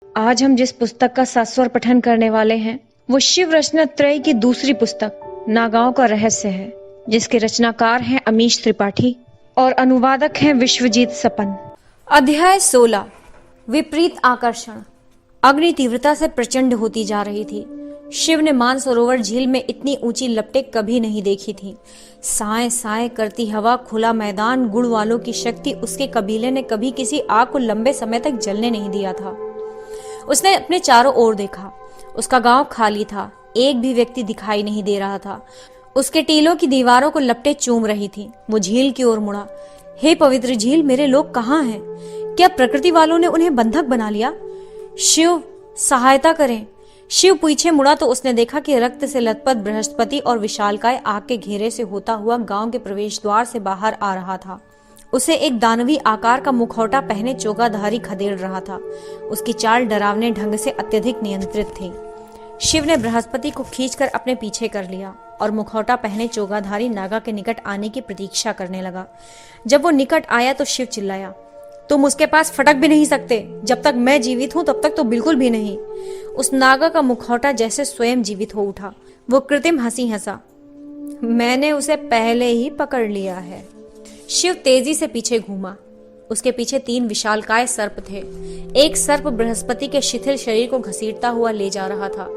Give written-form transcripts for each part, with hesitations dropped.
आज हम जिस पुस्तक का सस्वर पठन करने वाले हैं वो शिव रचना त्रय की दूसरी पुस्तक नागाओं का रहस्य है, जिसके रचनाकार हैं अमीश त्रिपाठी और अनुवादक हैं विश्वजीत सपन। अध्याय 16 विपरीत आकर्षण। अग्नि तीव्रता से प्रचंड होती जा रही थी। शिव ने मानसरोवर झील में इतनी ऊंची लपटें कभी नहीं देखी थी। साए साए करती हवा, खुला मैदान, गुण वालों की शक्ति, उसके कबीले ने कभी किसी आग को लंबे समय तक जलने नहीं दिया था। उसने अपने चारों ओर देखा। उसका गांव खाली था, एक भी व्यक्ति दिखाई नहीं दे रहा था। उसके टीलों की दीवारों को लपटें चूम रही थी। वो झील की ओर मुड़ा। हे पवित्र झील, मेरे लोग कहाँ हैं? क्या प्रकृति वालों ने उन्हें बंधक बना लिया? शिव, सहायता करें। शिव पीछे मुड़ा तो उसने देखा कि रक्त से लथपथ बृहस्पति और विशालकाय आग के घेरे से होता हुआ गांव के प्रवेश द्वार से बाहर आ रहा था। उसे एक दानवी आकार का मुखौटा पहने चोगाधारी खदेड़ रहा था। उसकी चाल डरावने ढंग से अत्यधिक नियंत्रित थी। शिव ने बृहस्पति को खींचकर अपने पीछे कर लिया और मुखौटा पहने चोगाधारी नागा के निकट आने की प्रतीक्षा करने लगा। जब वो निकट आया तो शिव चिल्लाया, तुम उसके पास फटक भी नहीं सकते। जब तक मैं जीवित हूं तब तक तो बिल्कुल भी नहीं। उस नागा का मुखौटा जैसे स्वयं जीवित हो उठा। वो कृत्रिम हंसी हंसा, मैंने उसे पहले ही पकड़ लिया है। शिव तेजी से पीछे घूमा। उसके पीछे 3 विशालकाय सर्प थे। एक सर्प बृहस्पति के शिथिल शरीर को घसीटता हुआ ले जा रहा था,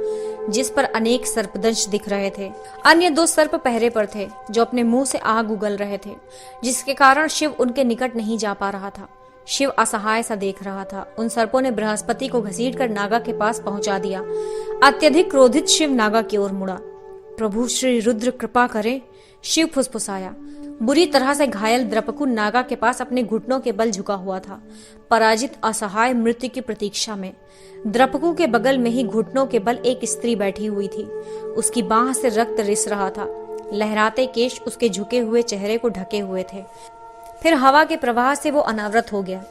जिस पर अनेक सर्पदंश दिख रहे थे। अन्य 2 सर्प पहरे पर थे, जो अपने मुंह से आग उगल रहे थे, जिसके कारण शिव उनके निकट नहीं जा पा रहा था। शिव असहाय सा देख रहा था। उन सर्पों ने बृहस्पति को घसीटकर नागा के पास पहुंचा दिया। अत्यधिक क्रोधित शिव नागा की ओर मुड़ा। प्रभु श्री रुद्र कृपा करें, शिव फुसफुसाया। बुरी तरह से घायल द्रपकु नागा के पास अपने घुटनों के बल झुका हुआ था, पराजित असहाय मृत्यु की प्रतीक्षा में। द्रपकु के बगल में ही घुटनों के बल एक स्त्री बैठी हुई थी। उसकी बाह से रक्त रिस रहा था। लहराते केश उसके झुके हुए चेहरे को ढके हुए थे। फिर हवा के प्रवाह से वो अनावृत हो गया।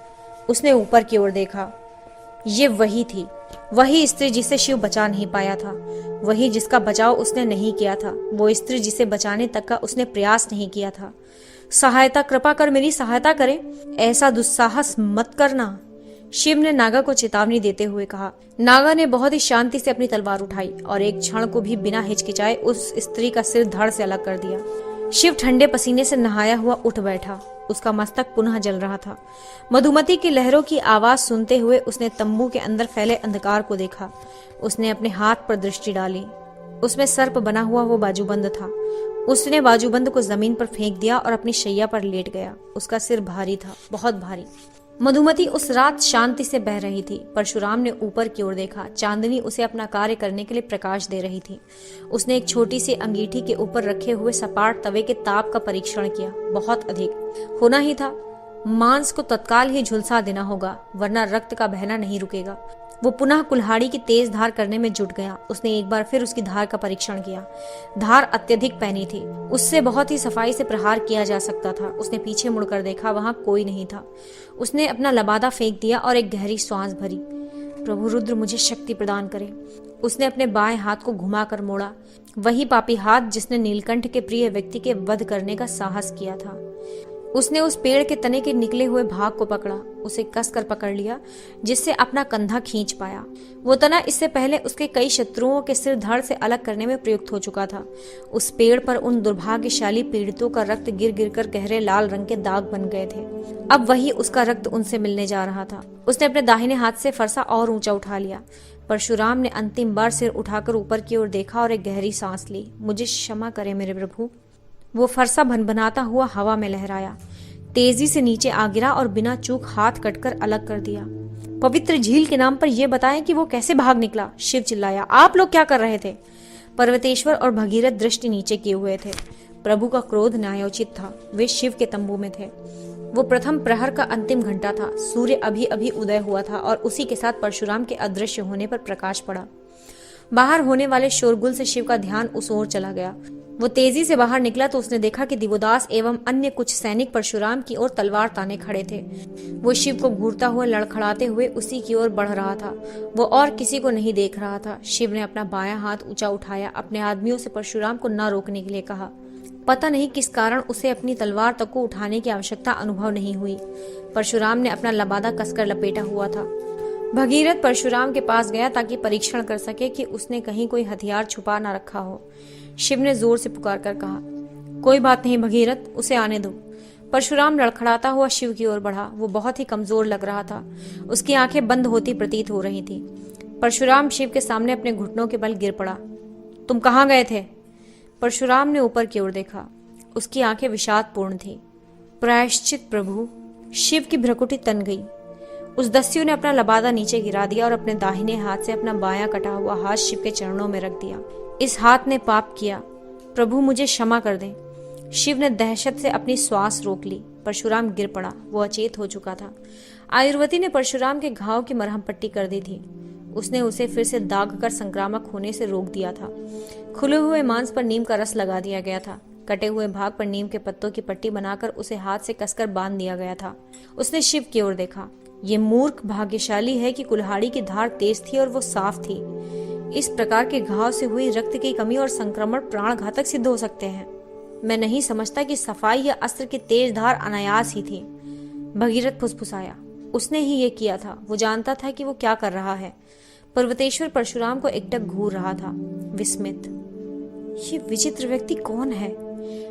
उसने ऊपर की ओर देखा। ये वही थी, वही स्त्री जिसे शिव बचा नहीं पाया था, वही जिसका बचाव उसने नहीं किया था, वो स्त्री जिसे बचाने तक का उसने प्रयास नहीं किया था। सहायता, कृपा कर मेरी सहायता करें, ऐसा दुस्साहस मत करना, शिव ने नागा को चेतावनी देते हुए कहा। नागा ने बहुत ही शांति से अपनी तलवार उठाई और एक क्षण को भी बिना हिचकिचाए उस स्त्री का सिर धड़ से अलग कर दिया। शिव ठंडे पसीने से नहाया हुआ उठ बैठा। उसका मस्तक पुनः जल रहा था। मधुमती की लहरों की आवाज सुनते हुए उसने तंबू के अंदर फैले अंधकार को देखा। उसने अपने हाथ पर दृष्टि डाली। उसमें सर्प बना हुआ वो बाजूबंद था। उसने बाजूबंद को जमीन पर फेंक दिया और अपनी शैया पर लेट गया। उसका सिर भारी था, बहुत भारी। मधुमती उस रात शांति से बह रही थी। परशुराम ने ऊपर की ओर देखा। चांदनी उसे अपना कार्य करने के लिए प्रकाश दे रही थी। उसने एक छोटी सी अंगीठी के ऊपर रखे हुए सपाट तवे के ताप का परीक्षण किया। बहुत अधिक होना ही था। मांस को तत्काल ही झुलसा देना होगा, वरना रक्त का बहना नहीं रुकेगा। वो पुनः कुल्हाड़ी की तेज धार करने में जुट गया। उसने एक बार फिर उसकी धार का परीक्षण किया। धार अत्यधिक पैनी थी। उससे बहुत ही सफाई से प्रहार किया जा सकता था। उसने पीछे मुड़कर देखा, वहां कोई नहीं था। उसने अपना लबादा फेंक दिया और एक गहरी सांस भरी। प्रभु रुद्र मुझे शक्ति प्रदान करे। उसने अपने बाएं हाथ को घुमाकर मोड़ा, वही पापी हाथ जिसने नीलकंठ के प्रिय व्यक्ति के वध करने का साहस किया था। उसने उस पेड़ के तने के निकले हुए भाग को पकड़ा, उसे कसकर पकड़ लिया, जिससे अपना कंधा खींच पाया। वो तना इससे पहले उसके कई शत्रुओं के सिर धड़ से अलग करने में प्रयुक्त हो चुका था। उस पेड़ पर उन दुर्भाग्यशाली पीड़ितों का रक्त गिर गिर कर गहरे लाल रंग के दाग बन गए थे। अब वही उसका रक्त उनसे मिलने जा रहा था। उसने अपने दाहिने हाथ से फरसा और ऊंचा उठा लिया। परशुराम ने अंतिम बार सिर उठाकर ऊपर की ओर देखा और एक गहरी सांस ली। मुझे क्षमा करे मेरे प्रभु। वो फरसा भनभनाता हुआ हवा में लहराया, तेजी से नीचे आ गिरा और बिना चूक हाथ कटकर अलग कर दिया। पवित्र झील के नाम पर यह बताएं कि वो कैसे भाग निकला, शिव चिल्लाया। आप लोग क्या कर रहे थे? पर्वतेश्वर और भगीरथ दृष्टि नीचे किए हुए थे। प्रभु का क्रोध न्यायोचित था। वे शिव के तंबू में थे। वो प्रथम प्रहर का अंतिम घंटा था। सूर्य अभी अभी उदय हुआ था और उसी के साथ परशुराम के अदृश्य होने पर प्रकाश पड़ा। बाहर होने वाले शोरगुल से शिव का ध्यान उस ओर चला गया। वो तेजी से बाहर निकला तो उसने देखा कि दिवोदास एवं अन्य कुछ सैनिक परशुराम की ओर तलवार ताने खड़े थे। वो शिव को घूरता हुआ लड़खड़ाते हुए उसी की ओर बढ़ रहा था। वो और किसी को नहीं देख रहा था। शिव ने अपना बायां हाथ ऊंचा उठाया, अपने आदमियों से परशुराम को न रोकने के लिए कहा। पता नहीं किस कारण उसे अपनी तलवार तक को उठाने की आवश्यकता अनुभव नहीं हुई। परशुराम ने अपना लबादा कसकर लपेटा हुआ था। भगीरथ परशुराम के पास गया ताकि परीक्षण कर सके कि उसने कहीं कोई हथियार छुपा ना रखा हो। शिव ने जोर से पुकार कर कहा, कोई बात नहीं भगीरथ, उसे आने दो। परशुराम लड़खड़ाता हुआ शिव की ओर बढ़ा। वो बहुत ही कमजोर लग रहा था। उसकी आंखें बंद होती प्रतीत हो रही थी। परशुराम शिव के सामने अपने घुटनों के बल गिर पड़ा। तुम कहाँ गए थे? परशुराम ने ऊपर की ओर देखा। उसकी आंखें विषादपूर्ण थी। प्रायश्चित प्रभु। शिव की भ्रकुटी तन गई। उस दस्यु ने अपना लबादा नीचे गिरा दिया और अपने दाहिने हाथ से अपना बायां कटा हुआ हाथ शिव के चरणों में रख दिया। इस हाथ ने पाप किया, प्रभु मुझे क्षमा कर दें। शिव ने दहशत से अपनी श्वास रोक ली। परशुराम गिर पड़ा। वो अचेत हो चुका था। आयुर्वती ने परशुराम के घाव की मरहम पट्टी कर दी थी। उसने उसे फिर से दाग कर संक्रामक होने से रोक दिया था। खुले हुए मांस पर नीम का रस लगा दिया गया था। कटे हुए भाग पर नीम के पत्तों की पट्टी बनाकर उसे हाथ से कसकर बांध दिया गया था। उसने शिव की ओर देखा। ये मूर्ख भाग्यशाली है कि कुल्हाड़ी की धार तेज थी और वो साफ थी। इस प्रकार के घाव से हुई रक्त की कमी और संक्रमण प्राण घातक सिद्ध हो सकते हैं। मैं नहीं समझता कि सफाई या अस्त्र की तेज धार अनायास ही थी। भगीरथ फुसफुसाया। उसने ही ये किया था। वो जानता था कि वो क्या कर रहा है। पर्वतेश्वर परशुराम को एकटक घूर रहा था, विस्मित। ये विचित्र व्यक्ति कौन है?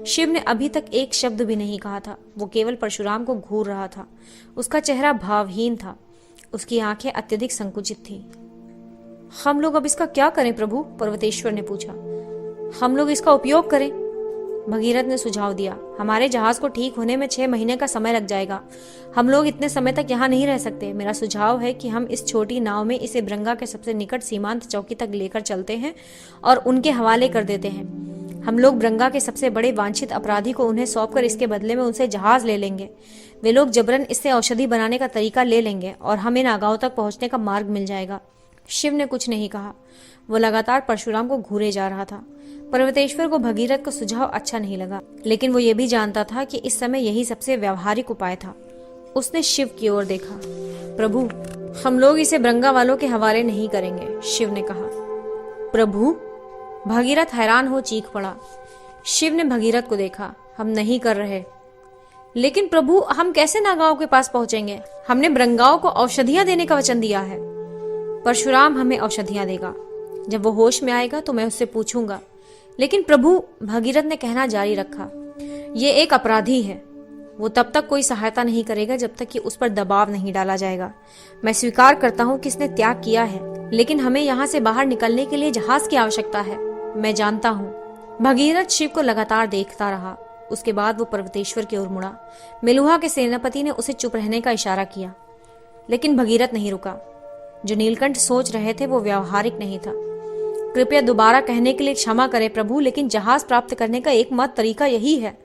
शिव ने अभी तक एक शब्द भी नहीं कहा था। वो केवल परशुराम को घूर रहा था। उसका चेहरा भावहीन था। उसकी आंखें अत्यधिक संकुचित थी। हम लोग अब इसका क्या करें प्रभु? पर्वतेश्वर ने पूछा। हम लोग इसका उपयोग करें, भगीरथ ने सुझाव दिया। हमारे जहाज को ठीक होने में 6 महीने का समय लग जाएगा। हम लोग इतने समय तक यहाँ नहीं रह सकते। मेरा सुझाव है कि हम इस छोटी नाव में इसे ब्रंगा के सबसे निकट सीमांत चौकी तक लेकर चलते हैं और उनके हवाले कर देते हैं। हम लोग ब्रंगा के सबसे बड़े वांछित अपराधी को उन्हें सौंपकर इसके बदले में उनसे जहाज ले लेंगे। वे लोग जबरन इससे औषधि बनाने का तरीका ले लेंगे और हमें नागांव तक पहुंचने का मार्ग मिल जाएगा। शिव ने कुछ नहीं कहा। वो लगातार परशुराम को घूरे जा रहा था। पर्वतेश्वर को भगीरथ का सुझाव अच्छा नहीं लगा, लेकिन वो ये भी जानता था कि इस समय यही सबसे व्यावहारिक उपाय था। उसने शिव की ओर देखा। प्रभु, हम लोग इसे ब्रंगा वालों के हवाले नहीं करेंगे, शिव ने कहा। प्रभु? भगीरथ हैरान हो चीख पड़ा। शिव ने भगीरथ को देखा। हम नहीं कर रहे। लेकिन प्रभु, हम कैसे नागांव के पास पहुंचेंगे? हमने ब्रंगाओं को औषधियां देने का वचन दिया है। परशुराम हमें औषधियां देगा। जब वो होश में आएगा तो मैं उससे पूछूंगा। लेकिन प्रभु, भगीरथ ने कहना जारी रखा, ये एक अपराधी है। वो तब तक कोई सहायता नहीं करेगा जब तक कि उस पर दबाव नहीं डाला जाएगा। मैं स्वीकार करता हूँ कि इसने त्याग किया है, लेकिन हमें यहाँ से बाहर निकलने के लिए जहाज की आवश्यकता है। मैं जानता हूँ। भगीरथ शिव को लगातार देखता रहा। उसके बाद वो पर्वतेश्वर की ओर मुड़ा। मेलुहा के सेनापति ने उसे चुप रहने का इशारा किया, लेकिन भगीरथ नहीं रुका। जो नीलकंठ सोच रहे थे वो व्यावहारिक नहीं था। कृपया दोबारा कहने के लिए क्षमा करें प्रभु, लेकिन जहाज प्राप्त करने का एकमात्र तरीका यही है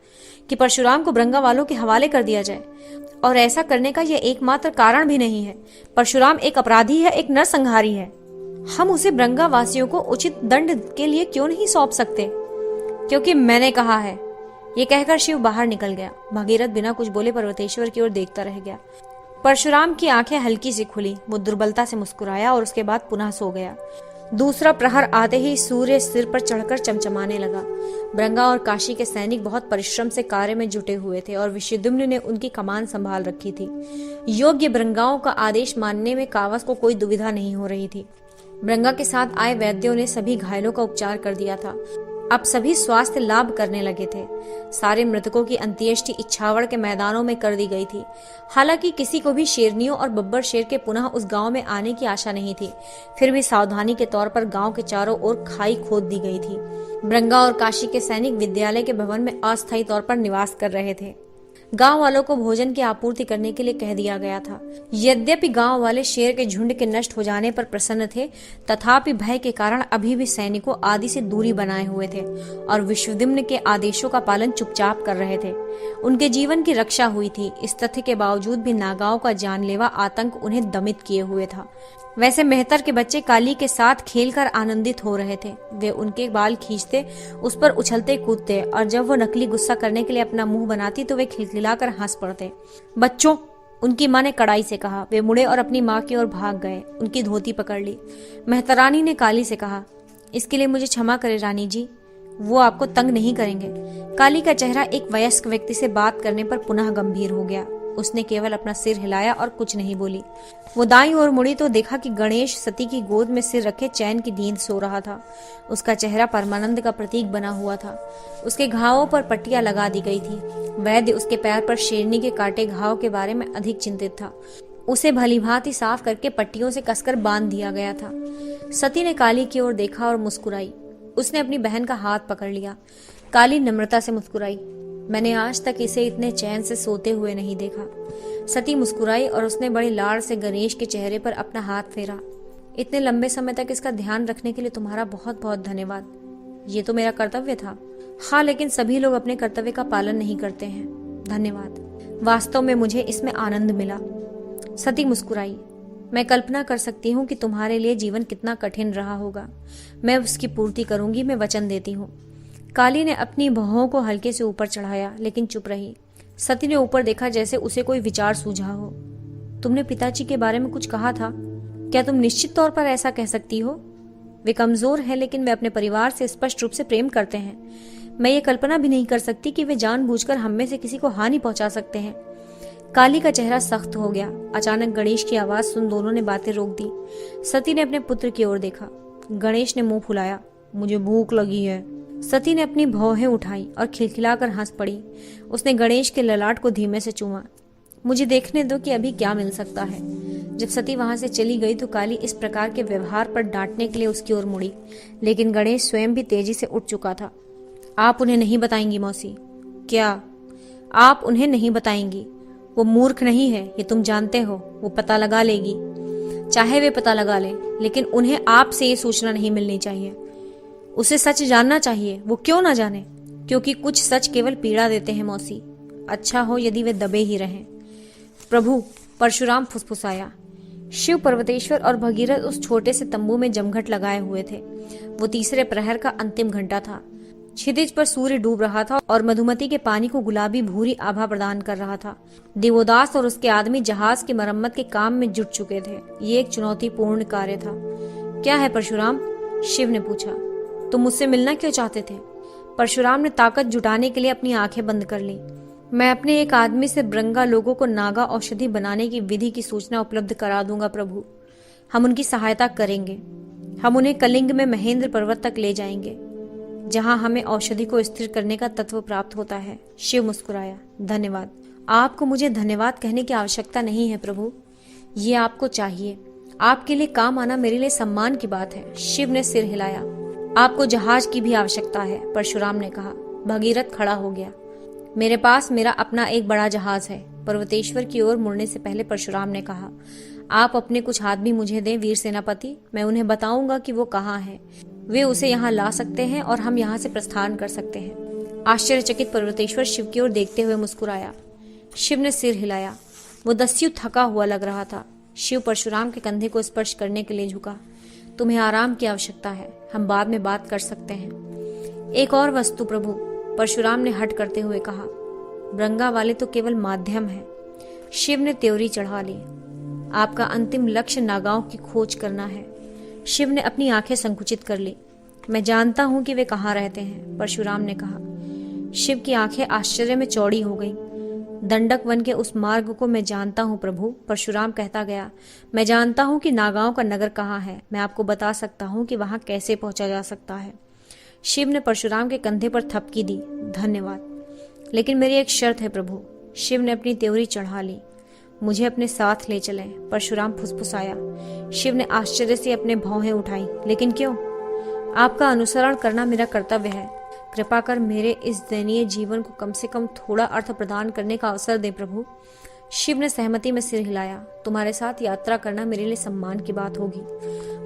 कि परशुराम को ब्रंगा वालों के हवाले कर दिया जाए। और ऐसा करने का यह एकमात्र कारण भी नहीं है। परशुराम एक अपराधी है, एक नरसंहारी है। हम उसे ब्रंगा वासियों को उचित दंड के लिए क्यों नहीं सौंप सकते? क्योंकि मैंने कहा है। ये कहकर शिव बाहर निकल गया। भगीरथ बिना कुछ बोले पर्वतेश्वर की ओर देखता रह गया। परशुराम की आंखें हल्की सी खुली। वो दुर्बलता से मुस्कुराया और उसके बाद पुनः सो गया। दूसरा प्रहर आते ही सूर्य सिर पर चढ़कर चमचमाने लगा। ब्रंगा और काशी के सैनिक बहुत परिश्रम से कार्य में जुटे हुए थे और विशुद्युम्न ने उनकी कमान संभाल रखी थी। योग्य ब्रंगाओं का आदेश मानने में कावस को कोई दुविधा नहीं हो रही थी। ब्रंगा के साथ आए वैद्यों ने सभी घायलों का उपचार कर दिया था। अब सभी स्वास्थ्य लाभ करने लगे थे। सारे मृतकों की अंत्येष्टि इच्छावर के मैदानों में कर दी गई थी। हालांकि किसी को भी शेरनियों और बब्बर शेर के पुनः उस गांव में आने की आशा नहीं थी। फिर भी सावधानी के तौर पर गांव के चारों ओर खाई खोद दी गई थी। ब्रंगा और काशी के सैनिक विद्यालय के भवन में अस्थायी तौर पर निवास कर रहे थे। गांव वालों को भोजन की आपूर्ति करने के लिए कह दिया गया था। यद्यपि गांव वाले शेर के झुंड के नष्ट हो जाने पर प्रसन्न थे, तथापि भय के कारण अभी भी सैनिकों आदि से दूरी बनाए हुए थे और विशुद्युम्न के आदेशों का पालन चुपचाप कर रहे थे। उनके जीवन की रक्षा हुई थी। इस तथ्य के बावजूद भी नागाओं का जानलेवा आतंक उन्हें दमित किए हुए था। वैसे मेहतर के बच्चे काली के साथ खेलकर आनंदित हो रहे थे। वे उनके बाल खींचते, उस पर उछलते कूदते और जब वो नकली गुस्सा करने के लिए अपना मुंह बनाती तो वे खिलखिलाकर हंस पड़ते। बच्चों, उनकी माँ ने कड़ाई से कहा। वे मुड़े और अपनी माँ की ओर भाग गए। उनकी धोती पकड़ ली। मेहतरानी ने काली से कहा, इसके लिए मुझे क्षमा करे रानी जी, वो आपको तंग नहीं करेंगे। काली का चेहरा एक वयस्क व्यक्ति से बात करने पर पुनः गंभीर हो गया। उसने केवल अपना सिर हिलाया और कुछ नहीं बोली। वो दाईं ओर मुड़ी तो देखा कि गणेश सती की गोद में सिर रखे चैन की नींद सो रहा था। उसका चेहरा परमानंद का प्रतीक बना हुआ था। उसके घावों पर पट्टियां लगा दी गई थी। वैद्य उसके पैर पर शेरनी के काटे घाव के बारे में अधिक चिंतित था। उसे भलीभांति साफ करके पट्टियों से कसकर बांध दिया गया था। सती ने काली की ओर देखा और मुस्कुराई। उसने अपनी बहन का हाथ पकड़ लिया। काली नम्रता से मुस्कुराई। मैंने आज तक इसे इतने चैन से सोते हुए नहीं देखा। सती मुस्कुराई और उसने बड़े लाड़ से गणेश के चेहरे पर अपना हाथ फेरा। इतने लंबे समय तक इसका ध्यान रखने के लिए तुम्हारा बहुत बहुत धन्यवाद। ये तो मेरा कर्तव्य था। हाँ, लेकिन सभी लोग अपने कर्तव्य का पालन नहीं करते हैं। धन्यवाद। वास्तव में मुझे इसमें आनंद मिला। सती मुस्कुराई। मैं कल्पना कर सकती हूँ कि तुम्हारे लिए जीवन कितना कठिन रहा होगा। मैं उसकी पूर्ति करूंगी, मैं वचन देती हूँ। काली ने अपनी भौहों को हल्के से ऊपर चढ़ाया, लेकिन चुप रही। सती ने ऊपर देखा, जैसे उसे कोई विचार सूझा हो। तुमने पिताजी के बारे में कुछ कहा था? क्या तुम निश्चित तौर पर ऐसा कह सकती हो? वे कमजोर हैं, लेकिन वे अपने परिवार से स्पष्ट रूप से प्रेम करते हैं। मैं ये कल्पना भी नहीं कर सकती कि वे जानबूझकर हम में से किसी को हानि पहुंचा सकते हैं। काली का चेहरा सख्त हो गया। अचानक गणेश की आवाज सुन दोनों ने बातें रोक दी। सती ने अपने पुत्र की ओर देखा। गणेश ने मुंह फुलाया। मुझे भूख लगी है। सती ने अपनी भौहें उठाई और खिलखिलाकर हंस पड़ी। उसने गणेश के ललाट को धीमे से चूमा। मुझे देखने दो कि अभी क्या मिल सकता है। जब सती वहां से चली गई तो काली इस प्रकार के व्यवहार पर डांटने के लिए उसकी ओर मुड़ी, लेकिन गणेश स्वयं भी तेजी से उठ चुका था। आप उन्हें नहीं बताएंगी मौसी? क्या आप उन्हें नहीं बताएंगी? वो मूर्ख नहीं है, ये तुम जानते हो। वो पता लगा लेगी। चाहे वे पता लगा ले, लेकिन उन्हें आपसे ये सूचना नहीं मिलनी चाहिए। उसे सच जानना चाहिए। वो क्यों ना जाने? क्योंकि कुछ सच केवल पीड़ा देते हैं मौसी। अच्छा हो यदि वे दबे ही रहें। प्रभु, परशुराम फुसफुसाया। शिव, पर्वतेश्वर और भगीरथ उस छोटे से तंबू में जमघट लगाए हुए थे। वो तीसरे प्रहर का अंतिम घंटा था। क्षितिज पर सूर्य डूब रहा था और मधुमती के पानी को गुलाबी भूरी आभा प्रदान कर रहा था। दिवोदास और उसके आदमी जहाज की मरम्मत के काम में जुट चुके थे। ये एक चुनौतीपूर्ण कार्य था। क्या है परशुराम? शिव ने पूछा। तुम मुझसे मिलना क्यों चाहते थे? परशुराम ने ताकत जुटाने के लिए अपनी आंखें बंद कर ली। मैं अपने एक आदमी से ब्रंगा लोगों को नागा औषधि बनाने की विधि की सूचना उपलब्ध करा दूंगा प्रभु। हम उनकी सहायता करेंगे। हम उन्हें कलिंग में महेंद्र पर्वत तक ले जाएंगे, जहां हमें औषधि को स्थिर करने का तत्व प्राप्त होता है। शिव मुस्कुराया। धन्यवाद। आपको मुझे धन्यवाद कहने की आवश्यकता नहीं है प्रभु। ये आपको चाहिए। आपके लिए काम आना मेरे लिए सम्मान की बात है। शिव ने सिर हिलाया। आपको जहाज की भी आवश्यकता है, परशुराम ने कहा। भगीरथ खड़ा हो गया। मेरे पास मेरा अपना एक बड़ा जहाज है, पर्वतेश्वर की ओर मुड़ने से पहले परशुराम ने कहा। आप अपने कुछ आदमी मुझे दें वीर सेनापति। मैं उन्हें बताऊंगा कि वो कहाँ है। वे उसे यहाँ ला सकते हैं और हम यहाँ से प्रस्थान कर सकते हैं। आश्चर्यचकित पर्वतेश्वर शिव की ओर देखते हुए मुस्कुराया। शिव ने सिर हिलाया। वो दस्यु थका हुआ लग रहा था। शिव परशुराम के कंधे को स्पर्श करने के लिए झुका। तुम्हें आराम की आवश्यकता है, हम बाद में बात कर सकते हैं। एक और वस्तु प्रभु, परशुराम ने हट करते हुए कहा। ब्रंगा वाले तो केवल माध्यम है। शिव ने त्योरी चढ़ा ली। आपका अंतिम लक्ष्य नागाओं की खोज करना है। शिव ने अपनी आंखें संकुचित कर ली। मैं जानता हूं कि वे कहाँ रहते हैं, परशुराम ने कहा। शिव की आंखें आश्चर्य में चौड़ी हो गईं। दंडक वन के उस मार्ग को मैं जानता हूं प्रभु, परशुराम कहता गया। मैं जानता हूं कि नागाओं का नगर कहाँ है। मैं आपको बता सकता हूं कि वहां कैसे पहुंचा जा सकता है। शिव ने परशुराम के कंधे पर थपकी दी। धन्यवाद, लेकिन मेरी एक शर्त है प्रभु। शिव ने अपनी त्योरी चढ़ा ली। मुझे अपने साथ ले चलें, परशुराम फुसफुसाया। शिव ने आश्चर्य से अपने भौहें उठाई। लेकिन क्यों? आपका अनुसरण करना मेरा कर्तव्य है। कृपा कर मेरे इस दयनीय जीवन को कम से कम थोड़ा अर्थ प्रदान करने का अवसर दे प्रभु। शिव ने सहमति में सिर हिलाया। तुम्हारे साथ यात्रा करना मेरे लिए सम्मान की बात होगी।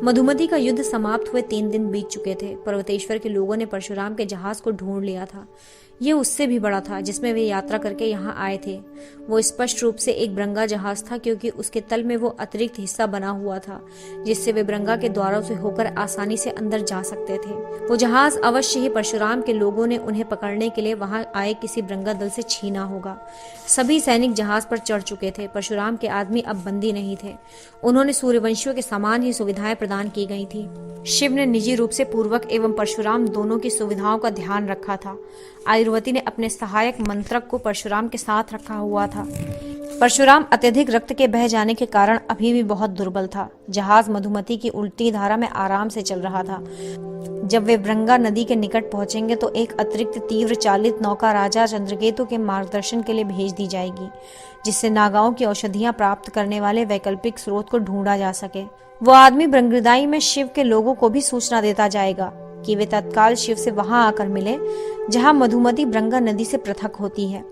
मधुमती का युद्ध समाप्त हुए 3 दिन बीत चुके थे। पर्वतेश्वर के लोगों ने परशुराम के जहाज को ढूंढ लिया था। ये उससे भी बड़ा था जिसमें वे यात्रा करके यहाँ आए थे। वो स्पष्ट रूप से एक ब्रंगा जहाज था, क्योंकि उसके तल में वो अतिरिक्त हिस्सा बना हुआ था जिससे वे ब्रंगा के द्वारों से होकर आसानी से अंदर जा सकते थे। वो जहाज अवश्य ही परशुराम के लोगों ने उन्हें पकड़ने के लिए वहां आए किसी ब्रंगा दल से छीना होगा। सभी सैनिक जहाज पर चढ़ चुके थे। परशुराम के आदमी अब बंदी नहीं थे। उन्होंने सूर्यवंशियों के समान ही सुविधाएं प्रदान की गई थी। शिव ने निजी रूप से पूर्वक एवं परशुराम दोनों की सुविधाओं का ध्यान रखा था। आयुर्वती ने अपने सहायक मंत्रक को परशुराम के साथ रखा हुआ था। परशुराम अत्यधिक रक्त के बह जाने के कारण अभी भी बहुत दुर्बल था। जहाज मधुमती की उल्टी धारा में आराम से चल रहा था। जब वे ब्रंगा नदी के निकट पहुंचेंगे तो एक अतिरिक्त तीव्र चालित नौका राजा चंद्रकेतु के मार्गदर्शन के लिए भेज दी जाएगी, जिससे नागाओं की औषधियां प्राप्त करने वाले वैकल्पिक स्रोत को ढूंढा जा सके। वो आदमी ब्रंगदाई में शिव के लोगों को भी सूचना देता जाएगा कि वे तत्काल शिव से वहां आकर मिले जहां मधुमती ब्रंगा नदी से पृथक होती है।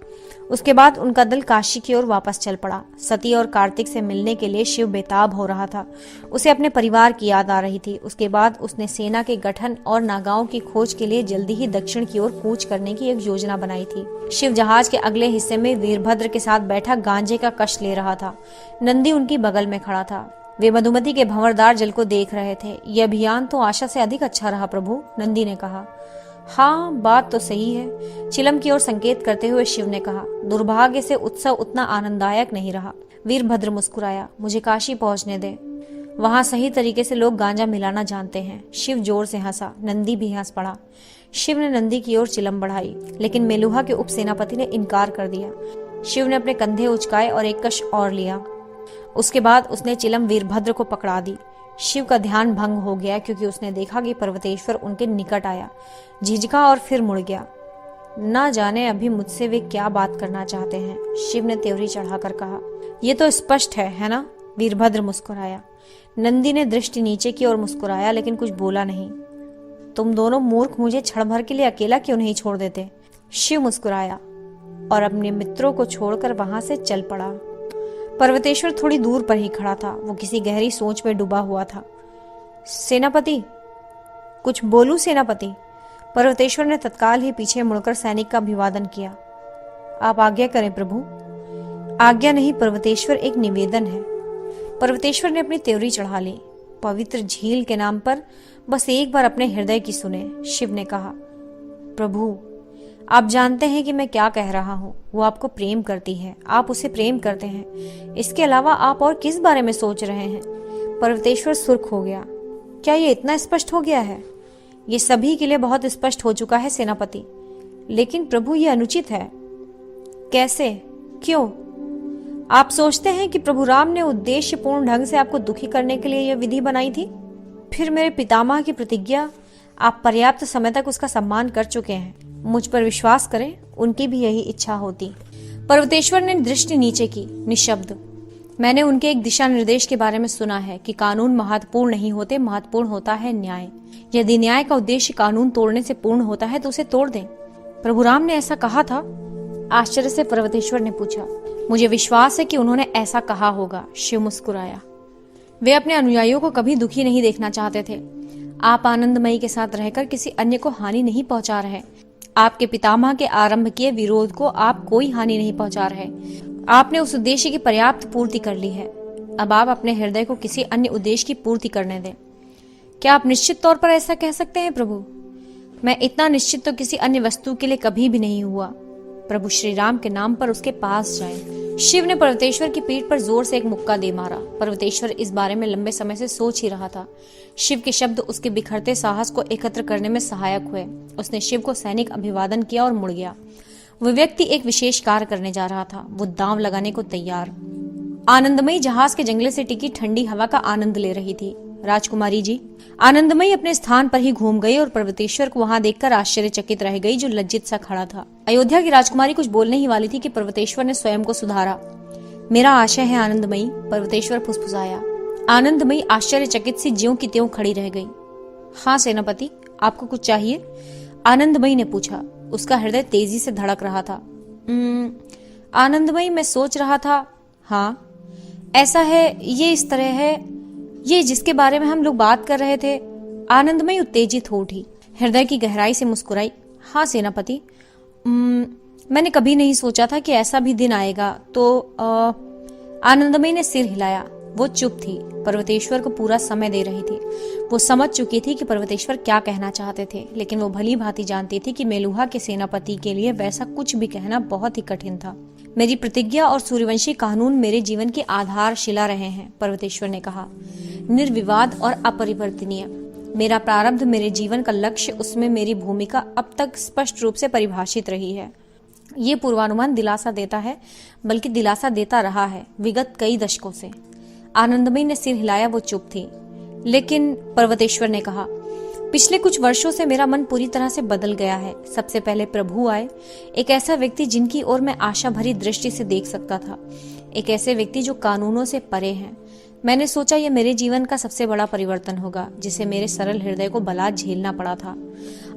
उसके बाद उनका दल काशी की ओर वापस चल पड़ा। सती और कार्तिक से मिलने के लिए शिव बेताब हो रहा था। उसे अपने परिवार की याद आ रही थी। उसके बाद उसने सेना के गठन और नागाओं की खोज के लिए जल्दी ही दक्षिण की ओर कूच करने की एक योजना बनाई थी। शिव जहाज के अगले हिस्से में वीरभद्र के साथ बैठा गांजे का कश ले रहा था। नंदी उनकी बगल में खड़ा था। वे मधुमती के भंवरदार जल को देख रहे थे। यह अभियान तो आशा से अधिक अच्छा रहा प्रभु, नंदी ने कहा। हाँ, बात तो सही है, चिलम की ओर संकेत करते हुए शिव ने कहा। दुर्भाग्य से उत्सव उतना आनंददायक नहीं रहा। वीरभद्र मुस्कुराया। मुझे काशी पहुंचने दे, वहां सही तरीके से लोग गांजा मिलाना जानते हैं। शिव जोर से हंसा। नंदी भी हंस पड़ा। शिव ने नंदी की ओर चिलम बढ़ाई, लेकिन मेलुहा के उपसेनापति ने इनकार कर दिया। शिव ने अपने कंधे उचकाए और एक कश और लिया। उसके बाद उसने चिलम वीरभद्र को पकड़ा दी। शिव का ध्यान भंग हो गया क्योंकि उसने देखा कि पर्वतेश्वर उनके निकट आया, झिझका और फिर मुड़ गया। ना जाने अभी मुझसे वे क्या बात करना चाहते हैं, शिव ने त्योरी चढ़ाकर कहा। ये तो स्पष्ट है ना? वीरभद्र मुस्कुराया। नंदी ने दृष्टि नीचे की और मुस्कुराया, लेकिन कुछ बोला नहीं। तुम दोनों मूर्ख मुझे क्षण भर के लिए अकेला क्यों नहीं छोड़ देते? शिव मुस्कुराया और अपने मित्रों को छोड़कर वहां से चल पड़ा। पर्वतेश्वर थोड़ी दूर पर ही खड़ा था। वो किसी गहरी सोच में डूबा हुआ था। सेनापति, कुछ बोलूं सेनापति? पर्वतेश्वर ने तत्काल ही पीछे मुड़कर सैनिक का अभिवादन किया। आप आज्ञा करें प्रभु। आज्ञा नहीं पर्वतेश्वर, एक निवेदन है। पर्वतेश्वर ने अपनी त्योरी चढ़ा ली। पवित्र झील के नाम पर बस एक बार अपने हृदय की सुने, शिव ने कहा। प्रभु, आप जानते हैं कि मैं क्या कह रहा हूँ। वो आपको प्रेम करती है, आप उसे प्रेम करते हैं। इसके अलावा आप और किस बारे में सोच रहे हैं? पर्वतेश्वर सुर्ख हो गया। क्या ये इतना स्पष्ट हो गया है? ये सभी के लिए बहुत स्पष्ट हो चुका है सेनापति। लेकिन प्रभु, ये अनुचित है। कैसे? क्यों? आप सोचते हैं कि प्रभु राम ने उद्देश्यपूर्ण ढंग से आपको दुखी करने के लिए यह विधि बनाई थी? फिर मेरे पितामह की प्रतिज्ञा, आप पर्याप्त समय तक उसका सम्मान कर चुके हैं। मुझ पर विश्वास करें, उनकी भी यही इच्छा होती। पर्वतेश्वर ने दृष्टि नीचे की, निशब्द। मैंने उनके एक दिशा निर्देश के बारे में सुना है कि कानून महत्वपूर्ण नहीं होते, महत्वपूर्ण होता है न्याय। यदि न्याय का उद्देश्य कानून तोड़ने से पूर्ण होता है तो उसे तोड़ दें। प्रभु राम ने ऐसा कहा था? आश्चर्य से पर्वतेश्वर ने पूछा। मुझे विश्वास है कि उन्होंने ऐसा कहा होगा, शिव मुस्कुराया। वे अपने अनुयायियों को कभी दुखी नहीं देखना चाहते थे। आप आनंदमयी के साथ रहकर किसी अन्य को हानि नहीं पहुंचा रहे। आपके पितामह के आरंभ किए विरोध को आप कोई हानि नहीं पहुंचा रहे। आपने उस उद्देश्य की पर्याप्त पूर्ति कर ली है। अब आप अपने हृदय को किसी अन्य उद्देश्य की पूर्ति करने दें। क्या आप निश्चित तौर पर ऐसा कह सकते हैं प्रभु? मैं इतना निश्चित तो किसी अन्य वस्तु के लिए कभी भी नहीं हुआ। प्रभु श्री राम के नाम पर उसके पास जाएं। शिव ने पर्वतेश्वर की पीठ पर जोर से एक मुक्का दे मारा। पर्वतेश्वर इस बारे में लंबे समय से सोच ही रहा था। शिव के शब्द उसके बिखरते साहस को एकत्र करने में सहायक हुए। उसने शिव को सैनिक अभिवादन किया और मुड़ गया। वह व्यक्ति एक विशेष कार्य करने जा रहा था। वो दांव लगाने को तैयार। आनंदमयी जहाज के जंगले से टिकी ठंडी हवा का आनंद ले रही थी। राजकुमारी जी। आनंदमयी अपने स्थान पर ही घूम गई और पर्वतेश्वर को वहां देखकर आश्चर्यचकित रह गई, जो लज्जित सा खड़ा था। अयोध्या की राजकुमारी कुछ बोलने ही वाली थी कि पर्वतेश्वर ने स्वयं को सुधारा। मेरा आशय है आनंदमयी, पर्वतेश्वर फुसफुसाया। आनंदमयी आश्चर्यचकित सी ज्यों की त्यों खड़ी रह गई। हाँ सेनापति, आपको कुछ चाहिए? आनंदमयी ने पूछा। उसका हृदय तेजी से धड़क रहा था। आनंदमयी, मैं सोच रहा था। हाँ, ऐसा है, ये इस तरह है, ये जिसके बारे में हम लोग बात कर रहे थे। आनंदमयी उत्तेजित हो उठी, हृदय की गहराई से मुस्कुराई। हाँ सेनापति, मैंने कभी नहीं सोचा था कि ऐसा भी दिन आएगा। तो आनंदमयी ने सिर हिलाया। वो चुप थी, पर्वतेश्वर को पूरा समय दे रही थी। वो समझ चुकी थी कि पर्वतेश्वर क्या कहना चाहते थे, लेकिन वो भली भांति जानती थी कि मेलुहा के सेनापति के लिए वैसा कुछ भी कहना बहुत ही कठिन था। मेरी प्रतिज्ञा और सूर्यवंशी कानून मेरे जीवन की आधारशिला रहे हैं, पर्वतेश्वर ने कहा, निर्विवाद और अपरिवर्तनीय। मेरा प्रारब्ध, मेरे जीवन का लक्ष्य, उसमें मेरी भूमिका अब तक स्पष्ट रूप से परिभाषित रही है। ये पूर्वानुमान दिलासा देता है, बल्कि दिलासा देता रहा है विगत कई दशकों से। आनंदमयी ने सिर हिलाया, वो चुप थी। लेकिन पर्वतेश्वर ने कहा, पिछले कुछ वर्षों से मेरा मन पूरी तरह से बदल गया है। सबसे पहले प्रभु आए, एक ऐसा व्यक्ति जिनकी ओर मैं आशा भरी दृष्टि से देख सकता था, एक ऐसे व्यक्ति जो कानूनों से परे हैं। मैंने सोचा यह मेरे जीवन का सबसे बड़ा परिवर्तन होगा, जिसे मेरे सरल हृदय को बलात् झेलना पड़ा था।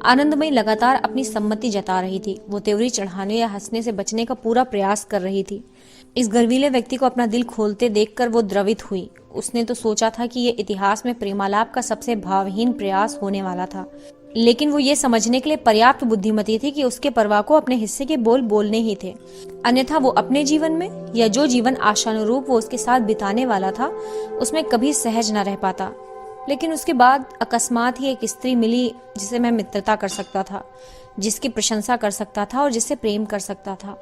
आनंदमयी लगातार अपनी सम्मति जता रही थी। वो त्योरी चढ़ाने या हंसने से बचने का पूरा प्रयास कर रही थी। इस गर्वीले व्यक्ति को अपना दिल खोलते देखकर वो द्रवित हुई। उसने तो सोचा था कि ये इतिहास में प्रेमालाप का सबसे भावहीन प्रयास होने वाला था, लेकिन वो ये समझने के लिए पर्याप्त बुद्धिमती थी कि उसके परवाह को अपने हिस्से के बोल बोलने ही थे, अन्यथा वो अपने जीवन में या जो जीवन आशानुरूप वो उसके साथ बिताने वाला था उसमें कभी सहज न रह पाता। लेकिन उसके बाद अकस्मात ही एक स्त्री मिली जिसे मैं मित्रता कर सकता था, जिसकी प्रशंसा कर सकता था और जिससे प्रेम कर सकता था।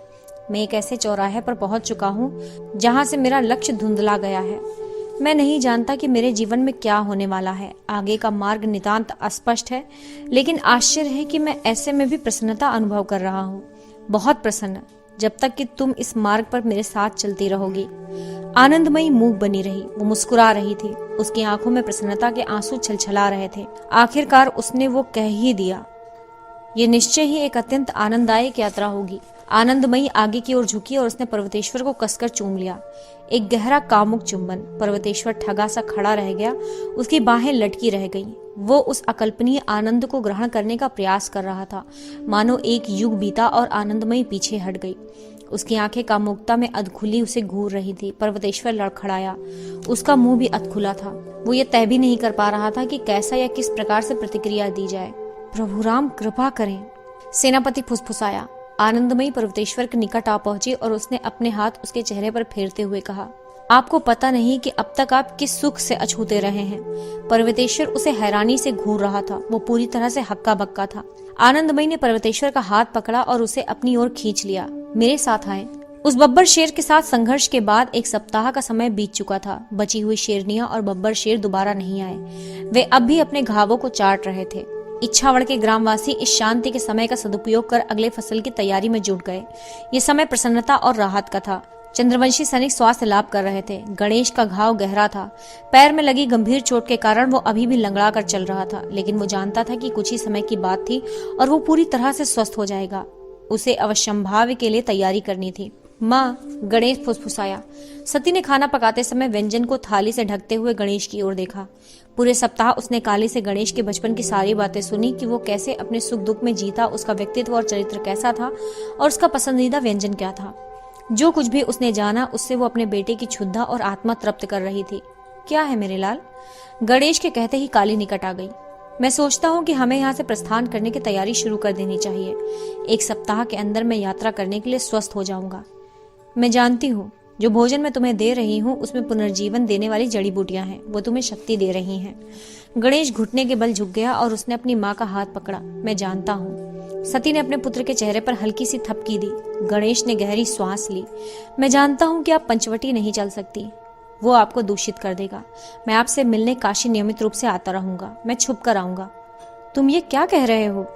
मैं एक ऐसे चौराहे पर पहुंच चुका हूँ जहां से मेरा लक्ष्य धुंधला गया है। मैं नहीं जानता कि मेरे जीवन में क्या होने वाला है। आगे का मार्ग नितांत अस्पष्ट है, लेकिन आश्चर्य है कि मैं ऐसे में भी प्रसन्नता अनुभव कर रहा हूँ, बहुत प्रसन्न, जब तक कि तुम इस मार्ग पर मेरे साथ चलती रहोगी। आनंदमयी मूक बनी रही। वो मुस्कुरा रही थी। उसकी आंखों में प्रसन्नता के आंसू छलछला रहे थे। आखिरकार उसने वो कह ही दिया, ये निश्चय ही एक अत्यंत आनंददायक यात्रा होगी। आनंदमयी आगे की ओर झुकी और उसने पर्वतेश्वर को कसकर चूम लिया। एक गहरा कामुक चुंबन। पर्वतेश्वर ठगा सा खड़ा रह गया। उसकी बाहें लटकी रह गईं। वो उस अकल्पनीय आनंद को ग्रहण करने का प्रयास कर रहा था, मानो एक युग बीता और आनंदमयी पीछे हट गई। उसकी आंखें कामुकता में अधखुली उसे घूर रही थी। पर्वतेश्वर लड़खड़ाया। उसका मुंह भी अधखुला था। वो ये तय भी नहीं कर पा रहा था कि कैसा या किस प्रकार से प्रतिक्रिया दी जाए। प्रभु राम कृपा करें, सेनापति फुसफुसाया। आनंदमयी पर्वतेश्वर के निकट आ पहुंची और उसने अपने हाथ उसके चेहरे पर फेरते हुए कहा, आपको पता नहीं कि अब तक आप किस सुख से अछूते रहे हैं। पर्वतेश्वर उसे हैरानी से घूर रहा था। वो पूरी तरह से हक्का बक्का था। आनंदमयी ने पर्वतेश्वर का हाथ पकड़ा और उसे अपनी ओर खींच लिया। मेरे साथ आए। उस बब्बर शेर के साथ संघर्ष के बाद 1 सप्ताह का समय बीत चुका था। बची हुई शेरनियां और बब्बर शेर दोबारा नहीं आए। वे अब भी अपने घावों को चाट रहे थे। इच्छावड़ के ग्रामवासी इस शांति के समय का सदुपयोग कर अगले फसल की तैयारी में जुट गए। ये समय प्रसन्नता और राहत का था। चंद्रवंशी सैनिक स्वास्थ्य लाभ कर रहे थे। गणेश का घाव गहरा था। पैर में लगी गंभीर चोट के कारण वो अभी भी लंगड़ा कर चल रहा था, लेकिन वो जानता था कि कुछ ही समय की बात थी और वो पूरी तरह से स्वस्थ हो जाएगा। उसे अवश्यंभावी के लिए तैयारी करनी थी। माँ, गणेश फुसफुसाया। सती ने खाना पकाते समय व्यंजन को थाली से ढकते हुए गणेश की ओर देखा। पूरे सप्ताह उसने काली से गणेश के बचपन की सारी बातें सुनी कि वो कैसे अपने सुख दुख में जीता, उसका व्यक्तित्व और चरित्र कैसा था और उसका पसंदीदा व्यंजन क्या था। जो कुछ भी उसने जाना उससे वो अपने बेटे की क्षुधा और आत्मा तृप्त कर रही थी। क्या है मेरे लाल? गणेश के कहते ही काली निकट आ गई। मैं सोचता हूँ कि हमें यहाँ से प्रस्थान करने की तैयारी शुरू कर देनी चाहिए। 1 सप्ताह के अंदर मैं यात्रा करने के लिए स्वस्थ हो जाऊंगा। मैं जानती हूँ जो भोजन मैं तुम्हें दे रही हूँ उसमें पुनर्जीवन देने वाली जड़ी बूटियां हैं। वो तुम्हें शक्ति दे रही हैं। गणेश घुटने के बल झुक गया और उसने अपनी माँ का हाथ पकड़ा। मैं जानता हूँ। सती ने अपने पुत्र के चेहरे पर हल्की सी थपकी दी। गणेश ने गहरी श्वास ली। मैं जानता हूँ कि आप पंचवटी नहीं चल सकती। वो आपको दूषित कर देगा। मैं आपसे मिलने काशी नियमित रूप से आता रहूंगा। मैं छुप कर आऊंगा। तुम ये क्या कह रहे हो?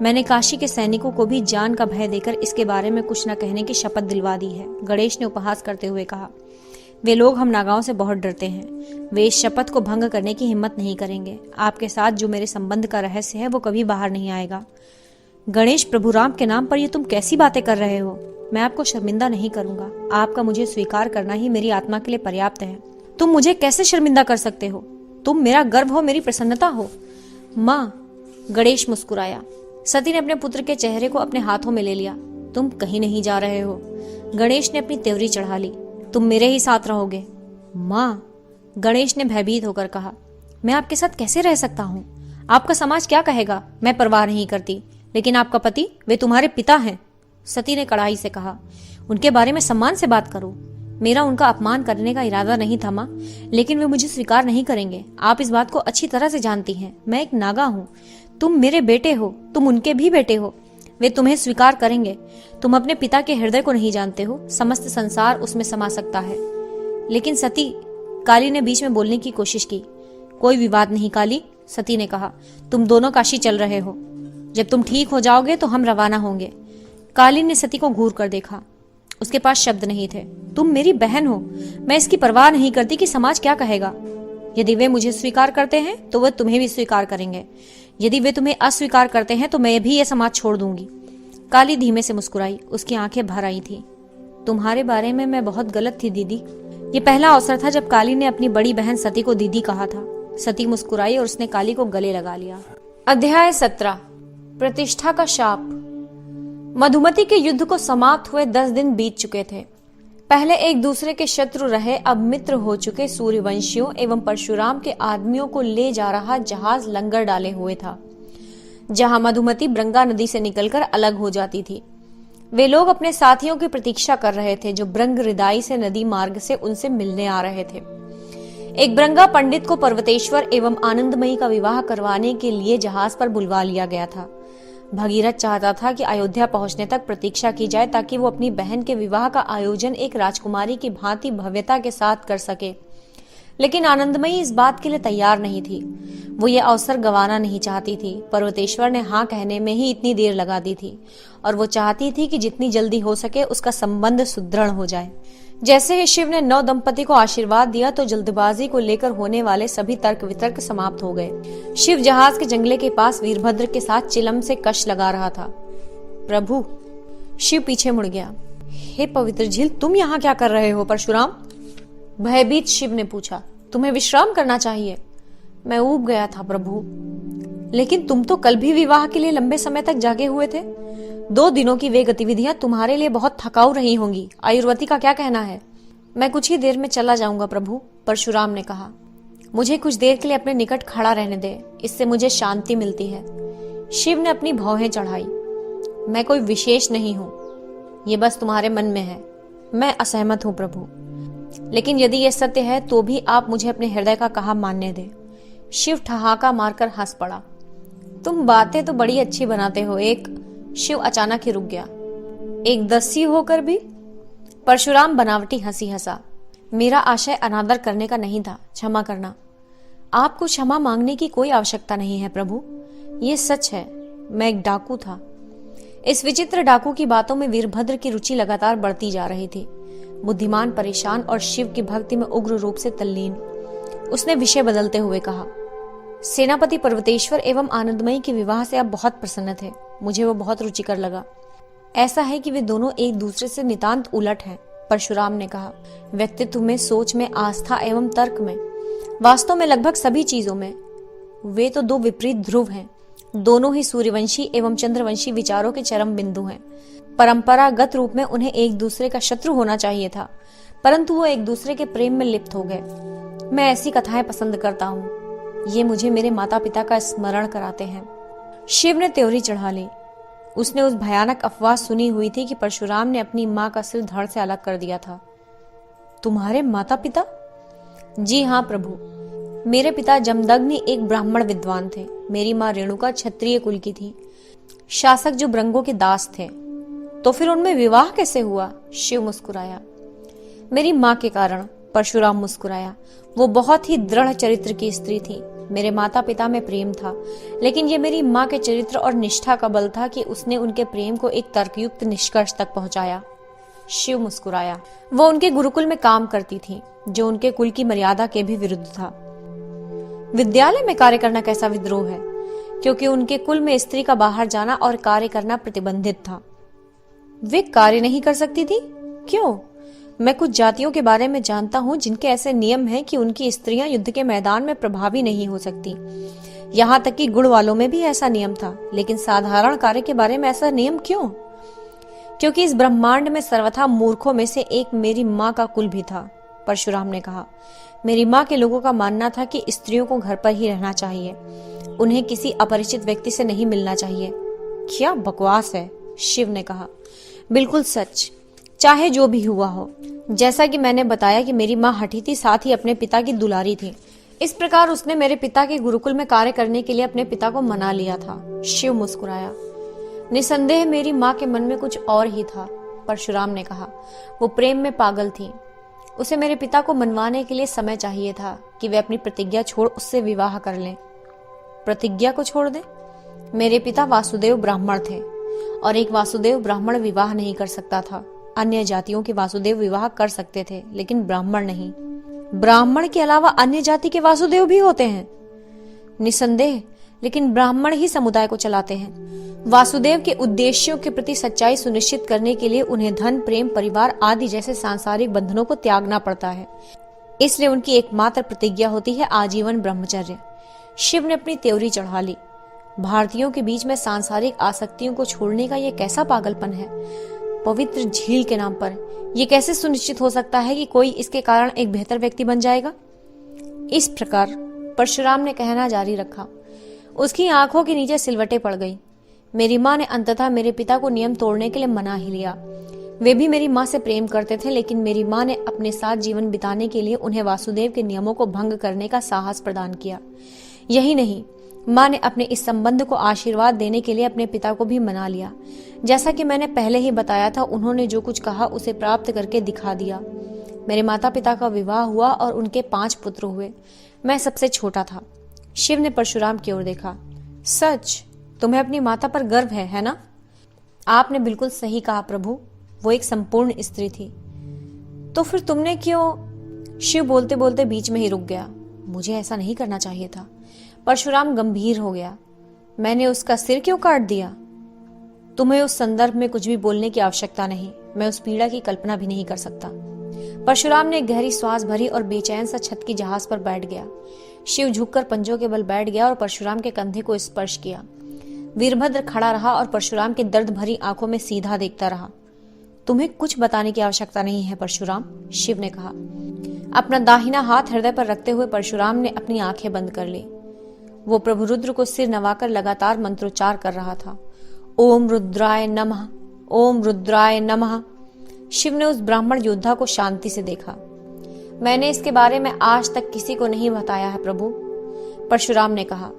मैंने काशी के सैनिकों को भी जान का भय देकर इसके बारे में कुछ न कहने की शपथ दिलवा दी है, गणेश ने उपहास करते हुए कहा। वे लोग हम नागाओं से बहुत डरते हैं। वे इस शपथ को भंग करने की हिम्मत नहीं करेंगे। आपके साथ जो मेरे संबंध का रहस्य है वो कभी बाहर नहीं आएगा। गणेश, प्रभु राम के नाम पर ये तुम कैसी बातें कर रहे हो? मैं आपको शर्मिंदा नहीं करूंगा। आपका मुझे स्वीकार करना ही मेरी आत्मा के लिए पर्याप्त है। तुम मुझे कैसे शर्मिंदा कर सकते हो? तुम मेरा गर्व हो, मेरी प्रसन्नता हो। माँ, गणेश मुस्कुराया। सती ने अपने पुत्र के चेहरे को अपने हाथों में ले लिया। तुम कहीं नहीं जा रहे हो। गणेश ने अपनी त्योरी चढ़ा ली। तुम मेरे ही साथ रहोगे। माँ, गणेश ने भयभीत होकर कहा। मैं आपके साथ कैसे रह सकता हूँ? आपका समाज क्या कहेगा? मैं परवाह नहीं करती, लेकिन आपका पति, वे तुम्हारे पिता हैं। सती ने कड़ाई से कहा। उनके बारे में सम्मान से बात करो। मेरा उनका अपमान करने का इरादा नहीं था माँ, लेकिन वे मुझे स्वीकार नहीं करेंगे। आप इस बात को अच्छी तरह से जानती हैं। मैं एक नागा हूँ। तुम मेरे बेटे हो। तुम उनके भी बेटे हो। वे तुम्हें स्वीकार करेंगे। तुम अपने पिता के हृदय को नहीं जानते हो। समस्त संसार उसमें समा सकता है। लेकिन सती, काली ने बीच में बोलने की कोशिश की। कोई विवाद नहीं काली, सती ने कहा। तुम दोनों काशी चल रहे हो। जब तुम ठीक हो जाओगे तो हम रवाना होंगे। काली ने सती को घूर कर देखा। उसके पास शब्द नहीं थे। तुम मेरी बहन हो, मैं इसकी परवाह नहीं करती कि समाज क्या कहेगा। यदि वे मुझे स्वीकार करते हैं तो वे तुम्हें भी स्वीकार करेंगे, यदि वे तुम्हें अस्वीकार करते हैं तो मैं भी यह समाज छोड़ दूंगी। काली धीमे से मुस्कुराई, उसकी आंखें भर आई थी। तुम्हारे बारे में मैं बहुत गलत थी दीदी। ये पहला अवसर था जब काली ने अपनी बड़ी बहन सती को दीदी कहा था। सती मुस्कुराई और उसने काली को गले लगा लिया। अध्याय 17 प्रतिष्ठा का शाप। मधुमती के युद्ध को समाप्त हुए 10 दिन बीत चुके थे। पहले एक दूसरे के शत्रु रहे, अब मित्र हो चुके सूर्यवंशियों एवं परशुराम के आदमियों को ले जा रहा जहाज लंगर डाले हुए था, जहां मधुमती ब्रंगा नदी से निकलकर अलग हो जाती थी। वे लोग अपने साथियों की प्रतीक्षा कर रहे थे जो ब्रंग हृदय से नदी मार्ग से उनसे मिलने आ रहे थे। एक ब्रंगा पंडित को पर्वतेश्वर एवं आनंदमयी का विवाह करवाने के लिए जहाज पर बुलवा लिया गया था। भगीरथ चाहता था कि अयोध्या पहुंचने तक प्रतीक्षा की जाए ताकि वो अपनी बहन के विवाह का आयोजन एक राजकुमारी की भांति भव्यता के साथ कर सके, लेकिन आनंदमयी इस बात के लिए तैयार नहीं थी। वो ये अवसर गंवाना नहीं चाहती थी। पर्वतेश्वर ने हाँ कहने में ही इतनी देर लगा दी थी और वो चाहती थी कि जितनी जल्दी हो सके उसका संबंध सुदृढ़ हो जाए। जैसे ही शिव ने नव दंपति को आशीर्वाद दिया तो जल्दबाजी को लेकर होने वाले सभी तर्क वितर्क समाप्त हो गए। शिव जहाज के जंगले के पास वीरभद्र के साथ चिलम से कश लगा रहा था। प्रभु, शिव पीछे मुड़ गया। हे पवित्र झील, तुम यहाँ क्या कर रहे हो? परशुराम भयभीत शिव ने पूछा। तुम्हें विश्राम करना चाहिए। मैं ऊब गया था प्रभु। लेकिन तुम तो कल भी विवाह के लिए लंबे समय तक जागे हुए थे। 2 दिनों की वे गतिविधियां तुम्हारे लिए बहुत थकाऊ रही होंगी। आयुर्वती का क्या कहना है? मैं कुछ ही देर में चला जाऊंगा प्रभु, परशुराम ने कहा। मुझे कुछ देर के लिए अपने निकट खड़ा रहने दे, इससे मुझे शांति मिलती है। शिव ने अपनी भौहें चढ़ाई। मैं कोई विशेष नहीं हूं, ये बस तुम्हारे मन में है। मैं असहमत हूं प्रभु, लेकिन यदि यह सत्य है तो भी आप मुझे अपने हृदय का कहा मानने दे। शिव ठहाका मारकर हंस पड़ा। तुम बातें तो बड़ी अच्छी बनाते हो। शिव अचानक ही रुक गया। एक दस्यु होकर भी? परशुराम बनावटी हंसी हंसा। मेरा आशय अनादर करने का नहीं था, क्षमा करना। आपको क्षमा मांगने की कोई आवश्यकता नहीं है प्रभु। ये सच है, मैं एक डाकू था। इस विचित्र डाकू की बातों में वीरभद्र की रुचि लगातार बढ़ती जा रही थी। बुद्धिमान परेशान और शिव की भक्ति में उग्र रूप से तल्लीन, उसने विषय बदलते हुए कहा। सेनापति पर्वतेश्वर एवं आनंदमयी के विवाह से आप बहुत प्रसन्न थे। मुझे वो बहुत रुचिकर लगा। ऐसा है कि वे दोनों एक दूसरे से नितांत उलट हैं, परशुराम ने कहा। व्यक्तित्व में, सोच में, आस्था एवं तर्क में, वास्तव में लगभग सभी चीजों में वे तो 2 विपरीत ध्रुव हैं। दोनों ही सूर्यवंशी एवं चंद्रवंशी विचारों के चरम बिंदु हैं। परंपरागत रूप में उन्हें एक दूसरे का शत्रु होना चाहिए था, परंतु वो एक दूसरे के प्रेम में लिप्त हो गए। मैं ऐसी कथाएं पसंद करता हूँ। ये मुझे मेरे माता पिता का स्मरण कराते हैं। शिव ने त्योरी चढ़ा ली। उसने उस भयानक अफवाह सुनी हुई थी कि परशुराम ने अपनी माँ का सिर धड़ से अलग कर दिया था। तुम्हारे माता पिता? जी हाँ प्रभु। मेरे पिता जमदग्नि एक ब्राह्मण विद्वान थे। मेरी माँ रेणुका क्षत्रिय कुल की थी, शासक जो ब्रंगों के दास थे। तो फिर उनमें विवाह कैसे हुआ? शिव मुस्कुराया। मेरी माँ के कारण, परशुराम मुस्कुराया। वो बहुत ही दृढ़ चरित्र की स्त्री थी। मेरे माता पिता में प्रेम था, लेकिन ये मेरी माँ के चरित्र और निष्ठा का बल था कि उसने उनके प्रेम को एक तर्कयुक्त निष्कर्ष तक पहुंचाया। शिव मुस्कुराया। वो उनके गुरुकुल में काम करती थी, जो उनके कुल की मर्यादा के भी विरुद्ध था। विद्यालय में कार्य करना कैसा विद्रोह है, क्योंकि उनके कुल में स्त्री का बाहर जाना और कार्य करना प्रतिबंधित था। वे कार्य नहीं कर सकती थी? क्यों? मैं कुछ जातियों के बारे में जानता हूँ जिनके ऐसे नियम हैं कि उनकी स्त्रियां युद्ध के मैदान में प्रभावी नहीं हो सकती। यहाँ तक कि गुण वालों में भी ऐसा नियम था, लेकिन साधारण कार्य के बारे में ऐसा नियम क्यों? क्योंकि इस ब्रह्मांड में सर्वथा मूर्खों में से एक मेरी माँ का कुल भी था, परशुराम ने कहा। मेरी माँ के लोगों का मानना था कि स्त्रियों को घर पर ही रहना चाहिए, उन्हें किसी अपरिचित व्यक्ति से नहीं मिलना चाहिए। क्या बकवास है, शिव ने कहा। बिल्कुल सच, चाहे जो भी हुआ हो। जैसा कि मैंने बताया कि मेरी माँ हठी थी, साथ ही अपने पिता की दुलारी थी। इस प्रकार उसने मेरे पिता के गुरुकुल में कार्य करने के लिए अपने पिता को मना लिया था। शिव मुस्कुराया। निसंदेह मेरी माँ के मन में कुछ और ही था, परशुराम ने कहा। वो प्रेम में पागल थी। उसे मेरे पिता को मनवाने के लिए समय चाहिए था कि वे अपनी प्रतिज्ञा छोड़ उससे विवाह कर लें। प्रतिज्ञा को छोड़ दें? मेरे पिता वासुदेव ब्राह्मण थे। और एक वासुदेव ब्राह्मण विवाह नहीं कर सकता था। अन्य जातियों के वासुदेव विवाह कर सकते थे, लेकिन ब्राह्मण नहीं। ब्राह्मण के अलावा अन्य जाति के वासुदेव भी होते हैं, निसंदेह, लेकिन ब्राह्मण ही समुदाय को चलाते हैं। वासुदेव के उद्देश्यों के प्रति सच्चाई सुनिश्चित करने के लिए उन्हें धन, प्रेम, परिवार आदि जैसे सांसारिक बंधनों को त्यागना पड़ता है। इसलिए उनकी एकमात्र प्रतिज्ञा होती है आजीवन ब्रह्मचर्य। शिव ने अपनी त्योरी चढ़ा ली। भारतीयों के बीच में सांसारिक आसक्तियों को छोड़ने का यह कैसा पागलपन है। पवित्र झील के नाम पर यह कैसे सुनिश्चित हो सकता है कि कोई इसके कारण एक बेहतर व्यक्ति बन जाएगा। इस प्रकार परशुराम ने कहना जारी रखा। उसकी आंखों के नीचे सिलवटें पड़ गई। मेरी माँ ने अंततः मेरे पिता को नियम तोड़ने के लिए मना ही लिया। वे भी मेरी माँ से प्रेम करते थे, लेकिन मेरी माँ ने अपने साथ जीवन बिताने के लिए उन्हें वासुदेव के नियमों को भंग करने का साहस प्रदान किया। यही नहीं, माँ ने अपने इस संबंध को आशीर्वाद देने के लिए अपने पिता को भी मना लिया। जैसा कि मैंने पहले ही बताया था, उन्होंने जो कुछ कहा उसे प्राप्त करके दिखा दिया। मेरे माता पिता का विवाह हुआ और उनके 5 पुत्र हुए। मैं सबसे छोटा था। शिव ने परशुराम की ओर देखा। सच, तुम्हें अपनी माता पर गर्व है ना? आपने बिल्कुल सही कहा प्रभु, वो एक संपूर्ण स्त्री थी। तो फिर तुमने क्यों? शिव बोलते बोलते बीच में ही रुक गया। मुझे ऐसा नहीं करना चाहिए था। परशुराम गंभीर हो गया। मैंने उसका सिर क्यों काट दिया? तुम्हें उस संदर्भ में कुछ भी बोलने की आवश्यकता नहीं। मैं उस पीड़ा की कल्पना भी नहीं कर सकता। परशुराम ने गहरी श्वास भरी और बेचैन सा छत की जहाज पर बैठ गया। शिव झुककर पंजों के बल बैठ गया और परशुराम के कंधे को स्पर्श किया। वीरभद्र खड़ा रहा और परशुराम की दर्द भरी आंखों में सीधा देखता रहा। तुम्हें कुछ बताने की आवश्यकता नहीं है परशुराम, शिव ने कहा। अपना दाहिना हाथ हृदय पर रखते हुए परशुराम ने अपनी आंखें बंद कर ली। वो प्रभु रुद्र को सिर नवाकर लगातार मंत्रोच्चार कर रहा था। ओम रुद्राय नमः, ओम रुद्राय नमः। शिव ने उस ब्राह्मण योद्धा को शांति से देखा। मैंने इसके बारे में आज तक किसी को नहीं बताया है प्रभु, परशुराम ने कहा।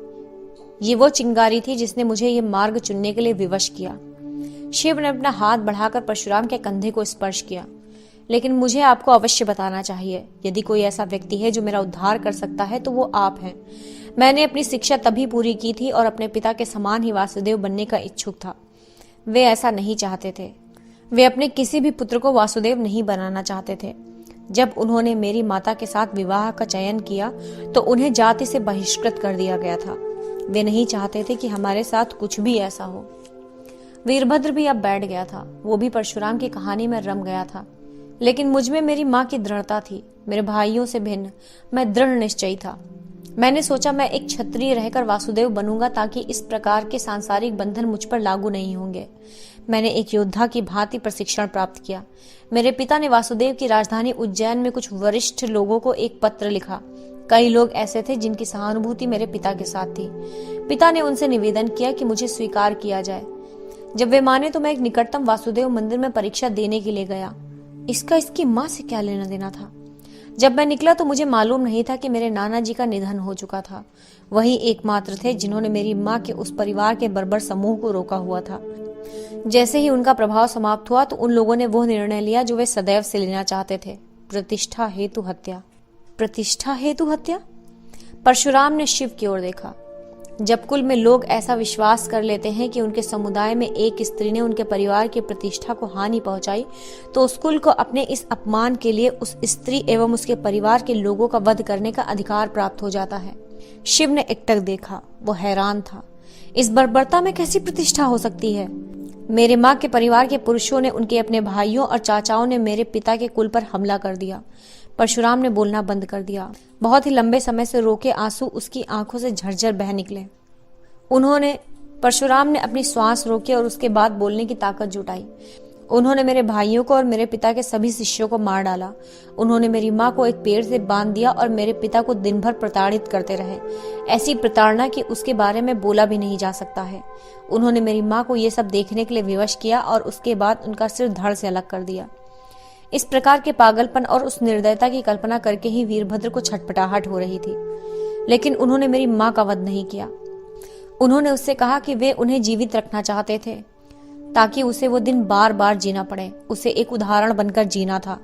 ये वो चिंगारी थी जिसने मुझे ये मार्ग चुनने के लिए विवश किया। शिव ने अपना हाथ बढ़ाकर परशुराम के कंधे को स्पर्श किया। लेकिन मुझे आपको अवश्य बताना चाहिए, यदि कोई ऐसा व्यक्ति है जो मेरा उद्धार कर सकता है तो वो आप हैं। मैंने अपनी शिक्षा तभी पूरी की थी और अपने पिता के समान ही वासुदेव बनने का इच्छुक था। वे ऐसा नहीं चाहते थे। वे अपने किसी भी पुत्र को वासुदेव नहीं बनाना चाहते थे। जब उन्होंने मेरी माता के साथ विवाह का चयन किया तो उन्हें जाति से बहिष्कृत कर दिया गया था। वे नहीं चाहते थे कि हमारे साथ कुछ भी ऐसा हो। वीरभद्र भी अब बैठ गया था। वो भी परशुराम की कहानी में रम गया था। लेकिन मुझमें मेरी माँ की दृढ़ता थी। मेरे भाइयों से भिन्न मैं दृढ़ निश्चयी था। मैंने सोचा मैं एक क्षत्रिय रहकर वासुदेव बनूंगा ताकि इस प्रकार के सांसारिक बंधन मुझ पर लागू नहीं होंगे। मैंने एक योद्धा की भांति प्रशिक्षण प्राप्त किया। मेरे पिता ने वासुदेव की राजधानी उज्जैन में कुछ वरिष्ठ लोगों को एक पत्र लिखा। कई लोग ऐसे थे जिनकी सहानुभूति मेरे पिता के साथ थी। पिता ने उनसे निवेदन किया कि मुझे स्वीकार किया जाए। जब वे माने तो मैं एक निकटतम वासुदेव मंदिर में परीक्षा देने के लिए गया। इसका इसकी माँ से क्या लेना देना था? जब मैं निकला तो मुझे मालूम नहीं था कि मेरे नाना जी का निधन हो चुका था। वही एकमात्र थे जिन्होंने मेरी माँ के उस परिवार के बर्बर समूह को रोका हुआ था। जैसे ही उनका प्रभाव समाप्त हुआ तो उन लोगों ने वो निर्णय लिया जो वे सदैव से लेना चाहते थे, प्रतिष्ठा हेतु हत्या। प्रतिष्ठा हेतु हत्या? परशुराम ने शिव की ओर देखा। जब कुल में लोग ऐसा विश्वास कर लेते हैं कि उनके समुदाय में एक स्त्री ने उनके परिवार की प्रतिष्ठा को हानि पहुंचाई, तो उस कुल को अपने इस अपमान के लिए उस स्त्री एवं उसके परिवार के लोगों का वध करने का अधिकार प्राप्त हो जाता है। शिव ने एकटक देखा। वो हैरान था। इस बर्बरता में कैसी प्रतिष्ठा हो सकती है? मेरे माँ के परिवार के पुरुषों ने, उनके अपने भाइयों और चाचाओं ने मेरे पिता के कुल पर हमला कर दिया। परशुराम ने बोलना बंद कर दिया। बहुत ही लंबे समय से रोके आंसू उसकी आंखों से झरझर बह निकले। परशुराम ने अपनी श्वास रोकी और उसके बाद बोलने की ताकत जुटाई। उन्होंने मेरे भाइयों को और मेरे पिता के सभी शिष्यों को मार डाला। उन्होंने मेरी माँ को एक पेड़ से बांध दिया और मेरे पिता को दिन भर प्रताड़ित करते रहे। ऐसी प्रताड़ना कि उसके बारे में बोला भी नहीं जा सकता है। उन्होंने मेरी माँ को ये सब देखने के लिए विवश किया और उसके बाद उनका सिर धड़ से अलग कर दिया। इस प्रकार के पागलपन और उस निर्दयता की कल्पना करके ही वीरभद्र को छटपटाहट हो रही थी। लेकिन उन्होंने मेरी माँ का वध नहीं किया। उन्होंने उससे कहा कि वे उन्हें जीवित रखना चाहते थे ताकि उसे वो दिन बार बार जीना पड़े। उसे एक उदाहरण बनकर जीना था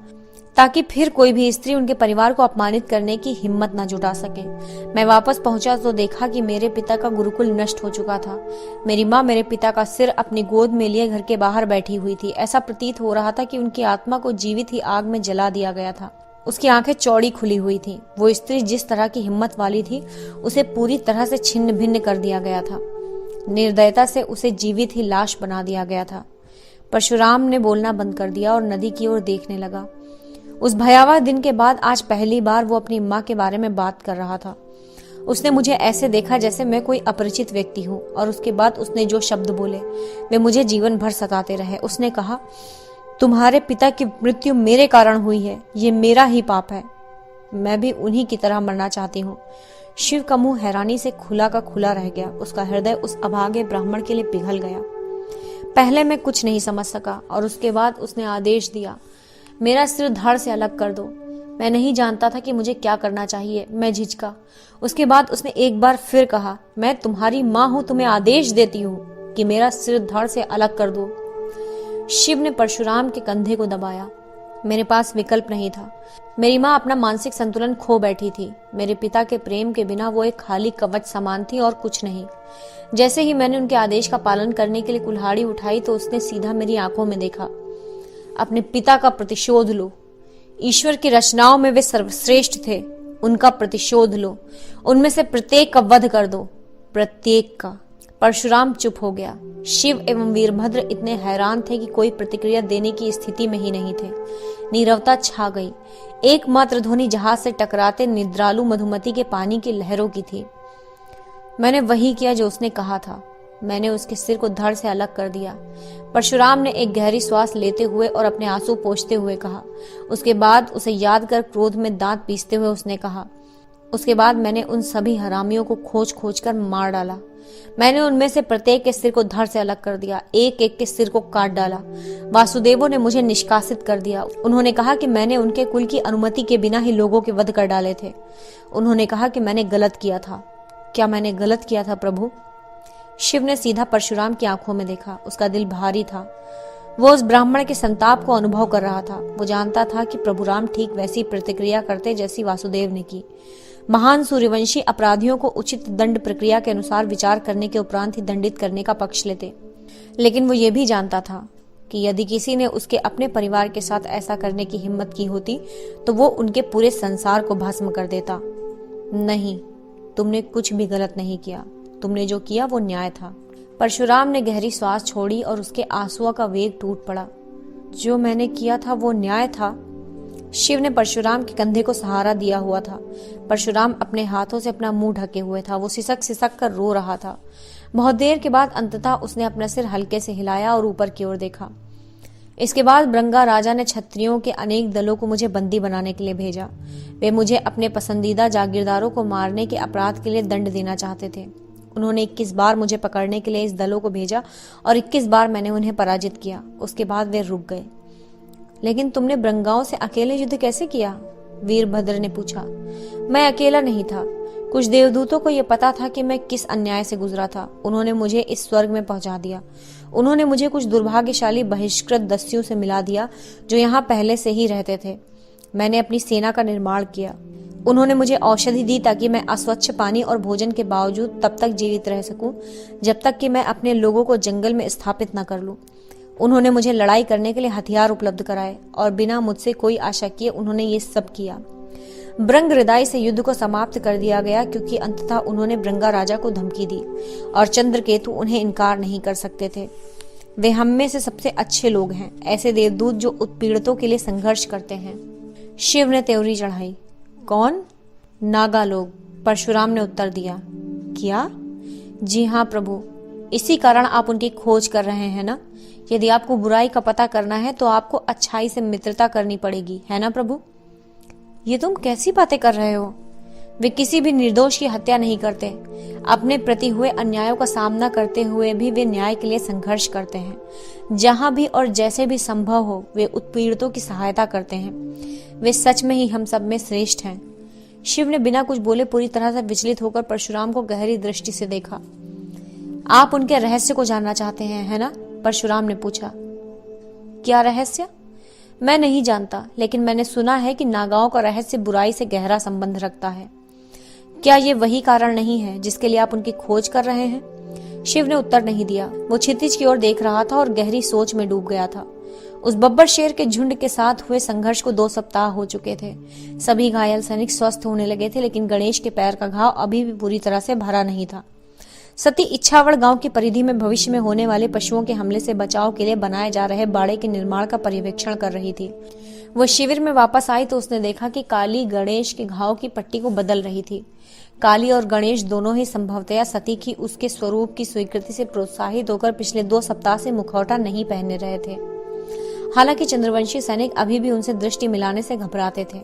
ताकि फिर कोई भी स्त्री उनके परिवार को अपमानित करने की हिम्मत न जुटा सके। मैं वापस पहुंचा तो देखा कि मेरे पिता का गुरुकुल नष्ट हो चुका था। मेरी माँ मेरे पिता का सिर अपनी गोद में लिए घर के बाहर बैठी हुई थी। ऐसा प्रतीत हो रहा था कि उनकी आत्मा को जीवित ही आग में जला दिया गया था। उसकी आंखें चौड़ी खुली हुई थी। वो स्त्री जिस तरह की हिम्मत वाली थी, उसे पूरी तरह से छिन्न भिन्न कर दिया गया था। निर्दयता से उसे जीवित ही लाश बना दिया गया था। परशुराम ने बोलना बंद कर दिया और नदी की ओर देखने लगा। उस भयावह दिन के बाद आज पहली बार वो अपनी माँ के बारे में बात कर रहा था। उसने मुझे ऐसे देखा जैसे मैं कोई अपरिचित व्यक्ति हूँ, और उसके बाद उसने जो शब्द बोले वे मुझे जीवन भर सताते रहे। उसने कहा, तुम्हारे पिता की मृत्यु मेरे कारण हुई है, ये मेरा ही पाप है। मैं भी उन्हीं की तरह मरना चाहती हूँ। शिव का मुंह हैरानी से खुला का खुला रह गया। उसका हृदय उस अभागे ब्राह्मण के लिए पिघल गया। पहले मैं कुछ नहीं समझ सका और उसके बाद उसने आदेश दिया, मेरा सिर धड़ से अलग कर दो। मैं नहीं जानता था कि मुझे क्या करना चाहिए। मैं झिझका। उसके बाद उसने एक बार फिर कहा, मैं तुम्हारी माँ हूं, तुम्हें आदेश देती हूँ कि मेरा सिर धड़ से अलग कर दो। शिव ने परशुराम के कंधे को दबाया। मेरे पास विकल्प नहीं था। मेरी माँ अपना मानसिक संतुलन खो बैठी थी। मेरे पिता के प्रेम के बिना वो एक खाली कवच समान थी और कुछ नहीं। जैसे ही मैंने उनके आदेश का पालन करने के लिए कुल्हाड़ी उठाई तो उसने सीधा मेरी आंखों में देखा। अपने पिता का प्रतिशोध लो। ईश्वर की रचनाओं में वे सर्वश्रेष्ठ थे, उनका प्रतिशोध लो। उनमें से प्रत्येक का वध कर दो, प्रत्येक का। परशुराम चुप हो गया। शिव एवं वीरभद्र इतने हैरान थे कि कोई प्रतिक्रिया देने की स्थिति में ही नहीं थे। नीरवता छा गई। एकमात्र ध्वनि जहाज से टकराते निद्रालु मधुमती के पानी की लहरों की थी। मैंने वही किया जो उसने कहा था। मैंने उसके सिर को धड़ से अलग कर दिया। परशुराम ने एक गहरी श्वास लेते हुए और अपने आंसू पोंछते हुए कहा। उसके बाद उसे याद कर क्रोध में दांत पीसते हुए उसने कहा, उसके बाद मैंने उन सभी हरामियों को खोज खोज कर मार डाला। मैंने उनमें से प्रत्येक के सिर को धड़ से अलग कर दिया, एक एक के सिर को काट डाला। वासुदेवों ने मुझे निष्कासित कर दिया। उन्होंने कहा कि मैंने उनके कुल की अनुमति के बिना ही लोगों के वध कर डाले थे। उन्होंने कहा कि मैंने गलत किया था। क्या मैंने गलत किया था प्रभु? शिव ने सीधा परशुराम की आंखों में देखा। उसका दिल भारी था। वो उस ब्राह्मण के संताप को अनुभव कर रहा था। वो जानता था कि प्रभु राम ठीक वैसी प्रतिक्रिया करते जैसी वासुदेव ने की। महान सूर्यवंशी अपराधियों को उचित दंड प्रक्रिया के अनुसार विचार करने के उपरांत ही दंडित करने का पक्ष लेते। लेकिन वो ये भी जानता था कि यदि किसी ने उसके अपने परिवार के साथ ऐसा करने की हिम्मत की होती तो वो उनके पूरे संसार को भस्म कर देता। नहीं, तुमने कुछ भी गलत नहीं किया। तुमने जो किया वो न्याय था। परशुराम ने गहरी श्वास छोड़ी और उसके आंसुओं का वेग टूट पड़ा। जो मैंने किया था वो न्याय था। शिव ने परशुराम के कंधे को सहारा दिया हुआ था। परशुराम अपने हाथों से अपना मुंह ढके हुए था। वो सिसक सिसक कर रो रहा था। बहुत देर के बाद अंततः उसने अपना सिर हल्के से हिलाया और ऊपर की ओर देखा। इसके बाद ब्रंगा राजा ने क्षत्रियों के अनेक दलों को मुझे बंदी बनाने के लिए भेजा। वे मुझे अपने पसंदीदा जागीरदारों को मारने के अपराध के लिए दंड देना चाहते थे। उन्होंने 21 बार मुझे पकड़ने के लिए इस दलों को भेजा और 21 बार मैंने उन्हें पराजित किया। उसके बाद वे रुक गए। लेकिन तुमने ब्रंगाओं से अकेले युद्ध कैसे किया? वीरभद्र ने पूछा। मैं अकेला नहीं था। कुछ देवदूतों को यह पता था कि मैं किस अन्याय से गुजरा था। उन्होंने मुझे इस स्वर्ग में पहुंचा दिया। उन्होंने मुझे कुछ दुर्भाग्यशाली बहिष्कृत दस्युओं से मिला दिया जो यहाँ पहले से ही रहते थे। मैंने अपनी सेना का निर्माण किया। उन्होंने मुझे औषधि दी ताकि मैं अस्वच्छ पानी और भोजन के बावजूद तब तक जीवित रह सकूं जब तक कि मैं अपने लोगों को जंगल में स्थापित न कर लूं। उन्होंने मुझे लड़ाई करने के लिए हथियार उपलब्ध कराए और बिना मुझसे कोई आशा किए उन्होंने ये सब किया। ब्रंग हृदय से युद्ध को समाप्त कर दिया गया क्योंकि अंततः उन्होंने ब्रंगा राजा को धमकी दी और चंद्रकेतु उन्हें इनकार नहीं कर सकते थे। वे हम में से सबसे अच्छे लोग हैं, ऐसे देवदूत जो उत्पीड़ितों के लिए संघर्ष करते हैं। शिव ने त्योरी चढ़ाई। कौन? नागा लोग, परशुराम ने उत्तर दिया। क्या? जी हाँ प्रभु, इसी कारण आप उनकी खोज कर रहे हैं ना? यदि आपको बुराई का पता करना है तो आपको अच्छाई से मित्रता करनी पड़ेगी, है ना प्रभु? ये तुम कैसी बातें कर रहे हो? वे किसी भी निर्दोष की हत्या नहीं करते। अपने प्रति हुए अन्यायों का सामना करते हुए भी वे न्याय के लिए संघर्ष करते हैं। जहां भी और जैसे भी संभव हो वे उत्पीड़ितों की सहायता करते हैं। वे सच में ही हम सब में श्रेष्ठ हैं। शिव ने बिना कुछ बोले पूरी तरह से विचलित होकर परशुराम को गहरी दृष्टि से देखा। आप उनके रहस्य को जानना चाहते हैं, है ना? परशुराम ने पूछा। क्या रहस्य? मैं नहीं जानता, लेकिन मैंने सुना है कि नागाओं का रहस्य बुराई से गहरा संबंध रखता है। क्या ये वही कारण नहीं है जिसके लिए आप उनकी खोज कर रहे हैं? शिव ने उत्तर नहीं दिया। वो क्षितिज की ओर देख रहा था और गहरी सोच में डूब गया था। उस बब्बर शेर के झुंड के साथ हुए संघर्ष को 2 सप्ताह हो चुके थे। सभी घायल सैनिक स्वस्थ होने लगे थे, लेकिन गणेश के पैर का घाव अभी भी पूरी तरह से भरा नहीं था। सती इच्छावड़ गांव की परिधि में भविष्य में होने वाले पशुओं के हमले से बचाव के लिए बनाए जा रहे बाड़े के निर्माण का पर्यवेक्षण कर रही थी। वो शिविर में वापस आई तो उसने देखा कि काली गणेश के घाव की पट्टी को बदल रही थी। काली और गणेश दोनों ही संभवतया सती की उसके स्वरूप की स्वीकृति से प्रोत्साहित होकर पिछले 2 सप्ताह से मुखौटा नहीं पहने रहे थे। हालांकि चंद्रवंशी सैनिक अभी भी उनसे दृष्टि मिलाने से घबराते थे।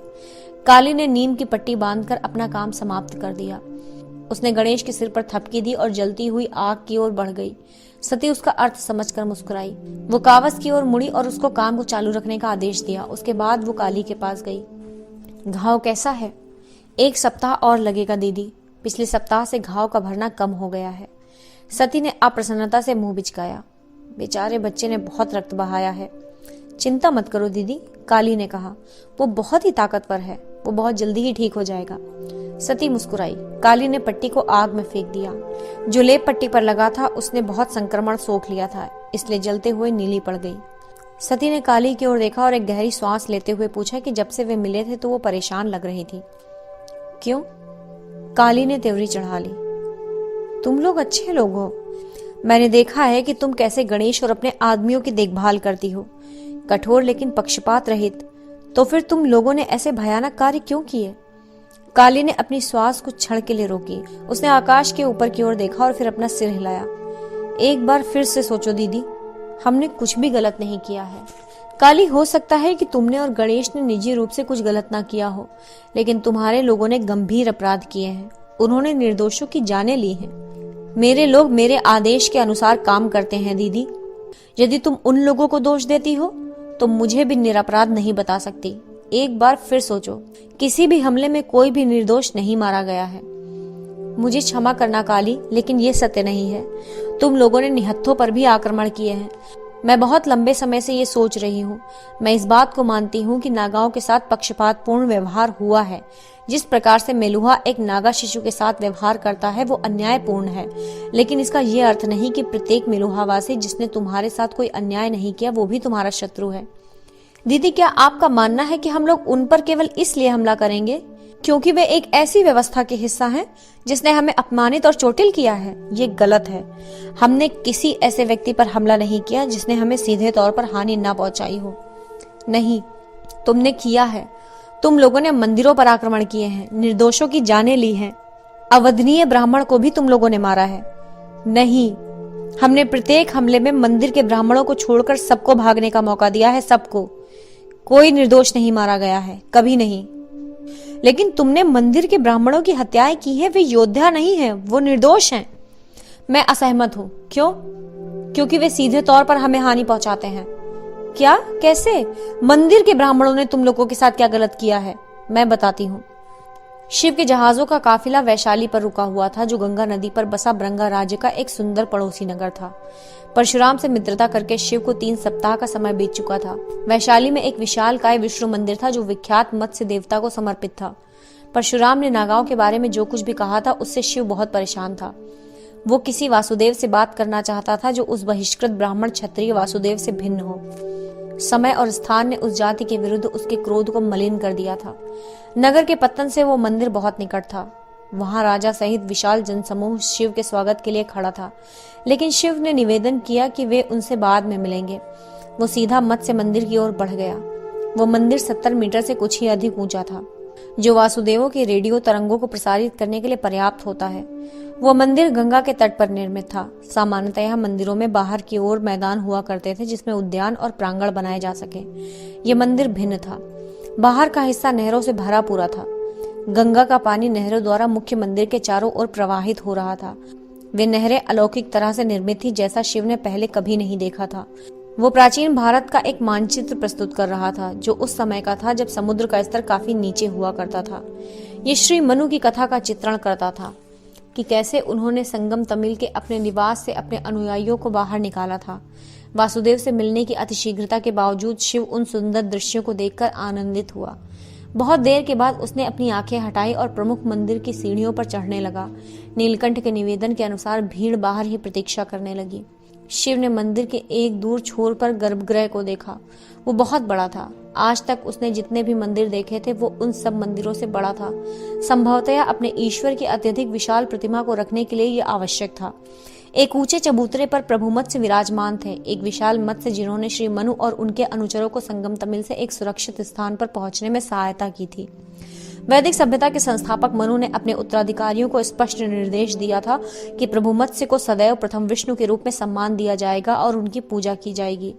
काली ने नीम की पट्टी बांधकर अपना काम समाप्त कर दिया। उसने गणेश के सिर पर थपकी दी और जलती हुई आग की ओर बढ़ गई। सती उसका अर्थ समझकर मुस्कुराई। वो कावस की ओर मुड़ी और उसको काम को चालू रखने का आदेश दिया। उसके बाद वो काली के पास गई। घाव कैसा है? 1 सप्ताह और लगेगा दीदी। पिछले सप्ताह से घाव का भरना कम हो गया है। सती ने अप्रसन्नता से मुंह बिचकाया। बेचारे बच्चे ने बहुत रक्त बहाया है। चिंता मत करो दीदी, काली ने कहा। वो बहुत ही ताकतवर है, वो बहुत जल्दी ही ठीक हो जाएगा। सती मुस्कुराई। काली ने पट्टी को आग में फेंक दिया। जो लेप पट्टी पर लगा था उसने बहुत संक्रमण सोख लिया था, इसलिए जलते हुए नीली पड़ गई। सती ने काली की ओर देखा और एक गहरी सांस लेते हुए पूछा कि जब से वे मिले थे तो वो परेशान लग रही थी। क्यों? काली ने तेवरी चढ़ा ली। तुम लोग अच्छे लोग हो। मैंने देखा है कि तुम कैसे गणेश और अपने आदमियों की देखभाल करती हो, कठोर लेकिन पक्षपात रहित। तो फिर तुम लोगों ने ऐसे भयानक कार्य क्यों किए? काली ने अपनी श्वास कुछ क्षण के लिए रोकी। उसने आकाश के ऊपर की ओर देखा और फिर अपना सिर हिलाया। एक बार फिर से सोचो दीदी, हमने कुछ भी गलत नहीं किया है। काली, हो सकता है कि तुमने और गणेश ने निजी रूप से कुछ गलत ना किया हो, लेकिन तुम्हारे लोगों ने गंभीर अपराध किए हैं। उन्होंने निर्दोषों की जानें ली हैं। मेरे लोग मेरे आदेश के अनुसार काम करते हैं दीदी। यदि तुम उन लोगों को दोष देती हो तो मुझे भी निरपराध नहीं बता सकती। एक बार फिर सोचो, किसी भी हमले में कोई भी निर्दोष नहीं मारा गया है। मुझे क्षमा करना काली, लेकिन ये सत्य नहीं है। तुम लोगों ने निहत्थों पर भी आक्रमण किए हैं। मैं बहुत लंबे समय से ये सोच रही हूँ। मैं इस बात को मानती हूँ कि नागाओं के साथ पक्षपातपूर्ण व्यवहार हुआ है। जिस प्रकार से मेलुहा एक नागा शिशु के साथ व्यवहार करता है वो अन्यायपूर्ण है, लेकिन इसका ये अर्थ नहीं कि प्रत्येक मेलुहावासी जिसने तुम्हारे साथ कोई अन्याय नहीं किया वो भी तुम्हारा शत्रु है। दीदी, क्या आपका मानना है कि हम लोग उन पर केवल इसलिए हमला करेंगे क्योंकि वे एक ऐसी व्यवस्था के हिस्सा हैं जिसने हमें अपमानित और चोटिल किया है? ये गलत है। हमने किसी ऐसे व्यक्ति पर हमला नहीं किया जिसने हमें सीधे तौर पर हानि ना पहुंचाई हो। नहीं, तुमने किया है। तुम लोगों ने मंदिरों पर आक्रमण किए हैं, निर्दोषों की जानें ली हैं। अवधनीय ब्राह्मण को भी तुम लोगों ने मारा है। नहीं, हमने प्रत्येक हमले में मंदिर के ब्राह्मणों को छोड़कर सबको भागने का मौका दिया है, सबको। कोई निर्दोष नहीं मारा गया है, कभी नहीं। लेकिन तुमने मंदिर के ब्राह्मणों की हत्याएं की है। वे योद्धा नहीं है, वो निर्दोष हैं। मैं असहमत हूँ। क्यों? क्योंकि वे सीधे तौर पर हमें हानि पहुंचाते हैं। क्या? कैसे? मंदिर के ब्राह्मणों ने तुम लोगों के साथ क्या गलत किया है? मैं बताती हूँ। शिव के जहाजों का काफिला वैशाली पर रुका हुआ था, जो गंगा नदी पर बसा ब्रंगा राज्य का एक सुंदर पड़ोसी नगर था। परशुराम से मित्रता करके शिव को 3 सप्ताह का समय बीत चुका था। वैशाली में एक विशालकाय विष्णु मंदिर था जो विख्यात मत्स्य देवता को समर्पित था। परशुराम ने नागाओं के बारे में जो कुछ भी कहा था उससे शिव बहुत परेशान था। वो किसी वासुदेव से बात करना चाहता था जो उस बहिष्कृत ब्राह्मण क्षत्रिय वासुदेव से भिन्न हो। समय और स्थान ने उस जाति के विरुद्ध उसके क्रोध को मलिन कर दिया था। नगर के पतन से वो मंदिर बहुत निकट था। वहां राजा सहित विशाल जनसमूह शिव के स्वागत के लिए खड़ा था, लेकिन शिव ने निवेदन किया कि वे उनसे बाद में मिलेंगे। वो सीधा मत्स्य मंदिर की ओर बढ़ गया। वो मंदिर 70 मीटर से कुछ ही अधिक ऊंचा था, जो वासुदेवों के रेडियो तरंगों को प्रसारित करने के लिए पर्याप्त होता है। वो मंदिर गंगा के तट पर निर्मित था। सामान्यतः मंदिरों में बाहर की ओर मैदान हुआ करते थे जिसमें उद्यान और प्रांगण बनाए जा सके। ये मंदिर भिन्न था। बाहर का हिस्सा नहरों से भरा पूरा था। गंगा का पानी नहरों द्वारा मुख्य मंदिर के चारों ओर प्रवाहित हो रहा था। वे नहरें अलौकिक तरह से निर्मित थी, जैसा शिव ने पहले कभी नहीं देखा था। वो प्राचीन भारत का एक मानचित्र प्रस्तुत कर रहा था, जो उस समय का था जब समुद्र का स्तर काफी नीचे हुआ करता था। ये श्री मनु की कथा का चित्रण करता था कि कैसे उन्होंने संगम तमिल के अपने निवास से अपने अनुयायियों को बाहर निकाला था। वासुदेव से मिलने की अतिशीघ्रता के बावजूद शिव उन सुंदर दृश्यों को देखकर आनंदित हुआ। बहुत देर के बाद उसने अपनी आंखें हटाई और प्रमुख मंदिर की सीढ़ियों पर चढ़ने लगा। नीलकंठ के निवेदन के अनुसार भीड़ बाहर ही प्रतीक्षा करने लगी। शिव ने मंदिर के एक दूर छोर पर गर्भगृह को देखा। वो बहुत बड़ा था। आज तक उसने जितने भी मंदिर देखे थे वो उन सब मंदिरों से बड़ा था। संभवतः अपने ईश्वर की अत्यधिक विशाल प्रतिमा को रखने के लिए यह आवश्यक था। एक ऊंचे चबूतरे पर प्रभु मत्स्य विराजमान थे, एक विशाल मत्स्य जिन्होंने श्री मनु और उनके अनुचरों को संगम तमिल से एक सुरक्षित स्थान पर पहुंचने में सहायता की थी। वैदिक सभ्यता के संस्थापक मनु ने अपने उत्तराधिकारियों को स्पष्ट निर्देश दिया था कि प्रभु मत्स्य को सदैव प्रथम विष्णु के रूप में सम्मान दिया जाएगा और उनकी पूजा की जाएगी।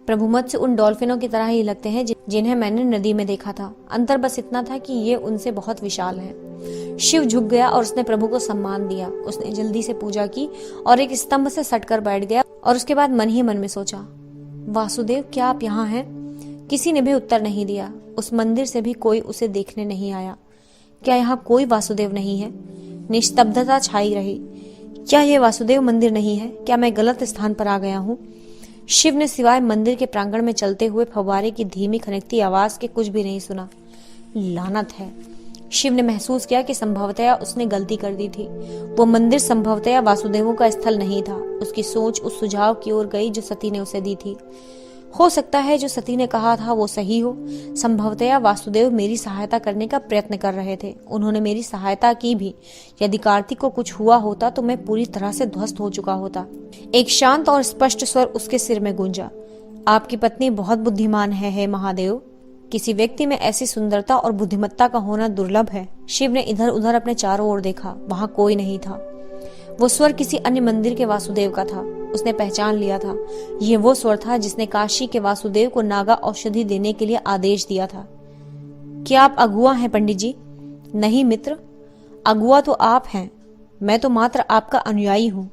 प्रभु मत्स्य उन डॉल्फिनों की तरह ही लगते हैं जिन्हें मैंने नदी में देखा था। अंतर बस इतना था कि ये उनसे बहुत विशाल हैं। शिव झुक गया और उसने प्रभु को सम्मान दिया। उसने जल्दी से पूजा की और एक स्तंभ से सटकर बैठ गया और उसके बाद मन ही मन में सोचा, वासुदेव क्या आप यहाँ हैं? किसी ने भी उत्तर नहीं दिया। उस मंदिर से भी कोई उसे देखने नहीं आया। क्या यहाँ कोई वासुदेव नहीं है? निस्तब्धता छाई रही। क्या यह वासुदेव मंदिर नहीं है? क्या मैं गलत स्थान पर आ गया हूँ? शिव ने सिवाय मंदिर के प्रांगण में चलते हुए फव्वारे की धीमी खनकती आवाज के कुछ भी नहीं सुना। लानत है। शिव ने महसूस किया कि संभवतया उसने गलती कर दी थी। वो मंदिर संभवतया वासुदेवों का स्थल नहीं था। उसकी सोच उस सुझाव की ओर गई जो सती ने उसे दी थी। हो सकता है जो सती ने कहा था वो सही हो। संभवतया वासुदेव मेरी सहायता करने का प्रयत्न कर रहे थे। उन्होंने मेरी सहायता की भी। यदि कार्तिक को कुछ हुआ होता तो मैं पूरी तरह से ध्वस्त हो चुका होता। एक शांत और स्पष्ट स्वर उसके सिर में गूंजा। आपकी पत्नी बहुत बुद्धिमान है हे महादेव। किसी व्यक्ति में ऐसी सुंदरता और बुद्धिमत्ता का होना दुर्लभ है। शिव ने इधर उधर अपने चारों ओर देखा। वहां कोई नहीं था। वो स्वर किसी अन्य मंदिर के वासुदेव का था। उसने पहचान लिया था। यह वो स्वर था जिसने काशी के वासुदेव को नागा औषधि देने के लिए आदेश दिया था। क्या आप अगुआ हैं पंडित जी? नहीं मित्र, अगुआ तो आप हैं। मैं तो मात्र आपका अनुयायी हूँ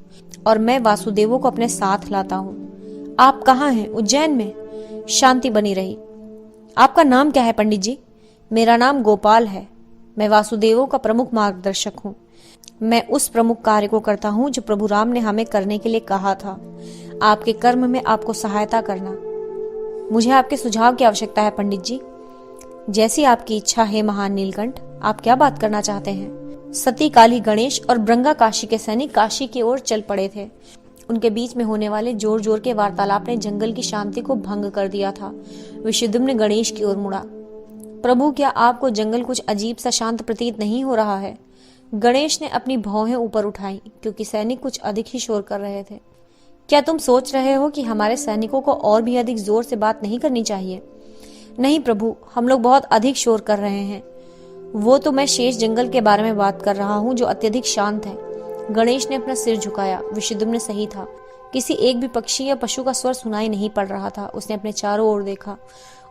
और मैं वासुदेवों को अपने साथ लाता हूँ। आप कहाँ हैं? उज्जैन में। शांति बनी रही। आपका नाम क्या है पंडित जी? मेरा नाम गोपाल है। मैं वासुदेवों का प्रमुख मार्गदर्शक हूँ। मैं उस प्रमुख कार्य को करता हूँ जो प्रभु राम ने हमें करने के लिए कहा था, आपके कर्म में आपको सहायता करना। मुझे आपके सुझाव की आवश्यकता है पंडित जी। जैसी आपकी इच्छा है महान नीलकंठ। आप क्या बात करना चाहते हैं? सती, काली, गणेश और ब्रंगा काशी के सैनिक काशी की ओर चल पड़े थे। उनके बीच में होने वाले जोर जोर के वार्तालाप ने जंगल की शांति को भंग कर दिया था। विशुद्ध गणेश की ओर मुड़ा। प्रभु, क्या आपको जंगल कुछ अजीब सा शांत प्रतीत नहीं हो रहा है? गणेश ने अपनी भौहें ऊपर उठाई क्योंकि सैनिक कुछ अधिक ही शोर कर रहे थे। क्या तुम सोच रहे हो कि हमारे सैनिकों को और भी अधिक जोर से बात नहीं करनी चाहिए? नहीं प्रभु, हम लोग बहुत अधिक शोर कर रहे हैं। वो तो मैं शेष जंगल के बारे में बात कर रहा हूँ जो अत्यधिक शांत है। गणेश ने अपना सिर झुकाया। विशुद्ध ने सही था। किसी एक भी पक्षी या पशु का स्वर सुनाई नहीं पड़ रहा था। उसने अपने चारों ओर देखा।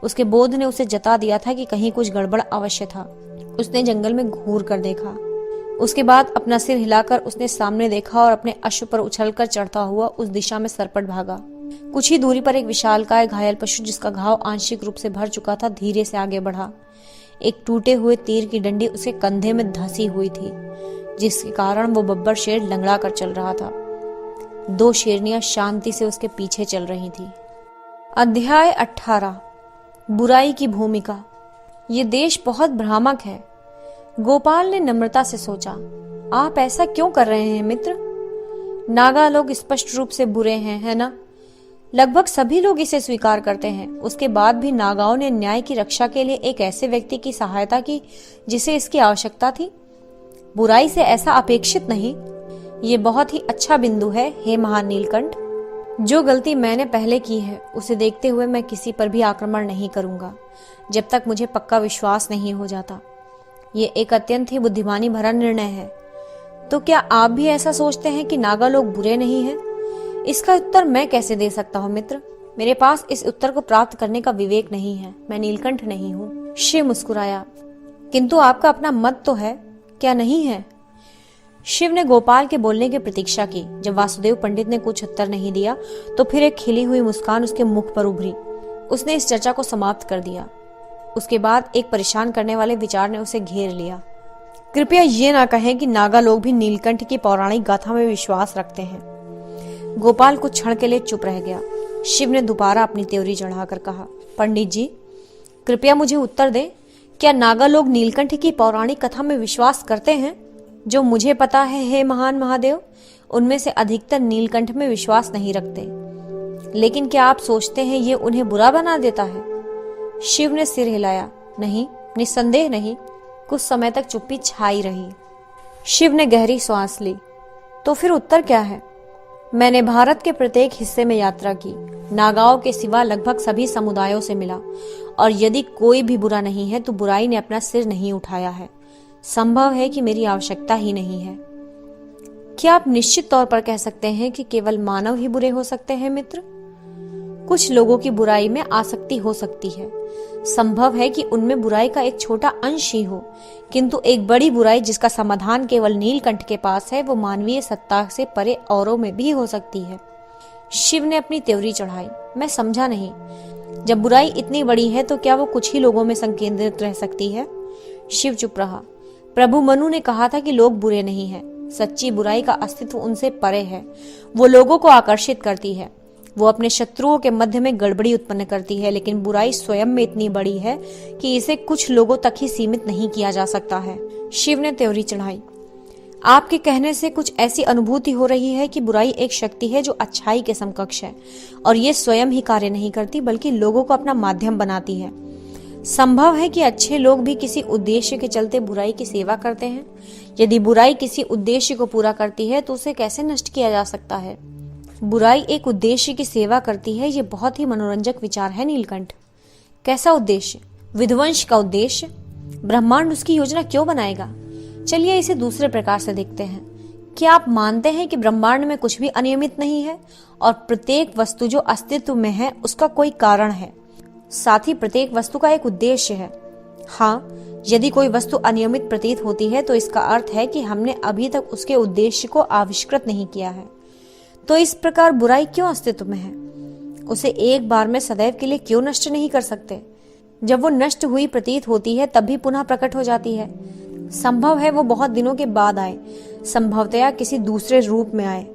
उसके बोध ने उसे जता दिया था कि कहीं कुछ गड़बड़ अवश्य था। उसने जंगल में घूर कर देखा। उसके बाद अपना सिर हिलाकर उसने सामने देखा और अपने अश्व पर उछलकर चढ़ता हुआ उस दिशा में सरपट भागा। कुछ ही दूरी पर एक विशालकाय घायल पशु जिसका घाव आंशिक रूप से भर चुका था धीरे से आगे बढ़ा। एक टूटे हुए तीर की डंडी उसके कंधे में धंसी हुई थी जिसके कारण वो बब्बर शेर लंगड़ा कर चल रहा था। 2 शेरनियां शांति से उसके पीछे चल रही थी। अध्याय 18। बुराई की भूमिका। ये देश बहुत भ्रामक है। गोपाल ने नम्रता से सोचा। आप ऐसा क्यों कर रहे हैं मित्र? नागा लोग स्पष्ट रूप से बुरे हैं, है ना? लगभग सभी लोग इसे स्वीकार करते हैं। उसके बाद भी नागाओं ने न्याय की रक्षा के लिए एक ऐसे व्यक्ति की सहायता की जिसे इसकी आवश्यकता थी। बुराई से ऐसा अपेक्षित नहीं। ये बहुत ही अच्छा बिंदु है हे महान नीलकंठ। जो गलती मैंने पहले की है उसे देखते हुए मैं किसी पर भी आक्रमण नहीं करूंगा जब तक मुझे पक्का विश्वास नहीं हो जाता। ये एक अत्यंत ही बुद्धिमानी भरा निर्णय है। तो क्या आप भी ऐसा सोचते हैं कि नागा लोग बुरे नहीं हैं? इसका उत्तर मैं कैसे दे सकता हूँ मित्र? मेरे पास इस उत्तर को प्राप्त करने का विवेक नहीं है। मैं नीलकंठ नहीं हूँ। शिव मुस्कुराया। किंतु आपका अपना मत तो है, क्या नहीं है? शिव ने गोपाल के बोलने की प्रतीक्षा की। जब वासुदेव पंडित ने कुछ उत्तर नहीं दिया तो फिर एक खिली हुई मुस्कान उसके मुख पर उभरी। उसने इस चर्चा को समाप्त कर दिया। उसके बाद एक परेशान करने वाले विचार ने उसे घेर लिया। कृपया ये ना कहें कि नागा लोग भी नीलकंठ की पौराणिक गाथा में विश्वास रखते हैं। गोपाल कुछ क्षण के लिए चुप रह गया। शिव ने दोबारा अपनी त्योरी चढ़ाकर कहा, पंडित जी कृपया मुझे उत्तर दें, क्या नागा लोग नीलकंठ की पौराणिक कथा में विश्वास करते हैं? जो मुझे पता है हे महान महादेव, उनमें से अधिकतर नीलकंठ में विश्वास नहीं रखते। लेकिन क्या आप सोचते हैं ये उन्हें बुरा बना देता है? शिव ने सिर हिलाया। नहीं, निस्संदेह नहीं। कुछ समय तक चुप्पी छाई रही। शिव ने गहरी सांस ली। तो फिर उत्तर क्या है? मैंने भारत के प्रत्येक हिस्से में यात्रा की, नागाओं के सिवा लगभग सभी समुदायों से मिला, और यदि कोई भी बुरा नहीं है तो बुराई ने अपना सिर नहीं उठाया है। संभव है कि मेरी आवश्यकता ही नहीं है। क्या आप निश्चित तौर पर कह सकते हैं कि केवल मानव ही बुरे हो सकते हैं मित्र? कुछ लोगों की बुराई में आसक्ति हो सकती है। संभव है कि उनमें बुराई का एक छोटा अंश ही हो, किंतु एक बड़ी बुराई जिसका समाधान केवल नीलकंठ के पास है, वो मानवीय सत्ता से परे औरों में भी हो सकती है। शिव ने अपनी त्योरी चढ़ाई। मैं समझा नहीं। जब बुराई इतनी बड़ी है तो क्या वो कुछ ही लोगों में संकेंद्रित रह सकती है? शिव चुप रहा। प्रभु मनु ने कहा था कि लोग बुरे नहीं हैं। सच्ची बुराई का अस्तित्व उनसे परे है। वो लोगों को आकर्षित करती है। वो अपने शत्रुओं के मध्य में गड़बड़ी उत्पन्न करती है, लेकिन बुराई स्वयं में इतनी बड़ी है कि इसे कुछ लोगों तक ही सीमित नहीं किया जा सकता है। शिव ने त्योरी चढ़ाई। आपके कहने से कुछ ऐसी अनुभूति हो रही है कि बुराई एक शक्ति है जो अच्छाई के समकक्ष है, और ये स्वयं ही कार्य नहीं करती बल्कि लोगों को अपना माध्यम बनाती है। संभव है कि अच्छे लोग भी किसी उद्देश्य के चलते बुराई की सेवा करते हैं। यदि बुराई किसी उद्देश्य को पूरा करती है तो उसे कैसे नष्ट किया जा सकता है? बुराई एक उद्देश्य की सेवा करती है, ये बहुत ही मनोरंजक विचार है नीलकंठ। कैसा उद्देश्य? विध्वंस का उद्देश्य। ब्रह्मांड उसकी योजना क्यों बनाएगा? चलिए इसे दूसरे प्रकार से देखते हैं। क्या आप मानते हैं कि ब्रह्मांड में कुछ भी अनियमित नहीं है और प्रत्येक वस्तु जो अस्तित्व में है उसका कोई कारण है? साथ ही प्रत्येक वस्तु का एक उद्देश्य है। हाँ, यदि कोई वस्तु अनियमित प्रतीत होती है तो इसका अर्थ है कि हमने अभी तक उसके उद्देश्य को आविष्कृत नहीं किया है। तो इस प्रकार बुराई क्यों अस्तित्व में है? उसे एक बार में सदैव के लिए क्यों नष्ट नहीं कर सकते? जब वो नष्ट हुई प्रतीत होती है तब भी पुनः प्रकट हो जाती है। संभव है वो बहुत दिनों के बाद आए, संभवतया किसी दूसरे रूप में आए,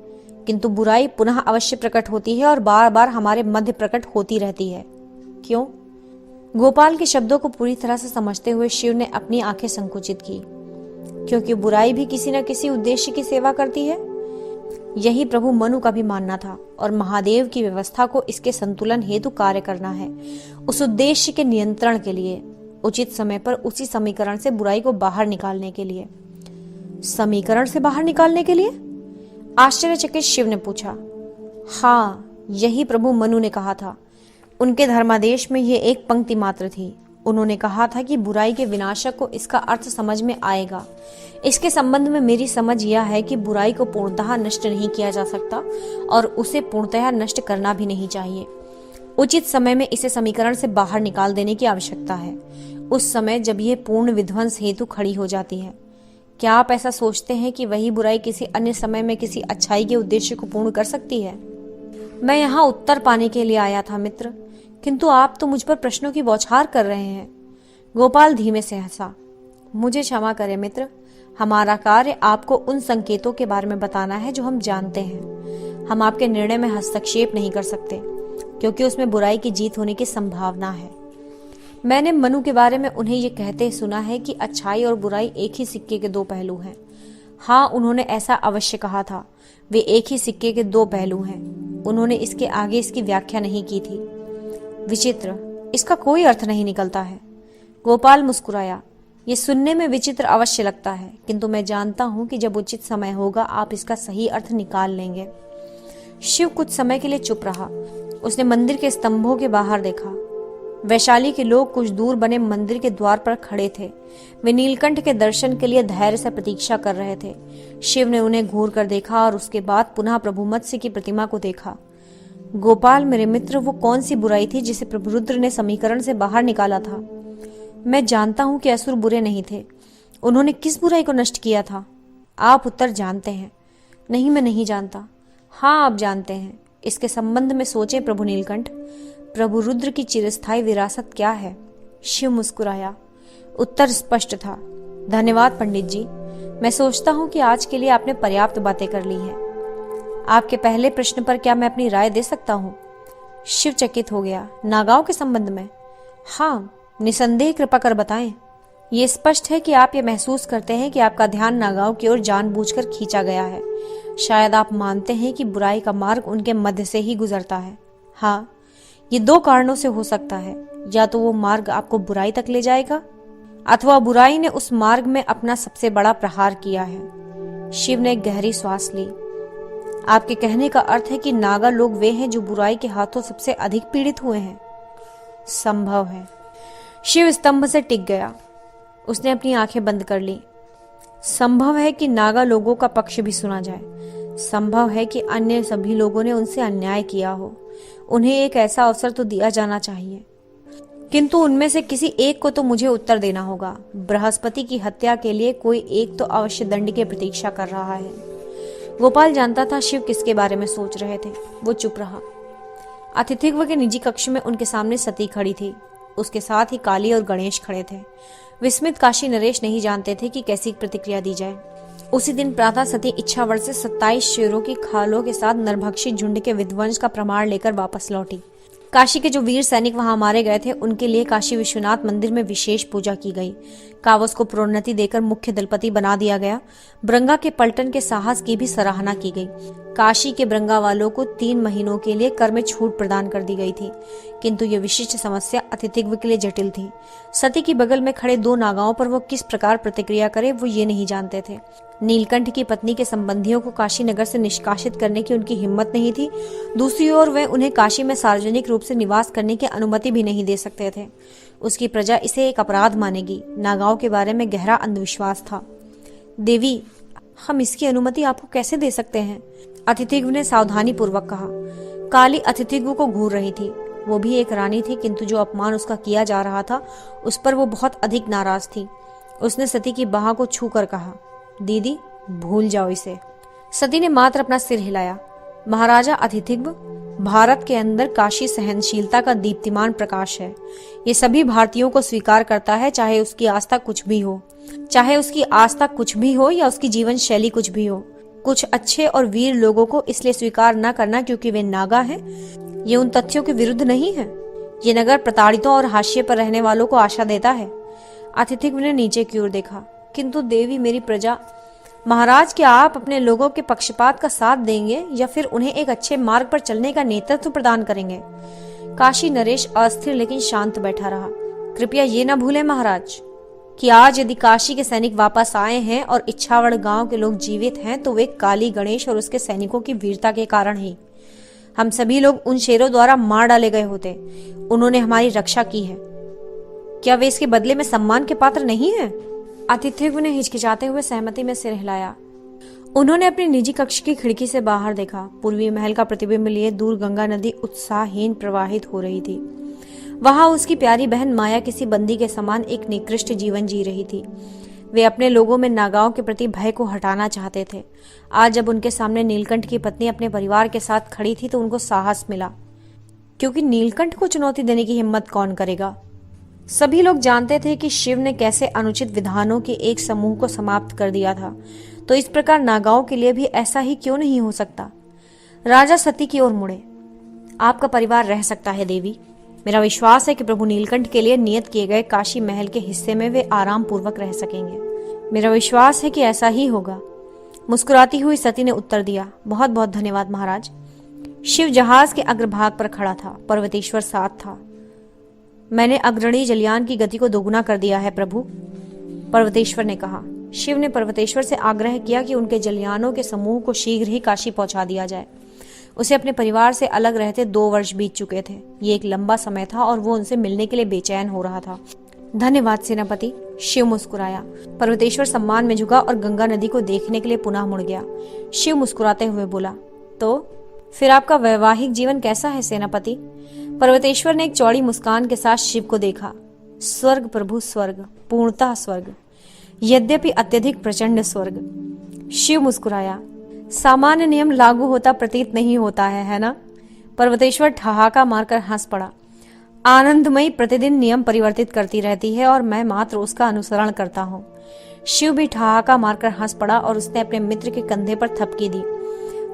किंतु बुराई पुनः अवश्य प्रकट होती है और बार बार हमारे मध्य प्रकट होती रहती है। क्यों? गोपाल के शब्दों को पूरी तरह से समझते हुए शिव ने अपनी आंखें संकुचित की। क्योंकि बुराई भी किसी न किसी उद्देश्य की सेवा करती है। यही प्रभु मनु का भी मानना था, और महादेव की व्यवस्था को इसके संतुलन हेतु कार्य करना है, उस उद्देश्य के नियंत्रण के लिए, उचित समय पर उसी समीकरण से बुराई को बाहर निकालने के लिए। समीकरण से बाहर निकालने के लिए? आश्चर्यचकित शिव ने पूछा। हाँ, यही प्रभु मनु ने कहा था। उनके धर्मादेश में ये एक पंक्ति मात्र थी। उन्होंने कहा था कि बुराई के विनाशक को इसका अर्थ समझ में आएगा। इसके संबंध में मेरी समझ यह है कि बुराई को पूर्णतः नष्ट नहीं किया जा सकता और उसे पूर्णतः नष्ट करना भी नहीं चाहिए। उचित समय में इसे समीकरण से बाहर निकाल देने की आवश्यकता है, उस समय जब यह पूर्ण विध्वंस हेतु खड़ी हो जाती है। क्या आप ऐसा सोचते हैं कि वही बुराई किसी अन्य समय में किसी अच्छाई के उद्देश्य को पूर्ण कर सकती है? मैं यहाँ उत्तर पाने के लिए आया था मित्र, किंतु आप तो मुझ पर प्रश्नों की बौछार कर रहे हैं। गोपाल धीमे से हंसा। मुझे क्षमा करें मित्र, हमारा कार्य आपको उन संकेतों के बारे में बताना है जो हम जानते हैं। हम आपके निर्णय में हस्तक्षेप नहीं कर सकते, क्योंकि उसमें बुराई की जीत होने की संभावना है। मैंने मनु के बारे में उन्हें ये कहते सुना है कि अच्छाई और बुराई एक ही सिक्के के दो पहलू हैं। हाँ, उन्होंने ऐसा अवश्य कहा था। वे एक ही सिक्के के दो पहलू हैं। उन्होंने इसके आगे इसकी व्याख्या नहीं की थी। विचित्र, इसका कोई अर्थ नहीं निकलता है। गोपाल मुस्कुराया। ये सुनने में विचित्र अवश्य लगता है, किंतु मैं जानता हूं कि जब उचित समय होगा आप इसका सही अर्थ निकाल लेंगे। शिव कुछ समय के लिए चुप रहा। उसने मंदिर के स्तंभों के बाहर देखा। वैशाली के लोग कुछ दूर बने मंदिर के द्वार पर खड़े थे। वे नीलकंठ के दर्शन के लिए धैर्य से प्रतीक्षा कर रहे थे। शिव ने उन्हें घूर कर देखा और उसके बाद पुनः प्रभु मत्स्य की प्रतिमा को देखा। गोपाल मेरे मित्र, वो कौन सी बुराई थी जिसे प्रभु रुद्र ने समीकरण से बाहर निकाला था? मैं जानता हूं कि असुर बुरे नहीं थे। उन्होंने किस बुराई को नष्ट किया था? आप उत्तर जानते हैं। नहीं, मैं नहीं जानता। हाँ, आप जानते हैं। इसके संबंध में सोचें प्रभु नीलकंठ। प्रभु रुद्र की चिरस्थायी विरासत क्या है? शिव मुस्कुराया। उत्तर स्पष्ट था। धन्यवाद पंडित जी। मैं सोचता हूं कि आज के लिए आपने पर्याप्त बातें कर ली हैं। आपके पहले प्रश्न पर क्या मैं अपनी राय दे सकता हूँ? शिव चकित हो गया। नागाओं के संबंध में? हाँ, निसंदेह, कृपा कर बताएं। ये स्पष्ट है कि आप ये महसूस करते हैं कि आपका ध्यान नागाओं की ओर जानबूझकर खींचा गया है। शायद आप मानते हैं कि बुराई का मार्ग उनके मध्य से ही गुजरता है। हाँ, ये दो कारणों से हो सकता है। या तो वो मार्ग आपको बुराई तक ले जाएगा, अथवा बुराई ने उस मार्ग में अपना सबसे बड़ा प्रहार किया है। शिव ने एक गहरी श्वास ली। आपके कहने का अर्थ है कि नागा लोग वे हैं जो बुराई के हाथों सबसे अधिक पीड़ित हुए हैं? संभव है। शिव स्तंभ से टिक गया। उसने अपनी आंखें बंद कर ली। संभव है कि नागा लोगों का पक्ष भी सुना जाए। संभव है कि अन्य सभी लोगों ने उनसे अन्याय किया हो। उन्हें एक ऐसा अवसर तो दिया जाना चाहिए, किंतु उनमें से किसी एक को तो मुझे उत्तर देना होगा। बृहस्पति की हत्या के लिए कोई एक तो अवश्य दंड की प्रतीक्षा कर रहा है। गोपाल जानता था शिव किसके बारे में सोच रहे थे। वो चुप रहा। अतिथिगृह के निजी कक्ष में उनके सामने सती खड़ी थी। उसके साथ ही काली और गणेश खड़े थे। विस्मित काशी नरेश नहीं जानते थे कि कैसी प्रतिक्रिया दी जाए। उसी दिन प्रातः सती इच्छावर से 27 शेरों की खालों के साथ नरभक्षी झुंड के विध्वंस का प्रमाण लेकर वापस लौटी। काशी के जो वीर सैनिक वहां मारे गए थे, उनके लिए काशी विश्वनाथ मंदिर में विशेष पूजा की गई। कावस को प्रोन्नति देकर मुख्य दलपति बना दिया गया। ब्रंगा के पलटन के साहस की भी सराहना की गई। काशी के ब्रंगा वालों को 3 महीनों के लिए कर में छूट प्रदान कर दी गई थी, किंतु ये विशिष्ट समस्या अतिथिगृह के लिए जटिल थी। सती की बगल में खड़े 2 नागाओं पर वो किस प्रकार प्रतिक्रिया करे, वो ये नहीं जानते थे। नीलकंठ की पत्नी के संबंधियों को काशी नगर से निष्कासित करने की उनकी हिम्मत नहीं थी। दूसरी ओर वे उन्हें काशी में सार्वजनिक रूप से निवास करने की अनुमति भी नहीं दे सकते थे। उसकी प्रजा इसे एक अपराध मानेगी। नागाओं के बारे में गहरा अंधविश्वास था। देवी, हम इसकी अनुमति आपको कैसे दे सकते हैं? अतिथिगृह ने सावधानी पूर्वक कहा। काली अतिथिगृह को घूर रही थी। वो भी एक रानी थी, किंतु जो अपमान उसका किया जा रहा था उस पर वो बहुत अधिक नाराज थी। उसने सती की बाह को छू कर कहा, दीदी, भूल जाओ इसे। सती ने मात्र अपना सिर हिलाया। महाराजा अतिथिगृह, भारत के अंदर काशी सहनशीलता का दीप्तिमान प्रकाश है। ये सभी भारतीयों को स्वीकार करता है, चाहे उसकी आस्था कुछ भी हो। चाहे उसकी आस्था कुछ भी हो या उसकी जीवन शैली कुछ भी हो। कुछ अच्छे और वीर लोगों को इसलिए स्वीकार न करना क्योंकि वे नागा हैं, ये उन तथ्यों के विरुद्ध नहीं है। ये नगर प्रताड़ितों और हाशिए पर रहने वालों को आशा देता है। अतिथिगृह ने नीचे की ओर देखा। किंतु देवी, मेरी प्रजा। महाराज, क्या आप अपने लोगों के पक्षपात का साथ देंगे या फिर उन्हें एक अच्छे मार्ग पर चलने का नेतृत्व प्रदान करेंगे? काशी नरेश अस्थिर लेकिन शांत बैठा रहा। कृपया ये न भूलें महाराज कि आज यदि काशी के सैनिक वापस आए हैं और इच्छावड़ गांव के लोग जीवित हैं, तो वे काली गणेश और उसके सैनिकों की वीरता के कारण ही। हम सभी लोग उन शेरों द्वारा मार डाले गए होते। उन्होंने हमारी रक्षा की है। क्या वे इसके बदले में सम्मान के पात्र नहीं है? अतिथिगृह ने हिचकिचाते हुए सहमति में सिर हिलाया। उन्होंने अपनी निजी कक्ष की खिड़की से बाहर देखा। पूर्वी महल का प्रतिबिंब लिए दूर गंगा नदी उत्साहहीन प्रवाहित हो रही थी। वहां उसकी प्यारी बहन माया किसी बंदी के समान एक निकृष्ट जीवन जी रही थी। वे अपने लोगों में नागाओं के प्रति भय को हटाना चाहते थे। आज जब उनके सामने नीलकंठ की पत्नी अपने परिवार के साथ खड़ी थी तो उनको साहस मिला, क्योंकि नीलकंठ को चुनौती देने की हिम्मत कौन करेगा। सभी लोग जानते थे कि शिव ने कैसे अनुचित विधानों के एक समूह को समाप्त कर दिया था, तो इस प्रकार नागाओं के लिए भी ऐसा ही क्यों नहीं हो सकता। राजा सती की ओर मुड़े। आपका परिवार रह सकता है देवी। मेरा विश्वास है कि प्रभु नीलकंठ के लिए नियत किए गए काशी महल के हिस्से में वे आराम पूर्वक रह सकेंगे। मेरा विश्वास है कि ऐसा ही होगा। मुस्कुराती हुई सती ने उत्तर दिया, बहुत बहुत धन्यवाद महाराज। शिव जहाज के अग्रभाग पर खड़ा था। पर्वतेश्वर साथ था। मैंने अग्रणी जलयान की गति को दोगुना कर दिया है प्रभु, पर्वतेश्वर ने कहा। शिव ने पर्वतेश्वर से आग्रह किया कि उनके जलयानों के समूह को शीघ्र ही काशी पहुंचा दिया जाए। उसे अपने परिवार से अलग रहते 2 वर्ष बीत चुके थे। ये एक लंबा समय था और वो उनसे मिलने के लिए बेचैन हो रहा था। धन्यवाद सेनापति, शिव मुस्कुराया। पर्वतेश्वर सम्मान में झुका और गंगा नदी को देखने के लिए पुनः मुड़ गया। शिव मुस्कुराते हुए बोला, तो फिर आपका वैवाहिक जीवन कैसा है सेनापति? पर्वतेश्वर ने एक चौड़ी मुस्कान के साथ शिव को देखा। स्वर्ग प्रभु, स्वर्ग, पूर्णतः स्वर्ग, यद्यपि अत्यधिक प्रचंड स्वर्ग। शिव मुस्कुराया। सामान्य नियम लागू होता प्रतीत नहीं होता है ना? पर्वतेश्वर ठहाका मारकर हंस पड़ा। आनंदमयी प्रतिदिन नियम परिवर्तित करती रहती है और मैं मात्र उसका अनुसरण करता हूँ। शिव भी ठहाका मारकर हंस पड़ा और उसने अपने मित्र के कंधे पर थपकी दी।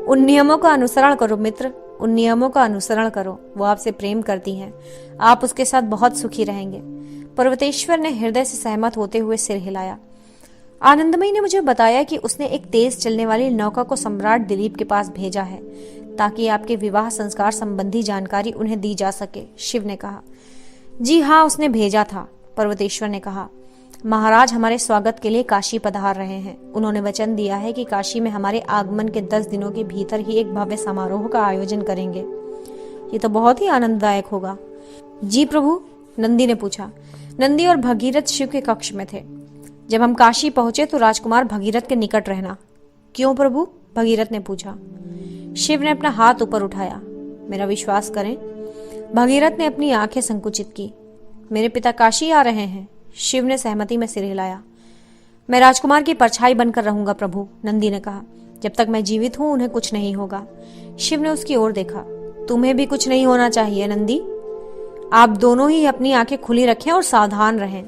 उन नियमों का अनुसरण करो मित्र, उन नियमों का अनुसरण करो। वो आपसे प्रेम करती हैं, आप उसके साथ बहुत सुखी रहेंगे। पर्वतेश्वर ने हृदय से सहमत होते हुए सिर हिलाया। आनंदमयी ने मुझे बताया कि उसने एक तेज चलने वाली नौका को सम्राट दिलीप के पास भेजा है ताकि आपके विवाह संस्कार संबंधी जानकारी उन्हें दी जा सके। शिव ने कहा। जी हाँ, उसने भेजा था, पर्वतेश्वर ने कहा। महाराज हमारे स्वागत के लिए काशी पधार रहे हैं। उन्होंने वचन दिया है कि काशी में हमारे आगमन के 10 दिनों के भीतर ही एक भव्य समारोह का आयोजन करेंगे। ये तो बहुत ही आनंददायक होगा। जी प्रभु, नंदी ने पूछा। नंदी और भगीरथ शिव के कक्ष में थे। जब हम काशी पहुंचे तो राजकुमार भगीरथ के निकट रहना। क्यों प्रभु? भगीरथ ने पूछा। शिव ने अपना हाथ ऊपर उठाया। मेरा विश्वास करें। भगीरथ ने अपनी आंखें संकुचित की। मेरे पिता काशी आ रहे हैं। शिव ने सहमति में सिर हिलाया। मैं राजकुमार की परछाई बनकर रहूंगा प्रभु, नंदी ने कहा। जब तक मैं जीवित हूं उन्हें कुछ नहीं होगा। शिव ने उसकी ओर देखा। तुम्हें भी कुछ नहीं होना चाहिए नंदी। आप दोनों ही अपनी आंखें खुली रखें और सावधान रहें।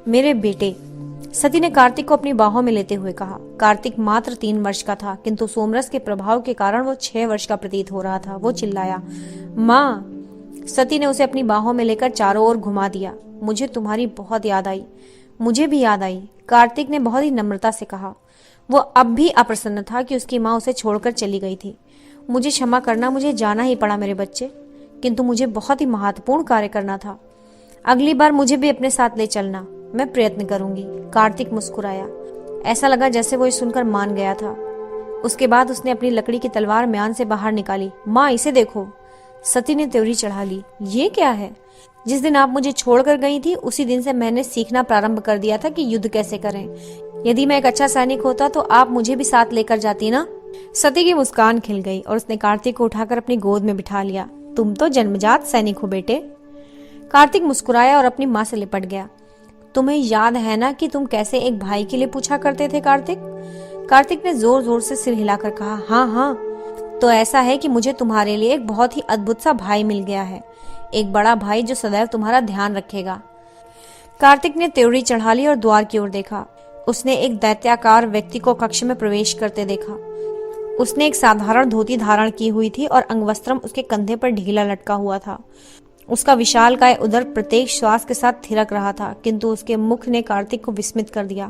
मेरे बेटे, सती ने कार्तिक को अपनी बाहों में लेते हुए कहा। कार्तिक मात्र 3 वर्ष का था, किंतु सोमरस के प्रभाव के कारण वो 6 वर्ष का प्रतीत हो रहा था। वो चिल्लाया, माँ। सती ने उसे अपनी बाहों में लेकर चारों ओर घुमा दिया। मुझे तुम्हारी बहुत याद आई। मुझे भी याद आई, कार्तिक ने बहुत ही नम्रता से कहा। वो अब भी अप्रसन्न था कि उसकी माँ उसे छोड़कर चली गई थी। मुझे क्षमा करना, मुझे जाना ही पड़ा मेरे बच्चे, किंतु मुझे बहुत ही महत्वपूर्ण कार्य करना था। अगली बार मुझे भी अपने साथ ले चलना, मैं प्रयत्न करूंगी। कार्तिक मुस्कुराया। ऐसा लगा जैसे वो ये सुनकर मान गया था। उसके बाद उसने अपनी लकड़ी की तलवार म्यान से बाहर निकाली। माँ, इसे देखो। सती ने त्योरी चढ़ा ली। ये क्या है? जिस दिन आप मुझे छोड़कर गई थी उसी दिन से मैंने सीखना प्रारंभ कर दिया था कि युद्ध कैसे करें। यदि मैं एक अच्छा सैनिक होता तो आप मुझे भी साथ लेकर जाती ना। सती की मुस्कान खिल गई और उसने कार्तिक को उठाकर अपनी गोद में बिठा लिया। तुम तो जन्मजात सैनिक हो बेटे। कार्तिक मुस्कुराया और अपनी माँ से लिपट गया। तुम्हें याद है ना कि तुम कैसे एक भाई के लिए पूछा करते थे कार्तिक? कार्तिक ने जोर जोर से सिर हिलाकर कहा। हाँ हाँ, तो ऐसा है कि मुझे तुम्हारे लिए एक बहुत ही अद्भुत सा भाई मिल गया है, एक बड़ा भाई जो सदैव तुम्हारा ध्यान रखेगा। कार्तिक ने त्योरी चढ़ा ली और द्वार की ओर देखा। उसने एक दैत्याकार व्यक्ति को कक्ष में प्रवेश करते देखा। उसने एक साधारण धोती धारण की हुई थी और अंगवस्त्रम उसके कंधे पर ढीला लटका हुआ था। उसका विशालकाय उदर प्रत्येक श्वास के साथ थिरक रहा था, किंतु उसके मुख ने कार्तिक को विस्मित कर दिया।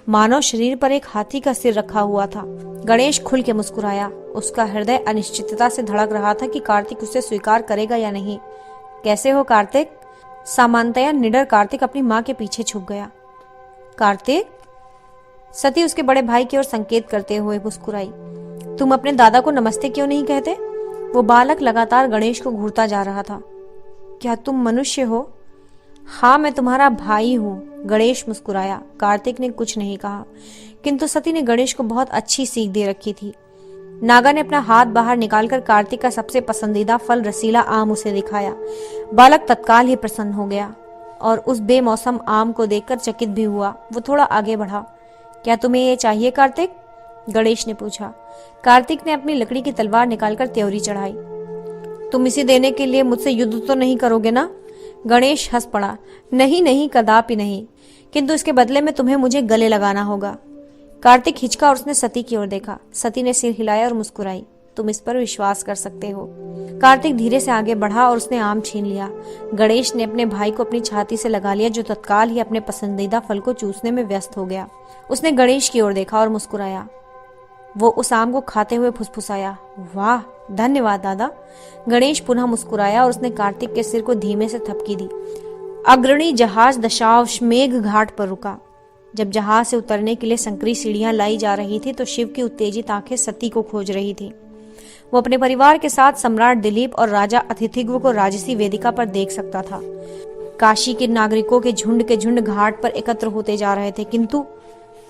मानव शरीर पर एक हाथी का सिर रखा हुआ था। गणेश खुल के मुस्कुराया। उसका हृदय अनिश्चितता से धड़क रहा था कि कार्तिक उसे स्वीकार करेगा या नहीं। कैसे हो कार्तिक? सामान्यतया निडर कार्तिक अपनी माँ के पीछे छुप गया। कार्तिक? सती उसके बड़े भाई की ओर संकेत करते हुए मुस्कुराई। तुम अपने दादा को नमस्ते क्यों नहीं कहते? वो बालक लगातार गणेश को घूरता जा रहा था। क्या तुम मनुष्य हो? हाँ, मैं तुम्हारा भाई हूँ। गणेश मुस्कुराया। कार्तिक ने कुछ नहीं कहा, किंतु सती ने गणेश को बहुत अच्छी सीख दे रखी थी। नागा ने अपना हाथ बाहर निकालकर कार्तिक का सबसे पसंदीदा फल रसीला आम उसे दिखाया। बालक तत्काल ही प्रसन्न हो गया और उस बेमौसम आम को देखकर चकित भी हुआ। वो थोड़ा आगे बढ़ा। क्या तुम्हें ये चाहिए कार्तिक? गणेश ने पूछा। कार्तिक ने अपनी लकड़ी की तलवार निकालकर त्योरी चढ़ाई। तुम इसे देने के लिए मुझसे युद्ध तो नहीं करोगे ना? गणेश हंस पड़ा। नहीं नहीं, कदापि नहीं, किंतु इसके बदले में तुम्हें मुझे गले लगाना होगा। कार्तिक हिचका और उसने सती की ओर देखा। सती ने सिर हिलाया और मुस्कुराई। तुम इस पर विश्वास कर सकते हो। कार्तिक धीरे से आगे बढ़ा और उसने आम छीन लिया। गणेश ने अपने भाई को अपनी छाती से लगा लिया, जो तत्काल ही अपने पसंदीदा फल को चूसने में व्यस्त हो गया। उसने गणेश की ओर देखा और मुस्कुराया। वो उस आम को खाते हुए फुसफुसाया। वाह, धन्यवाद दादा। गणेश पुनः मुस्कुराया और उसने कार्तिक के सिर को धीमे से थपकी दी। अग्रणी जहाज दशाश्वमेघ घाट पर रुका। जब जहाज से उतरने के लिए संकरी सीढ़ियां लाई जा रही थी तो शिव की उत्तेजित आंखें सती को खोज रही थी। वो अपने परिवार के साथ सम्राट दिलीप और राजा अतिथिग्व को राजसी वेदिका पर देख सकता था। काशी के नागरिकों के झुंड घाट पर एकत्र होते जा रहे थे, किंतु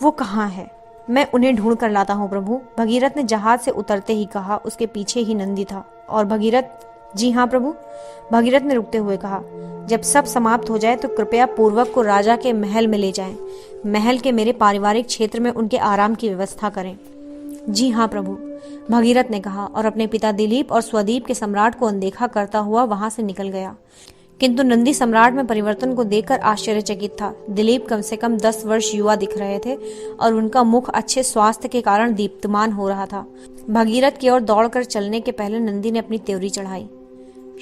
वो कहाँ है? मैं उन्हें ढूंढ कर लाता हूँ प्रभु, भगीरथ ने जहाज से उतरते ही कहा। उसके पीछे ही नंदी था। और भगीरथ? जी हाँ प्रभु, भगीरथ ने रुकते हुए कहा। जब सब समाप्त हो जाए तो कृपया पूर्वक को राजा के महल में ले जाएं। महल के मेरे पारिवारिक क्षेत्र में उनके आराम की व्यवस्था करें। जी हाँ प्रभु, भगीरथ ने कहा और अपने पिता दिलीप और स्वदीप के सम्राट को अनदेखा करता हुआ वहां से निकल गया। किंतु नंदी सम्राट में परिवर्तन को देखकर आश्चर्यचकित था। दिलीप कम से कम 10 वर्ष युवा दिख रहे थे और उनका मुख अच्छे स्वास्थ्य के कारण दीप्तमान हो रहा था। भगीरथ की ओर दौड़कर चलने के पहले नंदी ने अपनी त्योरी चढ़ाई।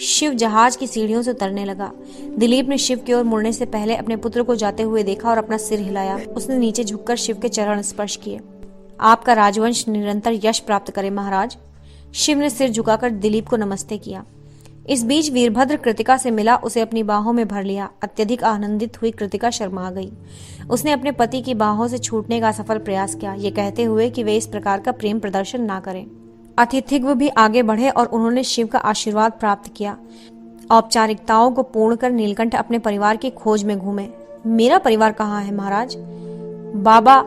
शिव जहाज की सीढ़ियों से उतरने लगा। दिलीप ने शिव की ओर मुड़ने से पहले अपने पुत्र को जाते हुए देखा और अपना सिर हिलाया। उसने नीचे झुककर शिव के चरण स्पर्श किए। आपका राजवंश निरंतर यश प्राप्त करे महाराज। शिव ने सिर झुकाकर दिलीप को नमस्ते किया। इस बीच वीरभद्र कृतिका से मिला, उसे अपनी बाहों में भर लिया। अत्यधिक आनंदित हुई कृतिका शर्मा गई। उसने अपने पति की बाहों से छूटने का सफल प्रयास किया, ये कहते हुए कि वे इस प्रकार का प्रेम प्रदर्शन ना करें। अतिथिगृह भी आगे बढ़े और उन्होंने शिव का आशीर्वाद प्राप्त किया। औपचारिकताओं को पूर्ण कर नीलकंठ अपने परिवार की खोज में घूमे। मेरा परिवार कहाँ है महाराज? बाबा।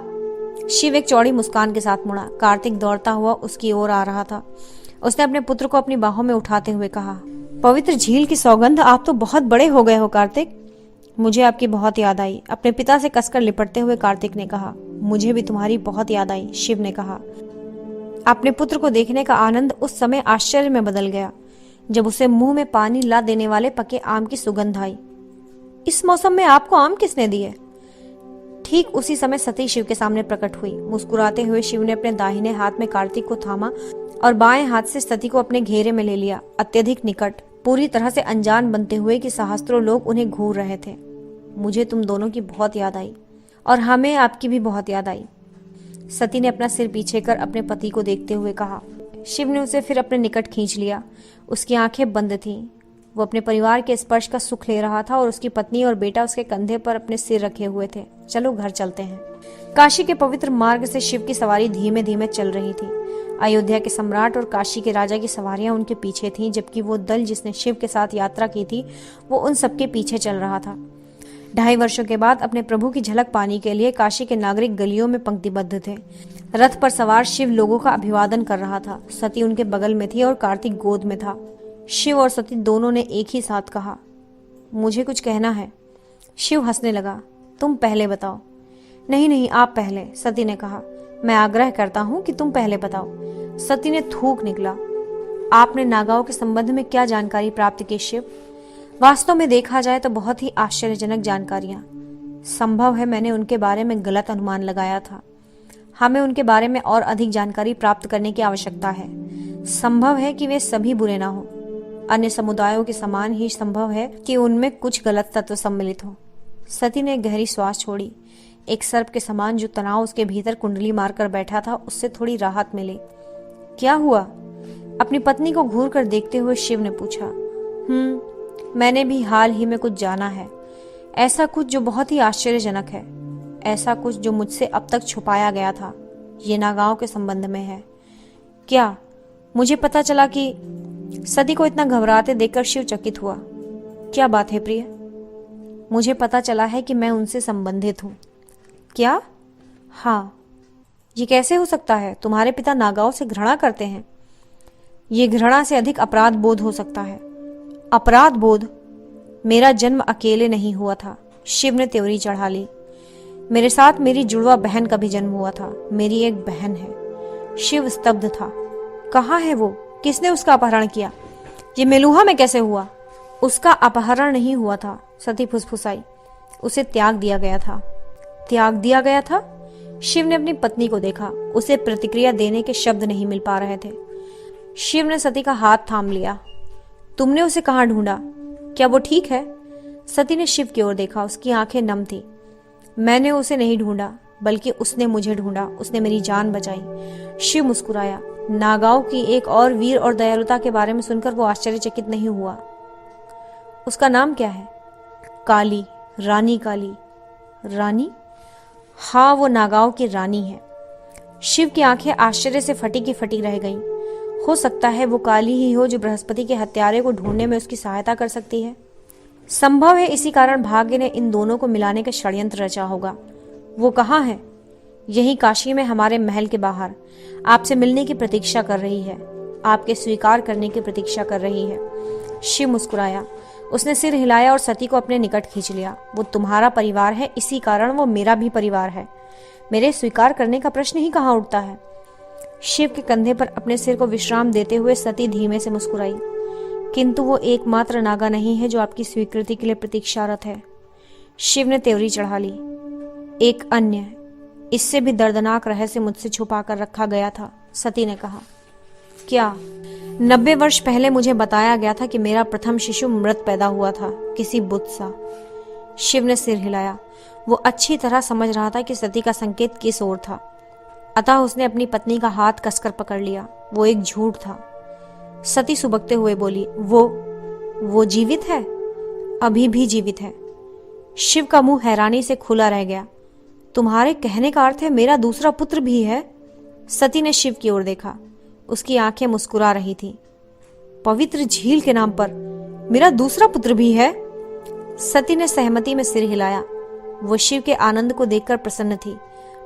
शिव एक चौड़ी मुस्कान के साथ मुड़ा। कार्तिक दौड़ता हुआ उसकी ओर आ रहा था। उसने अपने पुत्र को अपनी बाहों में उठाते हुए कहा, पवित्र झील की सौगंध, आप तो बहुत बड़े हो गए हो कार्तिक। मुझे आपकी बहुत याद आई। अपने पिता से कसकर लिपटते हुए कार्तिक ने कहा। मुझे भी तुम्हारी बहुत याद आई, शिव ने कहा। अपने पुत्र को देखने का आनंद उस समय आश्चर्य में बदल गया जब उसे मुंह में पानी ला देने वाले पके आम की सुगंध आई। इस मौसम में आपको आम किसने दिए? ठीक उसी समय सती शिव के सामने प्रकट हुई। मुस्कुराते हुए शिव ने अपने दाहिने हाथ में कार्तिक को थामा और बाएं हाथ से सती को अपने घेरे में ले लिया। अत्यधिक निकट, पूरी तरह से अनजान बनते हुए कि सहस्त्रों लोग उन्हें घूर रहे थे। मुझे तुम दोनों की बहुत याद आई और हमें आपकी भी बहुत याद आई। सती ने अपना सिर पीछे कर अपने पति को देखते हुए कहा। शिव ने उसे फिर अपने निकट खींच लिया। उसकी आंखें बंद थीं। वो अपने परिवार के स्पर्श का सुख ले रहा था और उसकी पत्नी और बेटा उसके कंधे पर अपने सिर रखे हुए थे। चलो घर चलते हैं। काशी के पवित्र मार्ग से शिव की सवारी धीमे धीमे चल रही थी। अयोध्या के सम्राट और काशी के राजा की सवारियां उनके पीछे थीं, जबकि वो दल जिसने शिव के साथ यात्रा की थी वो उन सबके पीछे चल रहा था। 2.5 वर्षों के बाद अपने प्रभु की झलक पाने के लिए काशी के नागरिक गलियों में पंक्तिबद्ध थे। रथ पर सवार शिव लोगों का अभिवादन कर रहा था। सती उनके बगल में थी और कार्तिक गोद में था। शिव और सती दोनों ने एक ही साथ कहा, मुझे कुछ कहना है। शिव हंसने लगा। तुम पहले बताओ। नहीं नहीं, आप पहले, सती ने कहा। मैं आग्रह करता हूँ कि तुम पहले बताओ। सती ने थूक निकला। आपने नागाओं के संबंध में क्या जानकारी प्राप्त की शिव? वास्तव में देखा जाए तो बहुत ही आश्चर्यजनक जानकारियां। संभव है मैंने उनके बारे में गलत अनुमान लगाया था। हमें उनके बारे में और अधिक जानकारी प्राप्त करने की आवश्यकता है। संभव है कि वे सभी बुरे ना हो। अन्य समुदायों के समान ही संभव है कि उनमें कुछ गलत तत्व सम्मिलित हो। सती ने गहरी श्वास छोड़ी। एक सर्प के समान जो तनाव उसके भीतर कुंडली मारकर बैठा था, उससे थोड़ी राहत मिली। क्या हुआ? अपनी पत्नी को घूर कर देखते हुए शिव ने पूछा। मैंने भी हाल ही में कुछ जाना है। ऐसा कुछ जो बहुत ही आश्चर्यजनक है। ऐसा कुछ जो मुझसे अब तक छुपाया गया था। ये नागाओं के संबंध में है। क्या? मुझे पता चला कि सती को इतना घबराते देखकर शिव चकित हुआ। क्या बात है प्रिय? मुझे पता चला है कि मैं उनसे संबंधित हूँ। क्या? हाँ। ये कैसे हो सकता है? तुम्हारे पिता नागाओं से घृणा करते हैं। ये घृणा से अधिक अपराध बोध हो सकता है। अपराध बोध? मेरा जन्म अकेले नहीं हुआ था। शिव ने त्योरी चढ़ा ली। मेरे साथ मेरी जुड़वा बहन का भी जन्म हुआ था। मेरी एक बहन है। शिव स्तब्ध था। कहाँ है वो? किसने उसका अपहरण किया? ये मेलुहा में कैसे हुआ? उसका अपहरण नहीं हुआ था, सती फुसफुसाई। उसे त्याग दिया गया था। त्याग दिया गया था? शिव ने अपनी पत्नी को देखा। उसे प्रतिक्रिया देने के शब्द नहीं मिल पा रहे थे। शिव ने सती का हाथ थाम लिया। तुमने उसे कहाँ ढूंढा? क्या वो ठीक है? सती ने शिव की ओर देखा। उसकी आंखें नम थी। मैंने उसे नहीं ढूंढा, बल्कि उसने मुझे ढूंढा। उसने मेरी जान बचाई। शिव मुस्कुराया। नागाओं की एक और वीर और दयालुता के बारे में सुनकर वो आश्चर्यचकित नहीं हुआ। उसका नाम क्या है? काली, रानी काली। रानी? हाँ, वो नागाओं की रानी है। शिव की आंखें आश्चर्य से फटी की फटी रह गईं। हो सकता है वो काली ही हो जो बृहस्पति के हत्यारे को ढूंढने में उसकी सहायता कर सकती है। संभव है इसी कारण भाग्य ने इन दोनों को मिलाने का षड्यंत्र रचा होगा। वो कहाँ है? यही काशी में हमारे महल के बाहर आपसे मिलने की प्रतीक्षा कर रही है। आपके स्वीकार करने की प्रतीक्षा कर रही है। शिव मुस्कुराया। उसने सिर हिलाया और सती को अपने निकट खींच लिया। वो तुम्हारा परिवार है, इसी कारण वो मेरा भी परिवार है। मेरे स्वीकार करने का प्रश्न ही कहाँ उठता है। शिव के कंधे पर अपने सिर को विश्राम देते हुए सती धीमे से मुस्कुराई। किंतु वो एकमात्र नागा नहीं है जो आपकी स्वीकृति के लिए प्रतीक्षारत है। शिव ने त्योरी चढ़ा ली। एक अन्य, इससे भी दर्दनाक रहस्य मुझसे छुपा कर रखा गया था, सती ने कहा। क्या? 90 वर्ष पहले मुझे बताया गया था कि मेरा प्रथम शिशु मृत पैदा हुआ था, किसी बुत सा। शिव ने सिर हिलाया। वो अच्छी तरह समझ रहा था कि सती का संकेत किस ओर था, अतः उसने अपनी पत्नी का हाथ कसकर पकड़ लिया। वो एक झूठ था। सती सुबकते हुए बोली, वो जीवित है? अभी भी जीवित है। शिव का मुंह हैरानी से खुला रह गया। तुम्हारे कहने का अर्थ है मेरा दूसरा पुत्र भी है? सती ने शिव की ओर देखा। उसकी आंखें मुस्कुरा रही थी। पवित्र झील के नाम पर मेरा दूसरा पुत्र भी है? सती ने सहमति में सिर हिलाया। वो शिव के आनंद को देखकर प्रसन्न थी।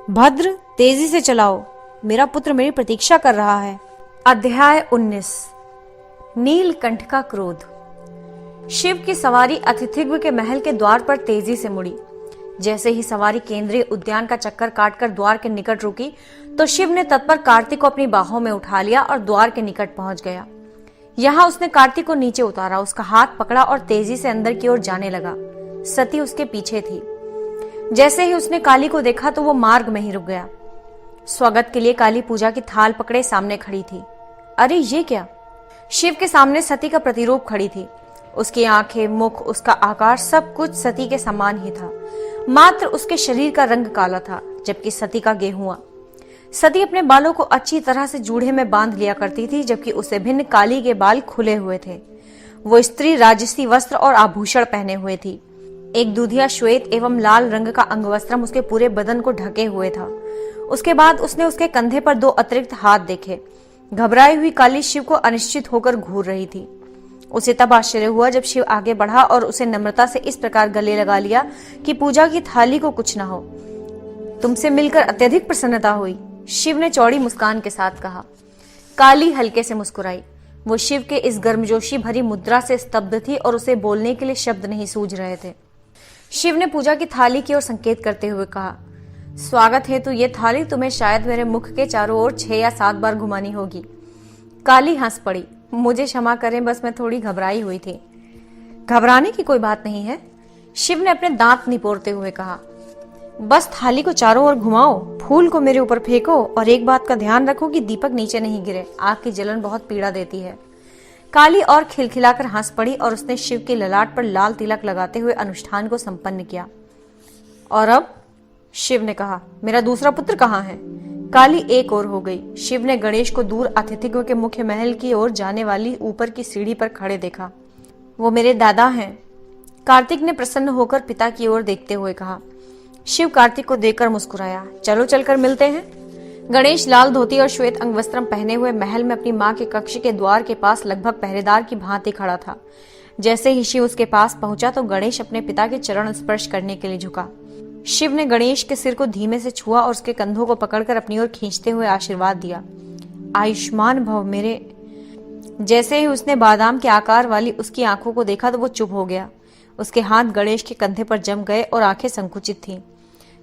भद्र, तेजी से चलाओ, मेरा पुत्र मेरी प्रतीक्षा कर रहा है। अध्याय 19। नीलकंठ का क्रोध। शिव की सवारी अतिथिगृह के महल के द्वार पर तेजी से मुड़ी। जैसे ही सवारी केंद्रीय उद्यान का चक्कर काटकर द्वार के निकट रुकी तो शिव ने तत्पर कार्तिक को अपनी बाहों में उठा लिया और द्वार के निकट पहुंच गया। यहाँ उसने कार्तिक को नीचे उतारा, उसका हाथ पकड़ा और तेजी से अंदर की ओर जाने लगा। सती उसके पीछे थी। जैसे ही उसने काली को देखा तो वो मार्ग में ही रुक गया। स्वागत के लिए काली पूजा की थाल पकड़े सामने खड़ी थी। अरे ये क्या? शिव के सामने सती का प्रतिरूप खड़ी थी। उसकी आंखें, मुख, उसका आकार सब कुछ सती के समान ही था, मात्र उसके शरीर का रंग काला था, जबकि सती का गेहुआ। सती अपने बालों को अच्छी तरह से जूड़े में बांध लिया करती थी, जबकि उससे भिन्न काली के बाल खुले हुए थे। वो स्त्री राजसी वस्त्र और आभूषण पहने हुए थी। एक दूधिया श्वेत एवं लाल रंग का अंगवस्त्रम उसके पूरे बदन को ढके हुए था। उसके बाद उसने उसके कंधे पर 2 अतिरिक्त हाथ देखे। घबराई हुई काली शिव को अनिश्चित होकर घूर रही थी। उसे तब आश्चर्य हुआ जब शिव आगे बढ़ा और उसे नम्रता से इस प्रकार गले लगा लिया कि पूजा की थाली को कुछ न हो। तुमसे मिलकर अत्यधिक प्रसन्नता हुई, शिव ने चौड़ी मुस्कान के साथ कहा। काली हल्के से मुस्कुराई। वो शिव के इस गर्मजोशी भरी मुद्रा से स्तब्ध थी और उसे बोलने के लिए शब्द नहीं सूझ रहे थे। शिव ने पूजा की थाली की ओर संकेत करते हुए कहा, स्वागत हेतु ये थाली तुम्हें शायद मेरे मुख के चारों ओर 6 या 7 बार घुमानी होगी। काली हंस पड़ी। मुझे क्षमा करें, बस मैं थोड़ी घबराई हुई थी। घबराने की कोई बात नहीं है, शिव ने अपने दांत निपोरते हुए कहा। बस थाली को चारों ओर घुमाओ, फूल को मेरे ऊपर फेंको और एक बात का ध्यान रखो कि दीपक नीचे नहीं गिरे। आग की जलन बहुत पीड़ा देती है। काली और खिलखिलाकर हंस पड़ी और उसने शिव के ललाट पर लाल तिलक लगाते हुए अनुष्ठान को संपन्न किया। और अब? शिव ने कहा, मेरा दूसरा पुत्र कहाँ है? काली एक ओर हो गई। शिव ने गणेश को दूर अतिथियों के मुख्य महल की ओर जाने वाली ऊपर की सीढ़ी पर खड़े देखा। वो मेरे दादा हैं। कार्तिक ने प्रसन्न होकर पिता की ओर देखते हुए कहा। शिव कार्तिक को देखकर मुस्कुराया। चलो चलकर मिलते हैं। गणेश लाल धोती और श्वेत अंगवस्त्रम पहने हुए महल में अपनी मां के कक्ष के द्वार के पास लगभग पहरेदार की भांति खड़ा था। जैसे ही शिव उसके पास पहुंचा तो गणेश अपने पिता के चरण स्पर्श करने के लिए झुका। शिव ने गणेश के सिर को धीमे से छुआ और उसके कंधों को पकड़कर अपनी ओर खींचते हुए आशीर्वाद दिया। आयुष्मान भव मेरे। जैसे ही उसने बादाम के आकार वाली उसकी आंखों को देखा तो वो चुप हो गया। उसके हाथ गणेश के कंधे पर जम गए और आंखें संकुचित थीं।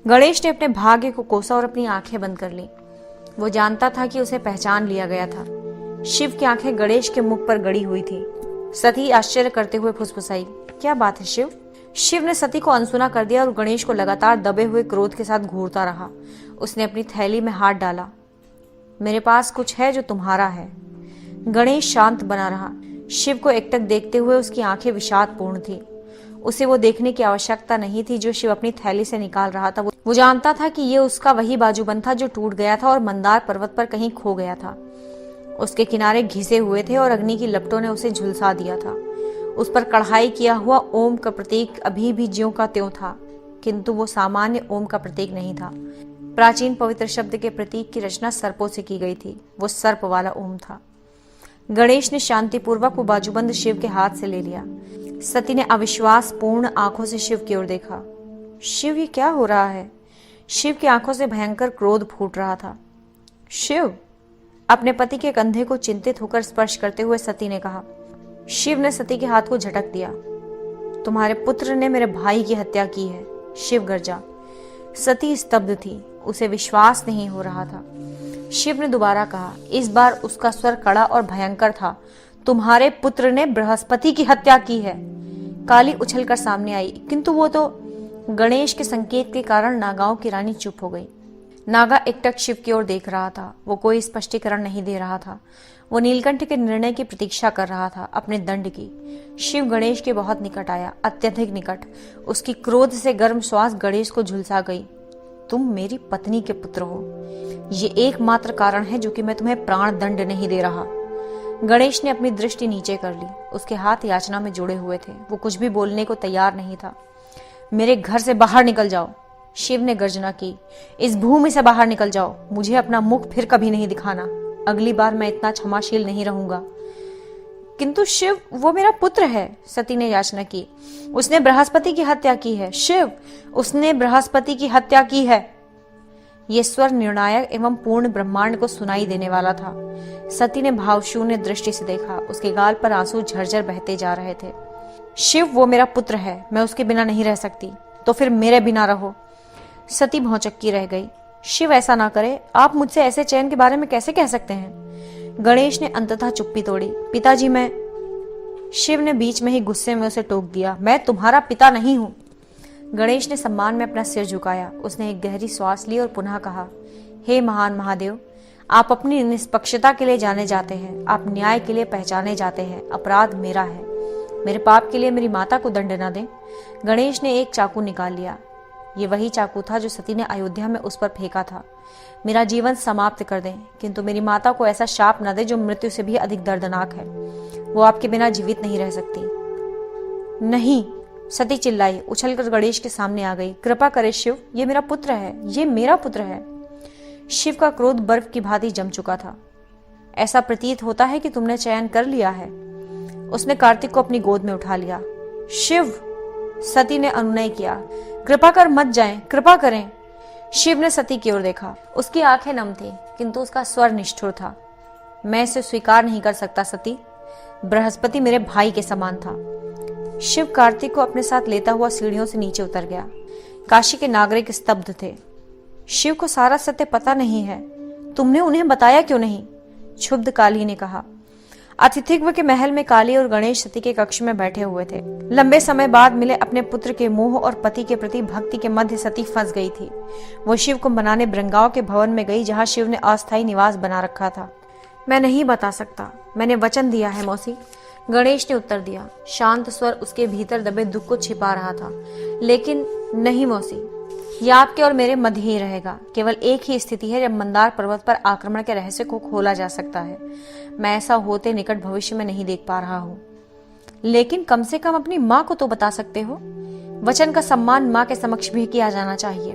गणेश ने अपने भाग्य को कोसा और अपनी आंखें बंद कर ली। वो जानता था कि उसे पहचान लिया गया था। शिव की आंखें गणेश के मुख पर गड़ी हुई थी। सती आश्चर्य करते हुए फुसफुसाई, क्या बात है शिव? शिव ने सती को अनसुना कर दिया और गणेश को लगातार दबे हुए क्रोध के साथ घूरता रहा। उसने अपनी थैली में हाथ डाला। मेरे पास कुछ है जो तुम्हारा है। गणेश शांत बना रहा। शिव को एकटक देखते हुए उसकी आंखें विषादपूर्ण थी। उसे वो देखने की आवश्यकता नहीं थी जो शिव अपनी थैली से निकाल रहा था। वो जानता था कि ये उसका वही बाजूबंद था जो टूट गया था और मंदार पर्वत पर कहीं खो गया था। उसके किनारे घिसे हुए थे और अग्नि की लपटों ने उसे झुलसा दिया था। उस पर कढ़ाई किया हुआ ओम का प्रतीक अभी भी ज्यों का त्यों था, किंतु वो सामान्य ओम का प्रतीक नहीं था। प्राचीन पवित्र शब्द के प्रतीक की रचना सर्पों से की गई थी। वो सर्प वाला ओम था। गणेश ने शांतिपूर्वक वो बाजूबंद शिव के हाथ से ले लिया। सती ने अविश्वास पूर्ण आंखों से शिव की ओर देखा। शिव, ये क्या हो रहा है? शिव की आंखों से भयंकर क्रोध फूट रहा था। शिव, अपने पति के कंधे को चिंतित होकर स्पर्श करते हुए सती ने कहा। शिव ने सती के हाथ को झटक दिया। तुम्हारे पुत्र ने मेरे भाई की हत्या की है, शिव गरजा। सती स्तब्ध थी, उसे विश्वास नहीं हो रहा था। शिव ने दोबारा कहा, इस बार उसका स्वर कड़ा और भयंकर था। तुम्हारे पुत्र ने बृहस्पति की हत्या की है। काली उछलकर सामने आई, किंतु वो तो। गणेश के संकेत के कारण नागाओं की रानी चुप हो गई। नागा एकटक शिव की ओर देख रहा था। वो कोई स्पष्टीकरण नहीं दे रहा था। वो नीलकंठ के निर्णय की प्रतीक्षा कर रहा था, अपने दंड की। शिव गणेश के बहुत निकट आया, अत्यधिक निकट। उसकी क्रोध से गर्म श्वास गणेश को झुलसा गई। तुम मेरी पत्नी के पुत्र हो, ये एकमात्र कारण है जो कि मैं तुम्हें प्राण दंड नहीं दे रहा। गणेश ने अपनी दृष्टि नीचे कर ली। उसके हाथ याचना में जुड़े हुए थे, वो कुछ भी बोलने को तैयार नहीं था। मेरे घर से बाहर निकल जाओ, शिव ने गर्जना की। इस भूमि से बाहर निकल जाओ, मुझे अपना मुख फिर कभी नहीं दिखाना। अगली बार मैं इतना क्षमाशील नहीं रहूंगा। किंतु शिव, वो मेरा पुत्र है, सती ने याचना की। उसने बृहस्पति की हत्या की है। शिव, उसने बृहस्पति की हत्या की है। ये स्वर निर्णायक एवं पूर्ण ब्रह्मांड को सुनाई देने वाला था। सती ने भावशून्य दृष्टि से देखा। उसके गाल पर आंसू झरझर बहते जा रहे थे। शिव, वो मेरा पुत्र है, मैं उसके बिना नहीं रह सकती। तो फिर मेरे बिना रहो। सती भौचक्की रह गई। शिव, ऐसा ना करे, आप मुझसे ऐसे चयन के बारे में कैसे कह सकते हैं? गणेश ने अंततः चुप्पी तोड़ी। पिताजी, मैं। शिव ने बीच में ही गुस्से में उसे टोक दिया। मैं तुम्हारा पिता नहीं हूं। गणेश ने सम्मान में अपना सिर झुकाया। उसने एक गहरी श्वास ली और पुनः कहा, हे महान महादेव, आप अपनी निष्पक्षता के लिए जाने जाते हैं, आप न्याय के लिए पहचाने जाते हैं। अपराध मेरा है, मेरे पाप के लिए मेरी माता को दंड न दें। गणेश ने एक चाकू निकाल लिया। ये वही चाकू था जो सती ने अयोध्या में उस पर फेंका था। मेरा जीवन समाप्त कर दें, किंतु मेरी माता को ऐसा शाप न दे जो मृत्यु से भी अधिक दर्दनाक है। वो आपके बिना जीवित नहीं रह सकती। नहीं, सती चिल्लाई, उछलकर गणेश के सामने आ गई। कृपा करे शिव, ये मेरा पुत्र है, ये मेरा पुत्र है। शिव का क्रोध बर्फ की भांति जम चुका था। ऐसा प्रतीत होता है कि तुमने चयन कर लिया है। उसने कार्तिक को अपनी गोद में उठा लिया। शिव, सती ने अनुनय किया, कृपा कर मत जाएं, कृपा करें। शिव ने सती की ओर देखा। उसकी आंखें नम थी, किंतु उसका स्वर निष्ठुर था। मैं इसे स्वीकार नहीं कर सकता सती। बृहस्पति मेरे भाई के समान था। शिव कार्तिक को अपने साथ लेता हुआ सीढ़ियों से नीचे उतर गया। काशी के नागरिक स्तब्ध थे। शिव को सारा सत्य पता नहीं है, तुमने उन्हें बताया क्यों नहीं? क्षुब्ध काली ने कहा। अतिथित्व के महल में काली और गणेश सती के कक्ष में बैठे हुए थे। लंबे समय बाद मिले अपने पुत्र के मोह और पति के प्रति भक्ति के मध्य सती फंस गई थी। वो शिव को मनाने ब्रंगाओं के भवन में गई, जहां शिव ने अस्थायी निवास बना रखा था। मैं नहीं बता सकता, मैंने वचन दिया है मौसी, गणेश ने उत्तर दिया। शांत स्वर उसके भीतर दबे दुख को छिपा रहा था। लेकिन नहीं मौसी, यह आपके और मेरे मध्य ही रहेगा। केवल एक ही स्थिति है जब मंदार पर्वत पर आक्रमण के रहस्य को खोला जा सकता है। मैं ऐसा होते निकट भविष्य में नहीं देख पा रहा हूँ, लेकिन कम से कम अपनी माँ को तो बता सकते हो। वचन का सम्मान माँ के समक्ष भी किया जाना चाहिए।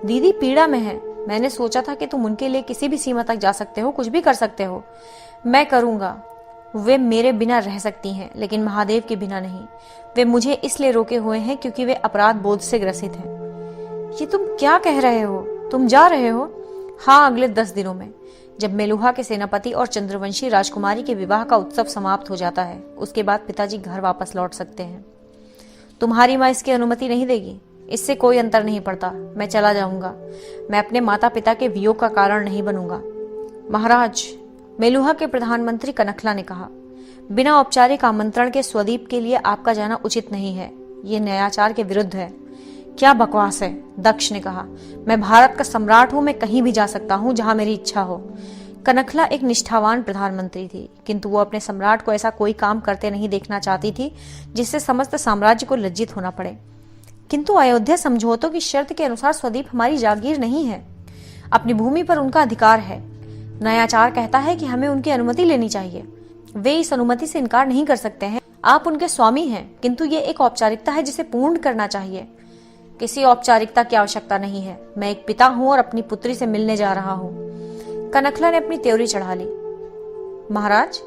दीदी पीड़ा में है, मैंने सोचा था कि तुम उनके लिए किसी भी सीमा तक जा सकते हो, कुछ भी कर सकते हो। मैं करूंगा। वे मेरे बिना रह सकती हैं, लेकिन महादेव के बिना नहीं। वे मुझे इसलिए रोके हुए हैं क्योंकि वे अपराध बोध से ग्रसित हैं। ये तुम क्या कह रहे हो? तुम जा रहे हो? हाँ, अगले 10 दिनों में, जब मेलुहा के सेनापति और चंद्रवंशी राजकुमारी के विवाह का उत्सव समाप्त हो जाता है, उसके बाद पिताजी घर वापस लौट सकते हैं। तुम्हारी माँ इसकी अनुमति नहीं देगी। इससे कोई अंतर नहीं पड़ता, मैं चला जाऊंगा। मैं अपने माता पिता के वियोग का कारण नहीं बनूंगा। महाराज, मेलुहा के प्रधानमंत्री कनखला ने कहा, बिना औपचारिक आमंत्रण के स्वदीप के लिए आपका जाना उचित नहीं है। ये न्यायाचार के विरुद्ध है। क्या बकवास है, दक्ष ने कहा। मैं भारत का सम्राट हूं, मैं कहीं भी जा सकता हूं जहां मेरी इच्छा हो। कनखला एक निष्ठावान प्रधानमंत्री थी, किंतु वो अपने सम्राट को ऐसा कोई काम करते नहीं देखना चाहती थी जिससे समस्त साम्राज्य को लज्जित होना पड़े। किंतु अयोध्या समझौतों की शर्त के अनुसार स्वदीप हमारी जागीर नहीं है। अपनी भूमि पर उनका अधिकार है। नयाचार कहता है कि हमें उनकी अनुमति लेनी चाहिए। वे इस अनुमति से इनकार नहीं कर सकते हैं। आप उनके स्वामी हैं, किंतु ये एक औपचारिकता है जिसे पूर्ण करना चाहिए। किसी औपचारिकता की आवश्यकता नहीं है। मैं एक पिता हूं और अपनी पुत्री से मिलने जा रहा हूं। कनखला ने अपनी त्योरी चढ़ा ली। महाराज,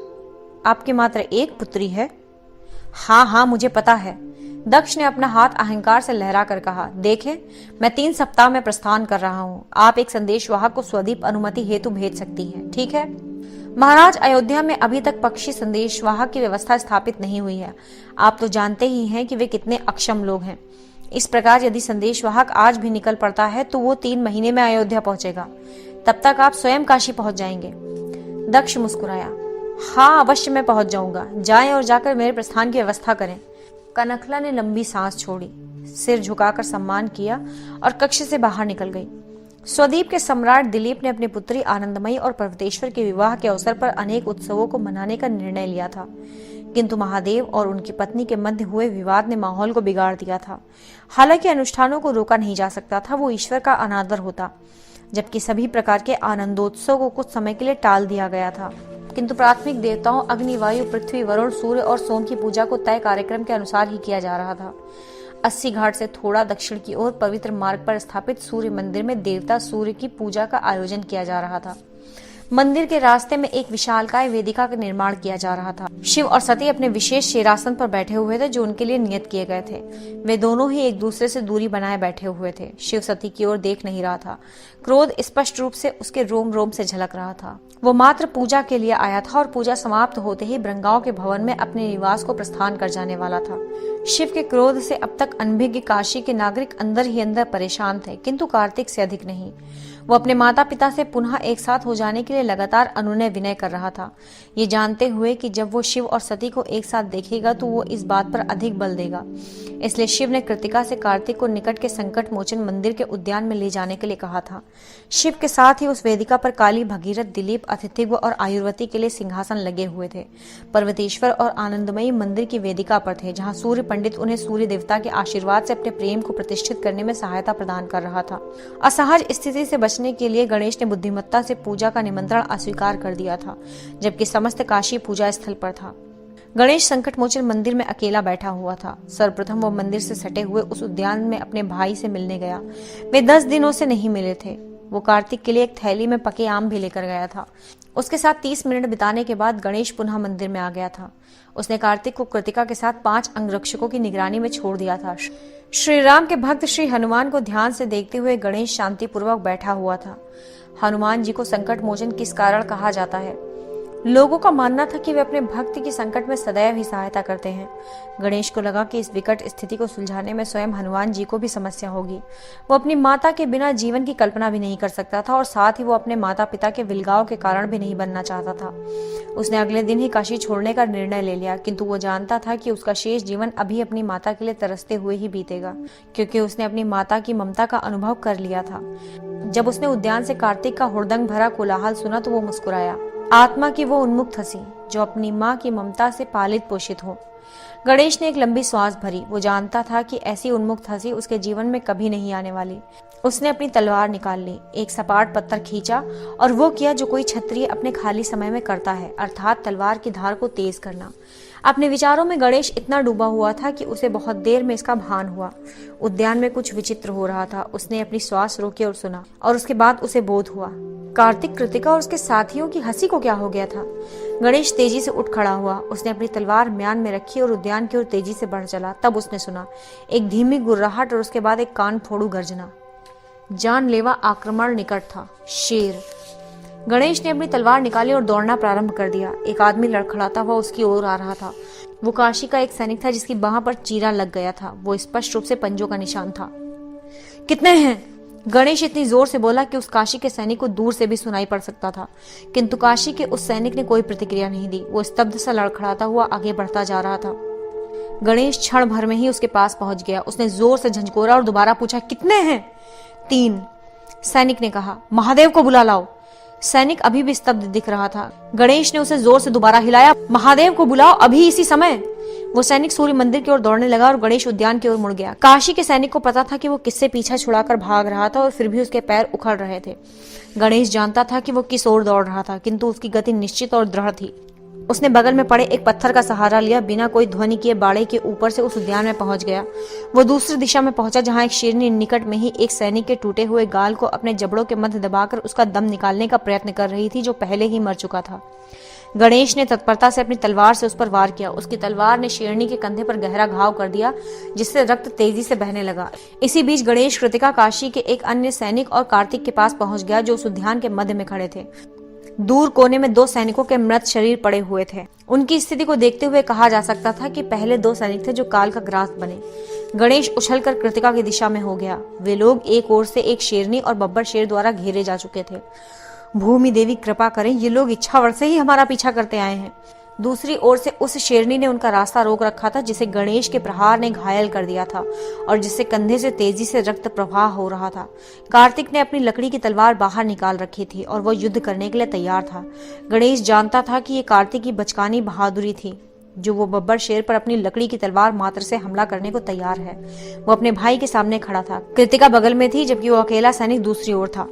आपकी मात्र एक पुत्री है? हाँ हाँ, मुझे पता है। दक्ष ने अपना हाथ अहंकार से लहरा कर कहा, देखें, मैं 3 सप्ताह में प्रस्थान कर रहा हूँ। आप एक संदेशवाहक को स्वदीप अनुमति हेतु भेज सकती हैं, ठीक है? महाराज, अयोध्या में अभी तक पक्षी संदेशवाहक की व्यवस्था स्थापित नहीं हुई है। आप तो जानते ही हैं कि वे कितने अक्षम लोग हैं। इस प्रकार यदि संदेशवाहक आज भी निकल पड़ता है तो वो 3 महीने में अयोध्या पहुंचेगा। तब तक आप स्वयं काशी पहुंच जाएंगे। दक्ष मुस्कुराया। हाँ, अवश्य मैं पहुंच जाऊंगा। जाएं और जाकर मेरे प्रस्थान की व्यवस्था करें। कनखला ने लंबी सांस छोड़ी, सिर झुकाकर सम्मान किया और कक्ष से बाहर निकल गई। स्वदीप के सम्राट दिलीप ने अपनी पुत्री आनंदमयी और पर्वतेश्वर के विवाह के अवसर पर अनेक उत्सवों को मनाने का निर्णय लिया था, किंतु महादेव और उनकी पत्नी के मध्य हुए विवाद ने माहौल को बिगाड़ दिया था। हालांकि अनुष्ठानों को रोका नहीं जा सकता था, वो ईश्वर का अनादर होता, जबकि सभी प्रकार के आनंदोत्सव को कुछ समय के लिए टाल दिया गया था। किंतु प्राथमिक देवताओं अग्नि, वायु, पृथ्वी, वरुण, सूर्य और सोम की पूजा को तय कार्यक्रम के अनुसार ही किया जा रहा था। 80 घाट से थोड़ा दक्षिण की ओर पवित्र मार्ग पर स्थापित सूर्य मंदिर में देवता सूर्य की पूजा का आयोजन किया जा रहा था। मंदिर के रास्ते में एक विशालकाय वेदिका का निर्माण किया जा रहा था। शिव और सती अपने विशेष शेरासन पर बैठे हुए थे जो उनके लिए नियत किए गए थे। वे दोनों ही एक दूसरे से दूरी बनाए बैठे हुए थे। शिव सती की ओर देख नहीं रहा था। क्रोध स्पष्ट रूप से उसके रोम रोम से झलक रहा था। वो मात्र पूजा के लिए आया था और पूजा समाप्त होते ही ब्रंगाओं के भवन में अपने निवास को प्रस्थान कर जाने वाला था। शिव के क्रोध से अब तक अनभिज्ञ काशी के नागरिक अंदर ही अंदर परेशान थे, किंतु कार्तिक से अधिक नहीं। वो अपने माता पिता से पुनः एक साथ हो जाने के लिए लगातार अनुनय विनय कर रहा था, ये जानते हुए कि जब वो शिव और सती को एक साथ देखेगा तो वो इस बात पर अधिक बल देगा। इसलिए शिव ने कृतिका से कार्तिक को निकट के संकट मोचन मंदिर के उद्यान में ले जाने के लिए कहा था। शिव के साथ ही उस वेदिका पर काली, भगीरथ, दिलीप, अतिथिग्व और आयुर्वती के लिए सिंहासन लगे हुए थे। पर्वतेश्वर और आनंदमयी मंदिर की वेदिका पर थे, जहाँ सूर्य पंडित उन्हें सूर्य देवता के आशीर्वाद से अपने प्रेम को प्रतिष्ठित करने में सहायता प्रदान कर रहा था। असहज स्थिति से बचने के लिए गणेश ने बुद्धिमत्ता से पूजा का निमंत्रण अस्वीकार कर दिया था, जबकि समस्त काशी पूजा स्थल पर था। गणेश संकट मोचन मंदिर में अकेला बैठा हुआ था। सर्वप्रथम वो मंदिर से सटे हुए उस उद्यान में अपने भाई से मिलने गया। वे 10 दिनों से नहीं मिले थे। वो कार्तिक के लिए एक थैली में पके आम भी लेकर गया था। उसके साथ 30 मिनट बिताने के बाद गणेश पुनः मंदिर में आ गया था। उसने कार्तिक को कृतिका के साथ 5 अंगरक्षकों की निगरानी में छोड़ दिया था। श्री राम के भक्त श्री हनुमान को ध्यान से देखते हुए गणेश शांतिपूर्वक बैठा हुआ था। हनुमान जी को संकट मोचन किस कारण कहा जाता है? लोगों का मानना था कि वे अपने भक्त की संकट में सदैव ही सहायता करते हैं। गणेश को लगा कि इस विकट स्थिति को सुलझाने में स्वयं हनुमान जी को भी समस्या होगी। वो अपनी माता के बिना जीवन की कल्पना भी नहीं कर सकता था और साथ ही वो अपने माता पिता के विलगाव के कारण भी नहीं बनना चाहता था। उसने अगले दिन ही काशी छोड़ने का निर्णय ले लिया, किंतु वो जानता था कि उसका शेष जीवन अभी अपनी माता के लिए तरसते हुए ही बीतेगा, क्योंकि उसने अपनी माता की ममता का अनुभव कर लिया था। जब उसने उद्यान से कार्तिक का हुड़दंग भरा कोलाहल सुना तो वो मुस्कुराया। आत्मा की वो उन्मुक्त हंसी जो अपनी माँ की ममता से पालित पोषित हो। गणेश ने एक लंबी श्वास भरी। वो जानता था कि ऐसी उन्मुक्त हंसी उसके जीवन में कभी नहीं आने वाली। उसने अपनी तलवार निकाल ली, एक सपाट पत्थर खींचा और वो किया जो कोई क्षत्रिय अपने खाली समय में करता है, अर्थात तलवार की धार को तेज करना। अपने विचारों में गणेश इतना डूबा हुआ था कि उसे बहुत देर में इसका भान हुआ। उद्यान में कुछ विचित्र हो रहा था। उसने अपनी श्वास रोकी और सुना, और उसके बाद उसे बोध हुआ। कार्तिक, कृतिका और उसके साथियों की हंसी को क्या हो गया था? गणेश तेजी से उठ खड़ा हुआ। उसने अपनी तलवार म्यान में रखी और उद्यान की ओर तेजी से बढ़ चला। तब उसने सुना एक धीमी गुर्राहट और उसके बाद एक कान फोड़ू गर्जना। जानलेवा आक्रमण निकट था। शेर। गणेश ने अपनी तलवार निकाली और दौड़ना प्रारंभ कर दिया। एक आदमी लड़खड़ाता हुआ उसकी ओर आ रहा था। वो काशी का एक सैनिक था जिसकी बाह पर चीरा लग गया था। वो स्पष्ट रूप से पंजों का निशान था। कितने हैं? गणेश इतनी जोर से बोला कि उस काशी के सैनिक को दूर से भी सुनाई पड़ सकता था, किंतु काशी के उस सैनिक ने कोई प्रतिक्रिया नहीं दी। वो स्तब्ध सा लड़खड़ाता हुआ आगे बढ़ता जा रहा था। गणेश क्षण भर में ही उसके पास पहुंच गया। उसने जोर से झंझकोरा और दोबारा पूछा, कितने हैं? 3। सैनिक ने कहा, महादेव को बुला लाओ। सैनिक अभी भी स्तब्ध दिख रहा था। गणेश ने उसे जोर से दोबारा हिलाया, महादेव को बुलाओ अभी, इसी समय। वो सैनिक सूर्य मंदिर की ओर दौड़ने लगा और गणेश उद्यान की ओर मुड़ गया। काशी के सैनिक को पता था कि वो किससे पीछा छुड़ाकर भाग रहा था और फिर भी उसके पैर उखड़ रहे थे। गणेश जानता था कि वो किस ओर दौड़ रहा था, किंतु उसकी गति निश्चित और दृढ़ थी। उसने बगल में पड़े एक पत्थर का सहारा लिया। बिना कोई ध्वनि किए बाड़े के ऊपर से उस उद्यान में पहुंच गया। वो दूसरी दिशा में पहुंचा जहां एक शेरनी निकट में ही एक सैनिक के टूटे हुए गाल को अपने जबड़ों के मध्य दबाकर उसका दम निकालने का प्रयत्न कर रही थी, जो पहले ही मर चुका था। गणेश ने तत्परता से अपनी तलवार से उस पर वार किया। उसकी तलवार ने शेरनी के कंधे पर गहरा घाव कर दिया, जिससे रक्त तेजी से बहने लगा। इसी बीच गणेश, कृतिका, काशी के एक अन्य सैनिक और कार्तिक के पास पहुंच गया, जो उस उद्यान के मध्य में खड़े थे। दूर कोने में 2 सैनिकों के मृत शरीर पड़े हुए थे। उनकी स्थिति को देखते हुए कहा जा सकता था कि पहले 2 सैनिक थे जो काल का ग्रास बने। गणेश उछलकर कृतिका की दिशा में हो गया। वे लोग एक ओर से एक शेरनी और बब्बर शेर द्वारा घेरे जा चुके थे। भूमि देवी कृपा करें, ये लोग इच्छावर से ही हमारा पीछा करते आए हैं। दूसरी ओर से उस शेरनी ने उनका रास्ता रोक रखा था जिसे गणेश के प्रहार ने घायल कर दिया था और जिससे कंधे से तेजी से रक्त प्रवाह हो रहा था। कार्तिक ने अपनी लकड़ी की तलवार बाहर निकाल रखी थी और वह युद्ध करने के लिए तैयार था। गणेश जानता था कि ये कार्तिक की बचकानी बहादुरी थी जो वो बब्बर शेर पर अपनी लकड़ी की तलवार मात्र से हमला करने को तैयार है। वो अपने भाई के सामने खड़ा था। कृतिका बगल में थी जबकि वो अकेला सैनिक दूसरी ओर था।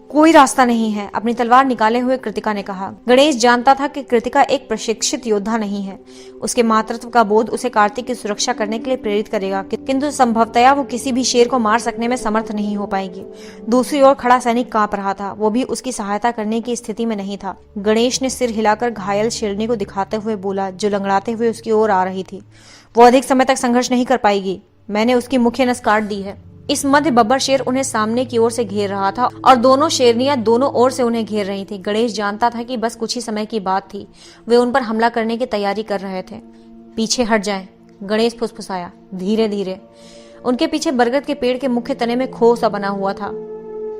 कोई रास्ता नहीं है, अपनी तलवार निकाले हुए कृतिका ने कहा। गणेश जानता था कि कृतिका एक प्रशिक्षित योद्धा नहीं है। उसके मातृत्व का बोध उसे कार्तिक की सुरक्षा करने के लिए प्रेरित करेगा, किंतु संभवतया वो किसी भी शेर को मार सकने में समर्थ नहीं हो पाएगी। दूसरी ओर खड़ा सैनिक कांप रहा था, वो भी उसकी सहायता करने की स्थिति में नहीं था। गणेश ने सिर हिलाकर घायल शेरनी को दिखाते हुए बोला, जो लंगड़ाते हुए उसकी ओर आ रही थी। वो अधिक समय तक संघर्ष नहीं कर पाएगी, मैंने उसकी मुख्य नस काट दी है। इस मध्य बब्बर शेर उन्हें सामने की ओर से घेर रहा था और दोनों शेरनियां दोनों ओर से उन्हें घेर रही थी। गणेश जानता था कि बस कुछ ही समय की बात थी, वे उन पर हमला करने की तैयारी कर रहे थे। पीछे हट जाएं, गणेश फुसफुसाया, धीरे धीरे। उनके पीछे बरगद के पेड़ के मुख्य तने में खो सा बना हुआ था।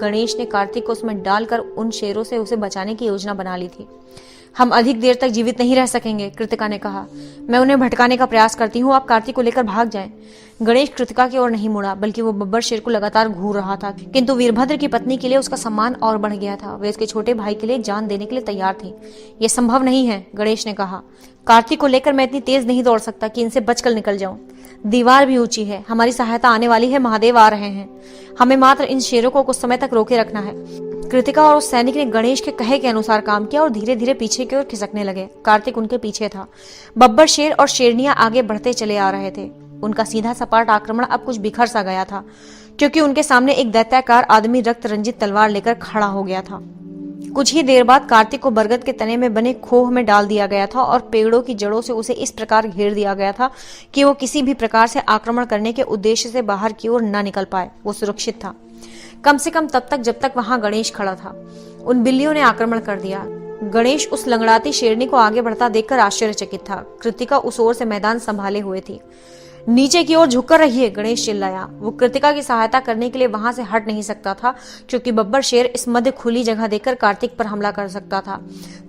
गणेश ने कार्तिक को उसमें डालकर उन शेरों से उसे बचाने की योजना बना ली थी। हम अधिक देर तक जीवित नहीं रह सकेंगे, कृतिका ने कहा। मैं उन्हें भटकाने का प्रयास करती हूँ, आप कार्तिक को लेकर भाग जाएं। गणेश कृतिका की ओर नहीं मुड़ा, बल्कि वो बब्बर शेर को लगातार घूर रहा था। किंतु वीरभद्र की पत्नी के लिए उसका सम्मान और बढ़ गया था। वे उसके छोटे भाई के लिए जान देने के लिए तैयार थी। ये संभव नहीं है, गणेश ने कहा। कार्तिक को लेकर मैं इतनी तेज नहीं दौड़ सकता कि इनसे बचकर निकल जाऊं। दीवार भी ऊंची है, हमारी सहायता आने वाली है, महादेव आ रहे हैं। हमें मात्र इन शेरों को कुछ समय तक रोके रखना है। कृतिका और उस सैनिक ने गणेश के कहे के अनुसार काम किया और धीरे धीरे पीछे की ओर खिसकने लगे। कार्तिक उनके पीछे था। बब्बर शेर और शेरनियां आगे बढ़ते चले आ रहे थे। उनका सीधा सपाट आक्रमण अब कुछ बिखर सा गया था, क्योंकि उनके सामने एक दैत्याकार आदमी रक्त रंजित तलवार लेकर खड़ा हो गया था। कुछ ही देर बाद कार्तिक को बरगद के तने में बने खोह में डाल दिया गया था और पेड़ों की जड़ों से उसे इस प्रकार घेर दिया गया था कि वो किसी भी प्रकार से आक्रमण करने के उद्देश्य से बाहर की ओर न निकल पाए। वो सुरक्षित था, कम से कम तब तक जब तक वहां गणेश खड़ा था। उन बिल्लियों ने आक्रमण कर दिया। गणेश उस लंगड़ाती शेरनी को आगे बढ़ता देखकर आश्चर्यचकित था। कृतिका उस ओर से मैदान संभाले हुए थी। नीचे की ओर झुककर रहिए, गणेश चिल्लाया। वो कृतिका की सहायता करने के लिए वहां से हट नहीं सकता था, क्योंकि बब्बर शेर इस मध्य खुली जगह देखकर कार्तिक पर हमला कर सकता था।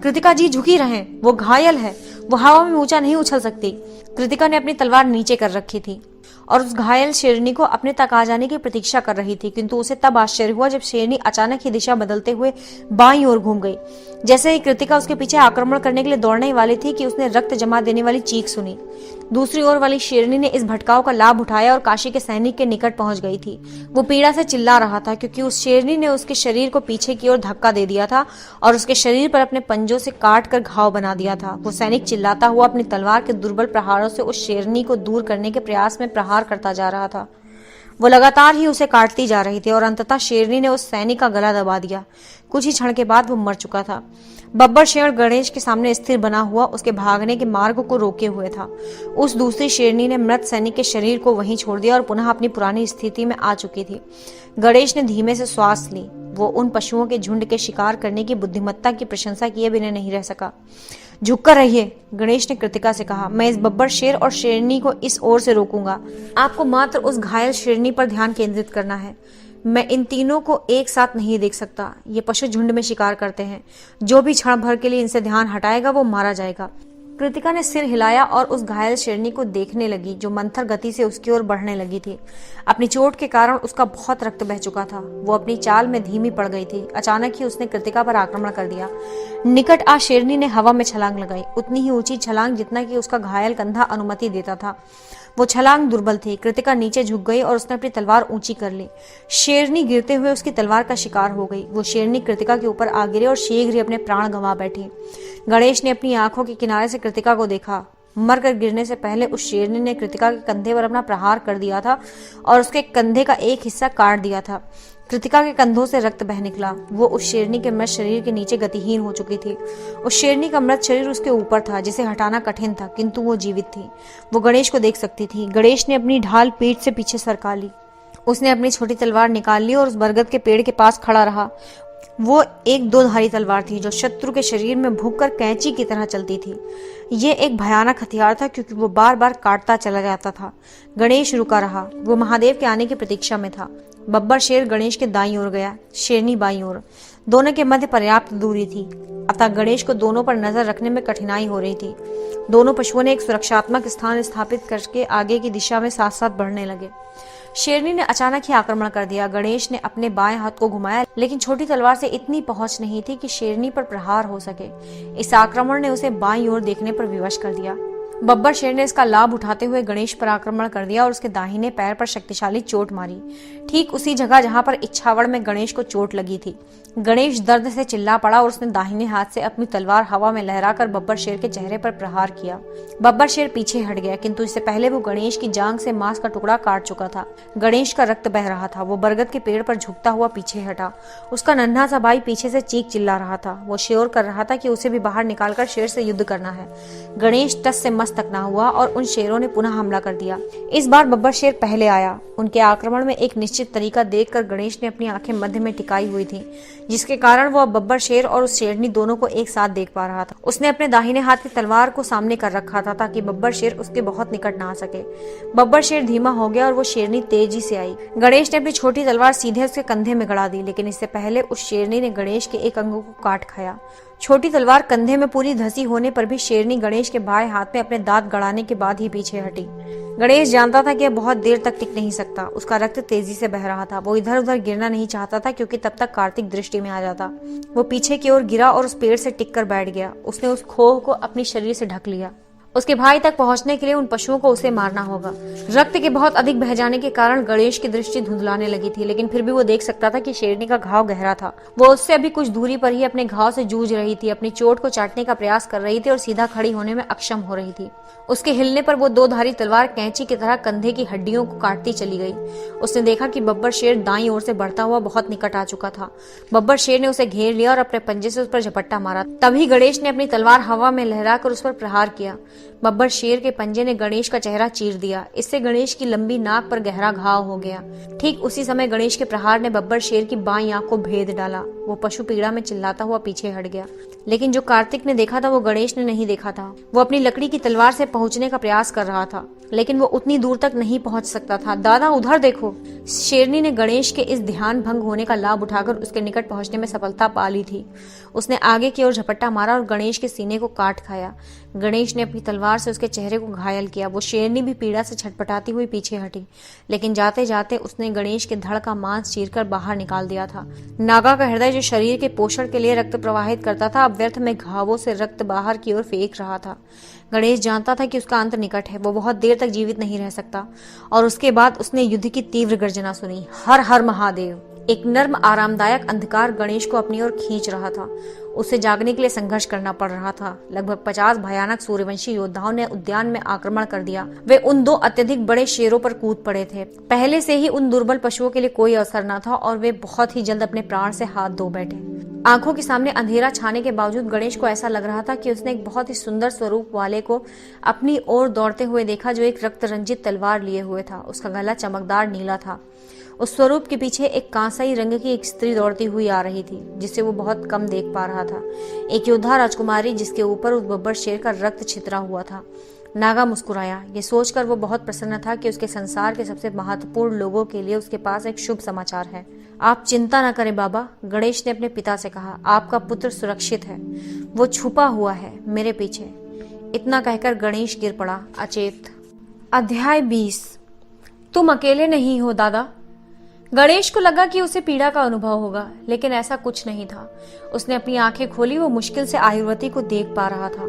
कृतिका जी झुकी रहें, वो घायल है, वो हवा में ऊंचा नहीं उछल सकती। कृतिका ने अपनी तलवार नीचे कर रखी थी और उस घायल शेरनी को अपने तक आ जाने की प्रतीक्षा कर रही थी, किंतु उसे तब आश्चर्य हुआ जब शेरनी अचानक ही दिशा बदलते हुए बाईं ओर घूम गई। जैसे ही कृतिका उसके पीछे आक्रमण करने के लिए दौड़ने वाली थी कि उसने रक्त जमा देने वाली चीख सुनी। दूसरी ओर वाली शेरनी ने इस भटकाव का लाभ उठाया और काशी के सैनिक के निकट पहुंच गई थी। वो पीड़ा से चिल्ला रहा था, क्योंकि उस शेरनी ने उसके शरीर को पीछे की ओर धक्का दे दिया था और उसके शरीर पर अपने पंजों से काट कर घाव बना दिया था। वो सैनिक चिल्लाता हुआ अपनी तलवार के दुर्बल प्रहारों से उस शेरनी को दूर करने के प्रयास में प्रहार करता जा रहा था। वो लगातार ही उसे काटती जा रही थी और अंततः शेरनी ने उस सैनिक का गला दबा दिया। कुछ ही क्षण के बाद वो मर चुका था। बब्बर शेर गणेश के सामने स्थिर बना हुआ उसके भागने के मार्ग को रोके हुए था। उस दूसरी शेरनी ने मृत सैनिक के शरीर को वहीं छोड़ दिया और पुनः अपनी पुरानी स्थिति में आ चुकी थी। गणेश ने धीमे से श्वास ली। वो उन पशुओं के झुंड के शिकार करने की बुद्धिमत्ता की प्रशंसा किए बिना नहीं रह सका। झुककर रहिए, गणेश ने कृतिका से कहा। मैं इस बब्बर शेर और शेरनी को इस ओर से रोकूंगा। आपको मात्र उस घायल शेरनी पर ध्यान केंद्रित करना है। मैं इन तीनों को एक साथ नहीं देख सकता। ये पशु झुंड में शिकार करते हैं। जो भी क्षण भर के लिए इनसे ध्यान हटाएगा वो मारा जाएगा। कृतिका ने सिर हिलाया और उस घायल शेरनी को देखने लगी, जो मंथर गति से उसकी ओर बढ़ने लगी थी। अपनी चोट के कारण उसका बहुत रक्त बह चुका था। वो अपनी चाल में धीमी पड़ गई थी। अचानक ही उसने कृतिका पर आक्रमण कर दिया। निकट आ शेरनी ने हवा में छलांग लगाई, उतनी ही ऊंची छलांग जितना कि उसका घायल कंधा अनुमति देता था। वो छलांग दुर्बल थी। कृतिका नीचे झुक गई और उसने अपनी तलवार ऊंची कर ली। शेरनी गिरते हुए उसकी तलवार का शिकार हो गई। वो शेरनी कृतिका के ऊपर आ गिरी और शीघ्र ही अपने प्राण गंवा बैठी। गणेश ने अपनी आंखों के किनारे से कृतिका को देखा। मरकर गिरने से पहले उस शेरनी ने कृतिका के कंधे पर अपना प्रहार कर दिया था और उसके कंधे का एक हिस्सा काट दिया था। कृतिका के कंधों से रक्त बह निकला। वो उस शेरनी के मृत शरीर के नीचे गतिहीन हो चुकी थी। उस शेरनी का मृत शरीर उसके ऊपर था, जिसे हटाना कठिन था, किंतु वो जीवित थी। वो गणेश को देख सकती थी। गणेश ने अपनी ढाल पीठ से पीछे सरका ली। उसने अपनी छोटी तलवार निकाल ली और उस बरगद के पेड़ के पास खड़ा रहा। वो एक दो-धारी तलवार थी, जो शत्रु के शरीर में भुंककर कैंची की तरह चलती थी। ये एक भयानक हथियार था, क्योंकि वो बार बार काटता चला जाता था। गणेश रुका रहा। वो महादेव के आने की प्रतीक्षा में था। बब्बर शेर गणेश के दाईं ओर गया, शेरनी बाईं ओर। दोनों के मध्य पर्याप्त दूरी थी, अतः गणेश को दोनों पर नजर रखने में कठिनाई हो रही थी। दोनों पशुओं ने एक सुरक्षात्मक स्थान स्थापित करके आगे की दिशा में साथ साथ बढ़ने लगे। शेरनी ने अचानक ही आक्रमण कर दिया। गणेश ने अपने बाएं हाथ को घुमाया, लेकिन छोटी तलवार से इतनी पहुंच नहीं थी कि शेरनी पर प्रहार हो सके। इस आक्रमण ने उसे बाईं ओर देखने पर विवश कर दिया। बब्बर शेर ने इसका लाभ उठाते हुए गणेश पर आक्रमण कर दिया और उसके दाहिने पैर पर शक्तिशाली चोट मारी, ठीक उसी जगह जहां पर इच्छावड़ में गणेश को चोट लगी थी। गणेश दर्द से चिल्ला पड़ा और उसने दाहिने हाथ से अपनी तलवार हवा में लहराकर बब्बर शेर के चेहरे पर प्रहार किया। बब्बर शेर पीछे हट गया, किंतु इससे पहले वो गणेश की जांघ से मांस का टुकड़ा काट चुका था। गणेश का रक्त बह रहा था। वो बरगद के पेड़ पर झुकता हुआ पीछे हटा। उसका नन्हा सा भाई पीछे से चीख चिल्ला रहा था। वो श्योर कर रहा था कि उसे भी बाहर निकालकर शेर से युद्ध करना है। गणेश टस से मस तक ना हुआ और उन शेरों ने पुनः हमला कर दिया। इस बार बब्बर शेर पहले आया। उनके आक्रमण में एक निश्चित तरीका देखकर गणेश ने अपनी आंखें मध्य में टिकाई हुई थी, जिसके कारण वो अब बब्बर शेर और उस शेरनी दोनों को एक साथ देख पा रहा था। उसने अपने दाहिने हाथ की तलवार को सामने कर रखा था ताकि बब्बर शेर उसके बहुत निकट ना आ सके। बब्बर शेर धीमा हो गया और वो शेरनी तेजी से आई। गणेश ने अपनी छोटी तलवार सीधे उसके कंधे में गड़ा दी, लेकिन इससे पहले उस शेरनी ने गणेश के एक अंग को काट खाया। छोटी तलवार कंधे में पूरी धसी होने पर भी शेरनी गणेश के बाएं हाथ में अपने दांत गड़ाने के बाद ही पीछे हटी। गणेश जानता था कि यह बहुत देर तक टिक नहीं सकता। उसका रक्त तेजी से बह रहा था। वो इधर उधर गिरना नहीं चाहता था, क्योंकि तब तक कार्तिक दृष्टि में आ जाता। वो पीछे की ओर गिरा और उस पेड़ से टिक कर बैठ गया। उसने उस खोह को अपनी शरीर से ढक लिया। उसके भाई तक पहुंचने के लिए उन पशुओं को उसे मारना होगा। रक्त के बहुत अधिक बह जाने के कारण गणेश की दृष्टि धुंधलाने लगी थी, लेकिन फिर भी वो देख सकता था कि शेरनी का घाव गहरा था। वो उससे अभी कुछ दूरी पर ही अपने घाव से जूझ रही थी, अपनी चोट को चाटने का प्रयास कर रही थी और सीधा खड़ी होने में अक्षम हो रही थी। उसके हिलने पर वो दो धारी तलवार कैंची की तरह कंधे की हड्डियों को काटती चली गई। उसने देखा कि बब्बर शेर दाईं ओर से बढ़ता हुआ बहुत निकट आ चुका था। बब्बर शेर ने उसे घेर लिया और अपने पंजे से उस पर झपट्टा मारा। तभी गणेश ने अपनी तलवार हवा में लहराकर उस पर प्रहार किया। बब्बर शेर के पंजे ने गणेश का चेहरा चीर दिया। इससे गणेश की लंबी नाक पर गहरा घाव हो गया। ठीक उसी समय गणेश के प्रहार ने बब्बर शेर की बाईं आंख को भेद डाला। वो पशु पीड़ा में चिल्लाता हुआ पीछे हट गया, लेकिन जो कार्तिक ने देखा था वो गणेश ने नहीं देखा था। वो अपनी लकड़ी की तलवार से पहुंचने का प्रयास कर रहा था, लेकिन वो उतनी दूर तक नहीं पहुंच सकता था। दादा उधर देखो। शेरनी ने गणेश के इस ध्यान भंग होने का लाभ उठाकर उसके निकट पहुंचने में सफलता पा ली थी। उसने आगे की ओर झपट्टा मारा और गणेश के सीने को काट खाया। गणेश ने अपनी तलवार से उसके चेहरे को घायल किया। वो शेरनी भी पीड़ा से छटपटाती हुई पीछे हटी, लेकिन जाते जाते उसने गणेश के धड़ का मांस चीरकर बाहर निकाल दिया था। नागा का हृदय जो शरीर के पोषण के लिए रक्त प्रवाहित करता था, अब व्यर्थ में घावों से रक्त बाहर की ओर फेंक रहा था। गणेश जानता था कि उसका अंत निकट है। वो बहुत देर तक जीवित नहीं रह सकता। और उसके बाद उसने युद्ध की तीव्र गर्जना सुनी। हर हर महादेव। एक नर्म आरामदायक अंधकार गणेश को अपनी ओर खींच रहा था। उसे जागने के लिए संघर्ष करना पड़ रहा था। लगभग 50 भयानक सूर्यवंशी योद्धाओं ने उद्यान में आक्रमण कर दिया। वे उन दो अत्यधिक बड़े शेरों पर कूद पड़े थे। पहले से ही उन दुर्बल पशुओं के लिए कोई अवसर न था और वे बहुत ही जल्द अपने प्राण से हाथ धो बैठे। आंखों के सामने अंधेरा छाने के बावजूद गणेश को ऐसा लग रहा था कि उसने एक बहुत ही सुंदर स्वरूप वाले को अपनी ओर दौड़ते हुए देखा, जो एक रक्त रंजित तलवार लिए हुए था। उसका गला चमकदार नीला था। उस स्वरूप के पीछे एक कांसाई रंग की एक स्त्री दौड़ती हुई आ रही थी, जिसे वो बहुत कम देख पा रहा था। एक योद्धा राजकुमारी, जिसके ऊपर उस बब्बर शेर का रक्त छितरा हुआ था। नागा मुस्कुराया। ये सोचकर वो बहुत प्रसन्न था कि उसके संसार के सबसे महत्वपूर्ण लोगों के लिए उसके पास एक शुभ समाचार है। आप चिंता न करें बाबा, गणेश ने अपने पिता से कहा। आपका पुत्र सुरक्षित है। वो छुपा हुआ है मेरे पीछे। इतना कहकर गणेश गिर पड़ा अचेत। अध्याय 20। तुम अकेले नहीं हो दादा। गणेश को लगा कि उसे पीड़ा का अनुभव होगा, लेकिन ऐसा कुछ नहीं था। उसने अपनी आंखें खोली। वो मुश्किल से आयुर्वती को देख पा रहा था।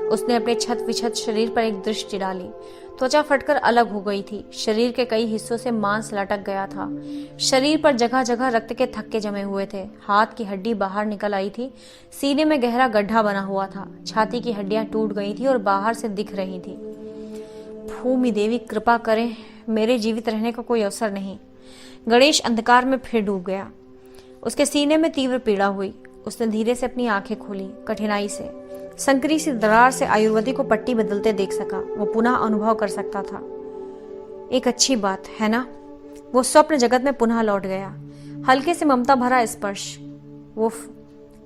उसने अपने छत विछत शरीर पर एक दृष्टि डाली। त्वचा फटकर अलग हो गई थी। शरीर के कई हिस्सों से मांस लटक गया था। शरीर पर जगह जगह रक्त के थक्के जमे हुए थे। हाथ की हड्डी बाहर निकल आई थी। सीने में गहरा गड्ढा बना हुआ था। छाती की हड्डियां टूट गई थी और बाहर से दिख रही थी। भूमि देवी कृपा करें, मेरे जीवित रहने का कोई अवसर नहीं। गणेश अंधकार में फिर डूब गया। उसके सीने में तीव्र पीड़ा हुई। उसने धीरे से अपनी आंखें खोली। कठिनाई से संकरी सी दरार से आयुर्वेदी को पट्टी बदलते देख सका। वो पुनः अनुभव कर सकता था। एक अच्छी बात है ना। वो स्वप्न जगत में पुनः लौट गया। हल्के से ममता भरा स्पर्श।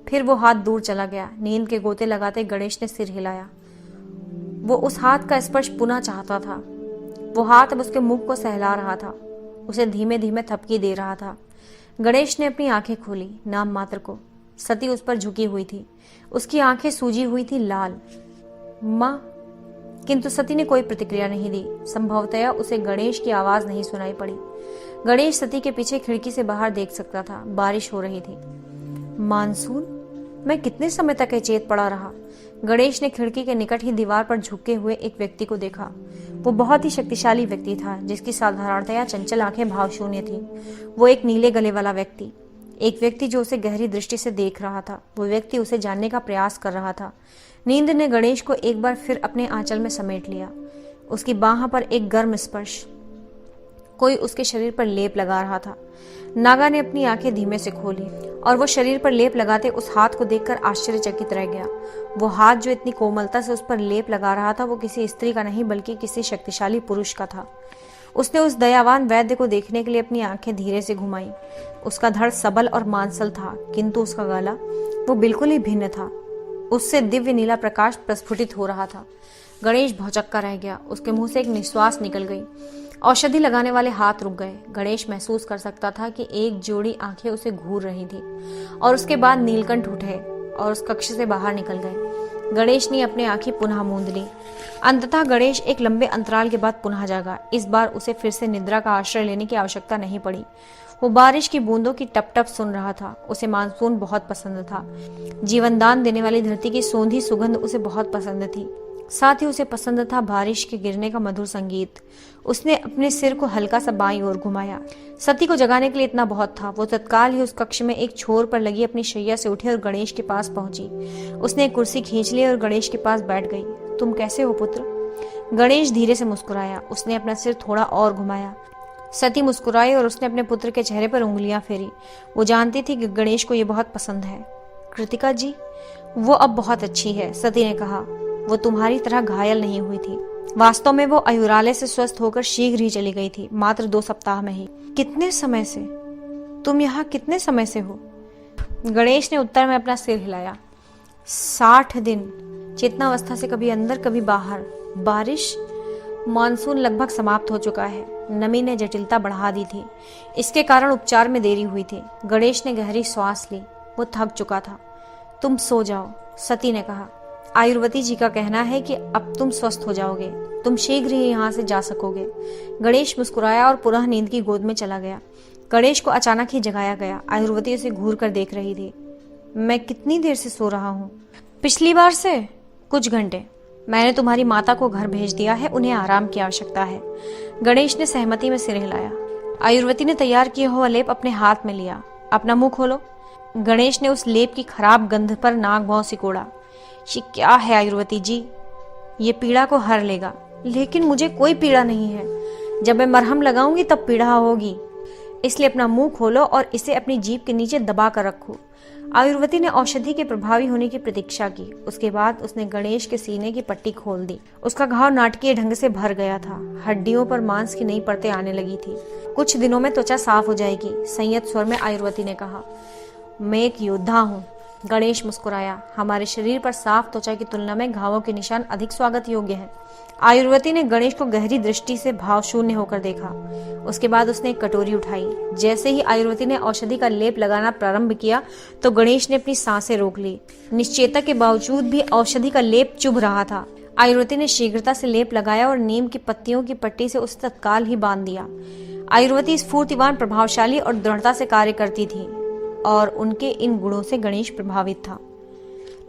फिर वो हाथ दूर चला गया। नींद के गोते लगाते गणेश ने सिर हिलाया। वो उस हाथ का स्पर्श पुनः चाहता था। वो हाथ अब उसके मुख को सहला रहा था। उसे धीमे धीमे थपकी दे रहा था। गणेश ने अपनी आंखें खोली, नाम मात्र को। सती उस पर झुकी हुई थी, उसकी आंखें सूजी हुई थी लाल। माँ, किंतु सती ने कोई प्रतिक्रिया नहीं दी। संभवतया उसे गणेश की आवाज नहीं सुनाई पड़ी। गणेश सती के पीछे खिड़की से बाहर देख सकता था। बारिश हो रही थी। मानसून, मैं कितने समय तक अचेत पड़ा रहा। गणेश ने खिड़की के निकट ही दीवार पर झुके हुए एक व्यक्ति को देखा। वो बहुत ही शक्तिशाली व्यक्ति था, जिसकी साधारणतया चंचल आंखें भावशून्य थी। वो एक नीले गले वाला व्यक्ति, एक व्यक्ति जो उसे गहरी दृष्टि से देख रहा था। वो व्यक्ति उसे जानने का प्रयास कर रहा था। नींद ने गणेश को एक बार फिर अपने आंचल में समेट लिया। उसकी बाह पर एक गर्म स्पर्श, कोई उसके शरीर पर लेप लगा रहा था। नागा ने अपनी आंखें धीमे से खोली और वो शरीर पर लेप लगाते उस हाथ को देखकर आश्चर्यचकित रह गया। वो हाथ जो इतनी कोमलता से उस पर लेप लगा रहा था, वो किसी स्त्री का नहीं बल्कि किसी शक्तिशाली पुरुष का था। उसने उस दयावान वैद्य को देखने के लिए अपनी आंखें धीरे से घुमाई। उसका धड़ सबल और मांसल था, किंतु उसका गला वो बिल्कुल ही भिन्न था। उससे दिव्य नीला प्रकाश प्रस्फुटित हो रहा था। गणेश भौचक्का रह गया। उसके मुंह से एक निश्वास निकल गई। औषधि लगाने वाले हाथ रुक गए। गणेश महसूस कर सकता था कि एक जोड़ी आंखें उसे घूर रही थी और उसके बाद नीलकंठ उठे और उस कक्ष से बाहर निकल गए। गणेश ने अपनी आंखें पुनः मूंद ली। अंततः गणेश एक लंबे अंतराल के बाद पुनः जागा। इस बार उसे फिर से निद्रा का आश्रय लेने की आवश्यकता नहीं पड़ी। वो बारिश की बूंदों की टप टप सुन रहा था। उसे मानसून बहुत पसंद था। जीवनदान देने वाली धरती की सोंधी सुगंध उसे बहुत पसंद थी। साथ ही उसे पसंद था बारिश के गिरने का मधुर संगीत। उसने अपने सिर को हल्का सा बाईं ओर घुमाया। सती को जगाने के लिए इतना बहुत था। वो तत्काल ही उस कक्ष में एक छोर पर लगी अपनी शैया से उठी और गणेश के पास पहुंची। उसने एक कुर्सी खींच ली और गणेश के पास बैठ गई। तुम कैसे हो पुत्र? गणेश धीरे से मुस्कुराया। उसने अपना सिर थोड़ा और घुमाया। सती मुस्कुराई और उसने अपने पुत्र के चेहरे पर उंगलियां फेरी। वो जानती थी कि गणेश को ये बहुत पसंद है। कृतिका जी, वो अब बहुत अच्छी है, सती ने कहा। वो तुम्हारी तरह घायल नहीं हुई थी। वास्तव में वो आयुरालय से स्वस्थ होकर शीघ्र ही चली गई थी, मात्र 2 सप्ताह में ही। कितने समय से? तुम यहाँ कितने समय से हो? गणेश ने उत्तर में अपना सिर हिलाया। 60 दिन। चेतनावस्था से कभी अंदर कभी बाहर। बारिश? मानसून लगभग समाप्त हो चुका है। नमी ने जटिलता बढ़ा दी थी। इसके कारण उपचार में देरी हुई थी। गणेश ने गहरी श्वास ली। वो थक चुका था। तुम सो जाओ, सती ने कहा। आयुर्वती जी का कहना है कि अब तुम स्वस्थ हो जाओगे। तुम शीघ्र ही यहाँ से जा सकोगे। गणेश मुस्कुराया और पुनः नींद की गोद में चला गया। गणेश को अचानक ही जगाया गया। आयुर्वती उसे घूर कर देख रही थी। मैं कितनी देर से सो रहा हूँ? पिछली बार से कुछ घंटे। मैंने तुम्हारी माता को घर भेज दिया है, उन्हें आराम की आवश्यकता है। गणेश ने सहमति में सिर हिलाया। आयुर्वती ने तैयार किया हुआ लेप अपने हाथ में लिया। अपना मुंह खोलो। गणेश ने उस लेप की खराब गंध पर नाक भौं सिकोड़ा। ये क्या है आयुर्वती जी? ये पीड़ा को हर लेगा। लेकिन मुझे कोई पीड़ा नहीं है। जब मैं मरहम लगाऊंगी तब पीड़ा होगी। इसलिए अपना मुंह खोलो और इसे अपनी जीभ के नीचे दबा कर रखो। आयुर्वती ने औषधि के प्रभावी होने की प्रतीक्षा की। उसके बाद उसने गणेश के सीने की पट्टी खोल दी। उसका घाव नाटकीय ढंग से भर गया था। हड्डियों पर मांस की नई परतें आने लगी थी। कुछ दिनों में त्वचा साफ हो जाएगी, संयत स्वर में आयुर्वती ने कहा। मैं एक योद्धा हूँ। गणेश मुस्कुराया। हमारे शरीर पर साफ त्वचा की तुलना में घावों के निशान अधिक स्वागत योग्य हैं। आयुर्वती ने गणेश को गहरी दृष्टि से भावशून्य होकर देखा। उसके बाद उसने एक कटोरी उठाई। जैसे ही आयुर्वती ने औषधि का लेप लगाना प्रारंभ किया तो गणेश ने अपनी सांसें रोक ली। निश्चेता के बावजूद भी औषधि का लेप चुभ रहा था। आयुर्वती ने शीघ्रता से लेप लगाया और नीम की पत्तियों की पट्टी से उसे तत्काल ही बांध दिया। आयुर्वती स्फूर्तिवान, प्रभावशाली और दृढ़ता से कार्य करती थी और उनके इन गुणों से गणेश प्रभावित था।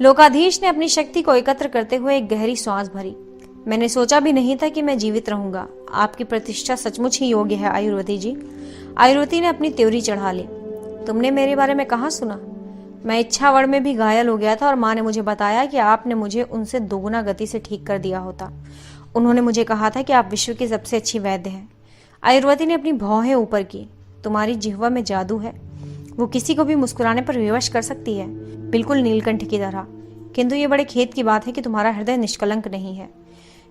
लोकाधीश ने अपनी शक्ति को एकत्र करते हुए एक गहरी सांस भरी। मैंने सोचा भी नहीं था कि मैं जीवित रहूंगा। आपकी प्रतिष्ठा सचमुच ही योग्य है आयुर्वती जी। आयुर्वती ने अपनी त्योरी चढ़ा ली। तुमने मेरे बारे में कहाँ सुना? मैं इच्छावड़ में भी घायल हो गया था और माँ ने मुझे बताया कि आपने मुझे उनसे दोगुना गति से ठीक कर दिया होता। उन्होंने मुझे कहा था कि आप विश्व की सबसे अच्छी वैद्य हैं। आयुर्वती ने अपनी भौहें ऊपर की। तुम्हारी जिह्वा में जादू है। वो किसी को भी मुस्कुराने पर विवश कर सकती है, बिल्कुल नीलकंठ की तरह। किंतु ये बड़े खेद की बात है कि तुम्हारा हृदय निष्कलंक नहीं है।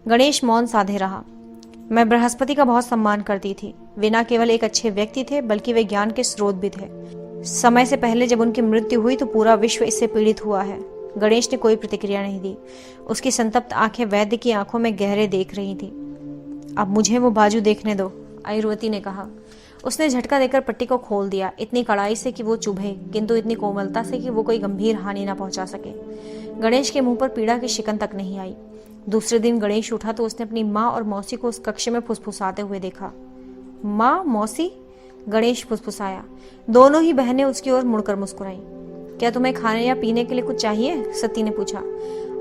गणेश मौन साधे रहा। मैं बृहस्पति का बहुत सम्मान करती थी। वे न केवल एक अच्छे व्यक्ति थे बल्कि वे ज्ञान के स्रोत भी थे। समय से पहले जब उनकी मृत्यु हुई तो पूरा विश्व इससे पीड़ित हुआ है। गणेश ने कोई प्रतिक्रिया नहीं दी। उसकी संतप्त आंखें वैद्य की आंखों में गहरे देख रही थी। अब मुझे वो बाजू देखने दो, आयुर्वती ने कहा। उसने झटका देकर पट्टी को खोल दिया, इतनी कड़ाई से कि वो चुभे, किंतु इतनी कोमलता से कि वो कोई गंभीर हानि न पहुंचा सके। गणेश के मुंह पर पीड़ा की शिकन तक नहीं आई। दूसरे दिन गणेश उठा तो उसने अपनी माँ और मौसी को उस कक्ष में फुसफुसाते हुए देखा। माँ, मौसी? गणेश फुसफुसाया। दोनों ही बहनें उसकी ओर मुड़कर मुस्कुराई। क्या तुम्हें खाने या पीने के लिए कुछ चाहिए? सती ने पूछा।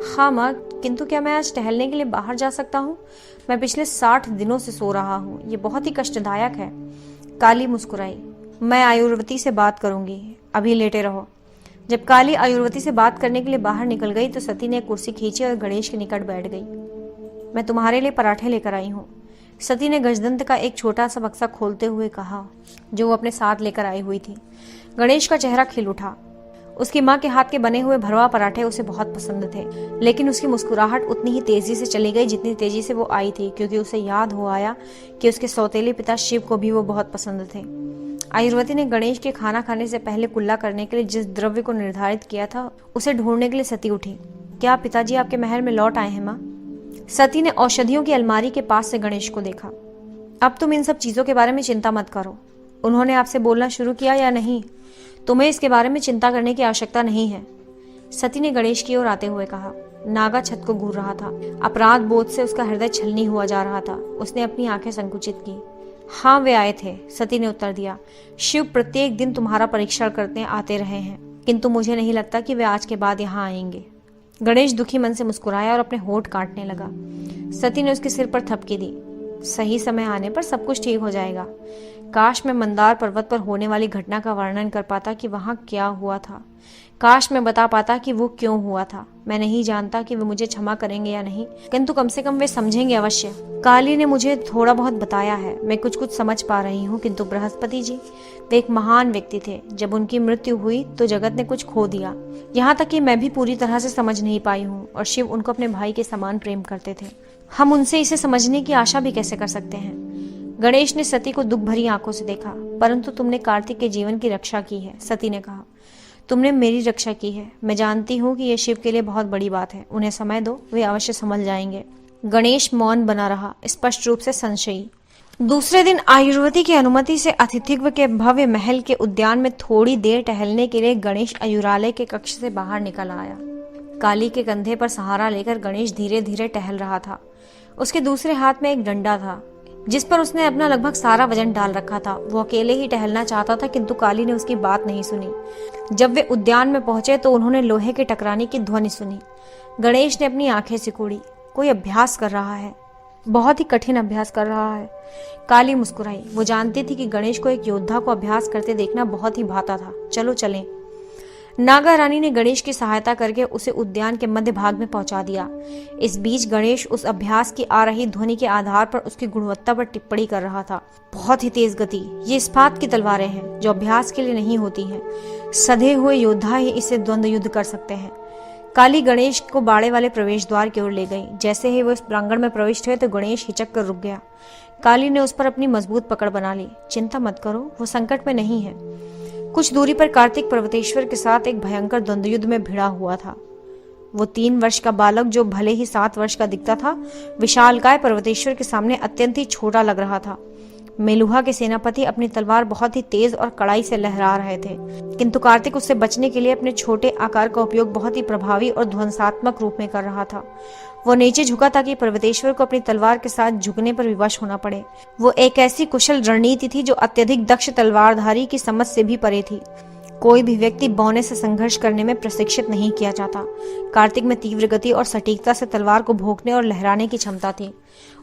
हाँ माँ, किंतु क्या मैं आज टहलने के लिए बाहर जा सकता हूँ? मैं पिछले 60 दिनों से सो रहा हूँ, ये बहुत ही कष्टदायक है। काली मुस्कुराई। मैं आयुर्वती से बात करूंगी, अभी लेटे रहो। जब काली आयुर्वती से बात करने के लिए बाहर निकल गई तो सती ने एक कुर्सी खींची और गणेश के निकट बैठ गई। मैं तुम्हारे लिए पराठे लेकर आई हूँ, सती ने गजदंत का एक छोटा सा बक्सा खोलते हुए कहा, जो वो अपने साथ लेकर आई हुई थी। गणेश का चेहरा खिल उठा। उसकी माँ के हाथ के बने हुए भरवा पराठे उसे बहुत पसंद थे, लेकिन उसकी मुस्कुराहट उतनी ही तेजी से चली गई जितनी तेजी से वो आई थी, क्योंकि उसे याद हो आया कि उसके सौतेले पिता शिव को भी वो बहुत पसंद थे। आयुर्वती ने गणेश के खाना खाने से पहले कुल्ला करने के लिए जिस द्रव्य को निर्धारित किया था उसे ढूंढने के लिए सती उठी। क्या पिताजी आपके महल में लौट आए हैं माँ? सती ने औषधियों की अलमारी के पास से गणेश को देखा। अब तुम इन सब चीजों के बारे में चिंता मत करो। उन्होंने आपसे बोलना शुरू किया या नहीं? तुम्हें इसके बारे में चिंता करने की आवश्यकता नहीं है, सती ने गणेश की ओर आते हुए कहा। नागा छत को घूर रहा था। अपराध बोध से उसका हृदय छलनी हुआ जा रहा था। उसने अपनी आंखें संकुचित की। हाँ, वे आए थे, सती ने उत्तर दिया। शिव प्रत्येक दिन तुम्हारा परीक्षण करते आते रहे हैं, किंतु मुझे नहीं लगता कि वे आज के बाद यहाँ आएंगे। गणेश दुखी मन से मुस्कुराया और अपने होंठ काटने लगा। सती ने उसके सिर पर थपकी दी। सही समय आने पर सब कुछ ठीक हो जाएगा। काश मैं मंदार पर्वत पर होने वाली घटना का वर्णन कर पाता कि वहां क्या हुआ था। काश मैं बता पाता कि वो क्यों हुआ था। मैं नहीं जानता कि वे मुझे क्षमा करेंगे या नहीं, किंतु कम से कम वे समझेंगे अवश्य। काली ने मुझे थोड़ा बहुत बताया है, मैं कुछ कुछ समझ पा रही हूँ, किंतु बृहस्पति जी, वे एक महान व्यक्ति थे। जब उनकी मृत्यु हुई तो जगत ने कुछ खो दिया। यहाँ तक कि मैं भी पूरी तरह से समझ नहीं पाई हूँ, और शिव उनको अपने भाई के समान प्रेम करते थे। हम उनसे इसे समझने की आशा भी कैसे कर सकते हैं? गणेश ने सती को दुख भरी आंखों से देखा। परंतु तुमने कार्तिक के जीवन की रक्षा की है, सती ने कहा। तुमने मेरी रक्षा की है। मैं जानती हूँ कि यह शिव के लिए बहुत बड़ी बात है। उन्हें समय दो, वे अवश्य संभल जाएंगे। गणेश मौन बना रहा, स्पष्ट रूप से संशयी। दूसरे दिन आयुर्वती की अनुमति से अतिथित्व के भव्य महल के उद्यान में थोड़ी देर टहलने के लिए गणेश आयुरालय के कक्ष से बाहर निकल आया। काली के कंधे पर सहारा लेकर गणेश धीरे धीरे टहल रहा था। उसके दूसरे हाथ में एक डंडा था, जिस पर उसने अपना लगभग सारा वजन डाल रखा था। वो अकेले ही टहलना चाहता था, किंतु काली ने उसकी बात नहीं सुनी। जब वे उद्यान में पहुंचे तो उन्होंने लोहे के टकराने की ध्वनि सुनी। गणेश ने अपनी आंखें सिकुड़ी। कोई अभ्यास कर रहा है, बहुत ही कठिन अभ्यास कर रहा है। काली मुस्कुराई। वो जानती थी कि गणेश को एक योद्धा को अभ्यास करते देखना बहुत ही भाता था। चलो चलें। नागा रानी ने गणेश की सहायता करके उसे उद्यान के मध्य भाग में पहुंचा दिया। इस बीच गणेश उस अभ्यास की आ रही ध्वनि के आधार पर उसकी गुणवत्ता पर टिप्पणी कर रहा था। बहुत ही तेज गति। ये इस्पात की तलवारें हैं, जो अभ्यास के लिए नहीं होती हैं। सधे हुए योद्धा ही इससे द्वंद्व युद्ध कर सकते हैं। काली गणेश को बाड़े वाले प्रवेश द्वार की ओर ले गई। जैसे ही वो इस प्रांगण में प्रविष्ट हुए तो गणेश हिचक कर रुक गया। काली ने उस पर अपनी मजबूत पकड़ बना ली। चिंता मत करो, वो संकट में नहीं है। कुछ दूरी पर कार्तिक पर्वतेश्वर के साथ एक भयंकर द्वंद्व युद्ध में भिड़ा हुआ था। वो 3 वर्ष का बालक, जो भले ही 7 वर्ष का दिखता था, विशालकाय पर्वतेश्वर के सामने अत्यंत ही छोटा लग रहा था। मेलुहा के सेनापति अपनी तलवार बहुत ही तेज और कड़ाई से लहरा रहे थे, किंतु कार्तिक उससे बचने के लिए अपने छोटे आकार का उपयोग बहुत ही प्रभावी और ध्वंसात्मक रूप में कर रहा था। वो नीचे झुका ताकि पर्वतेश्वर को अपनी तलवार के साथ झुकने पर विवश होना पड़े। वो एक ऐसी कुशल रणनीति थी जो अत्यधिक दक्ष तलवारधारी की समझ से भी परे थी। कोई भी व्यक्ति बौने से संघर्ष करने में प्रशिक्षित नहीं किया जाता। कार्तिक में तीव्र गति और सटीकता से तलवार को भोंकने और लहराने की क्षमता थी।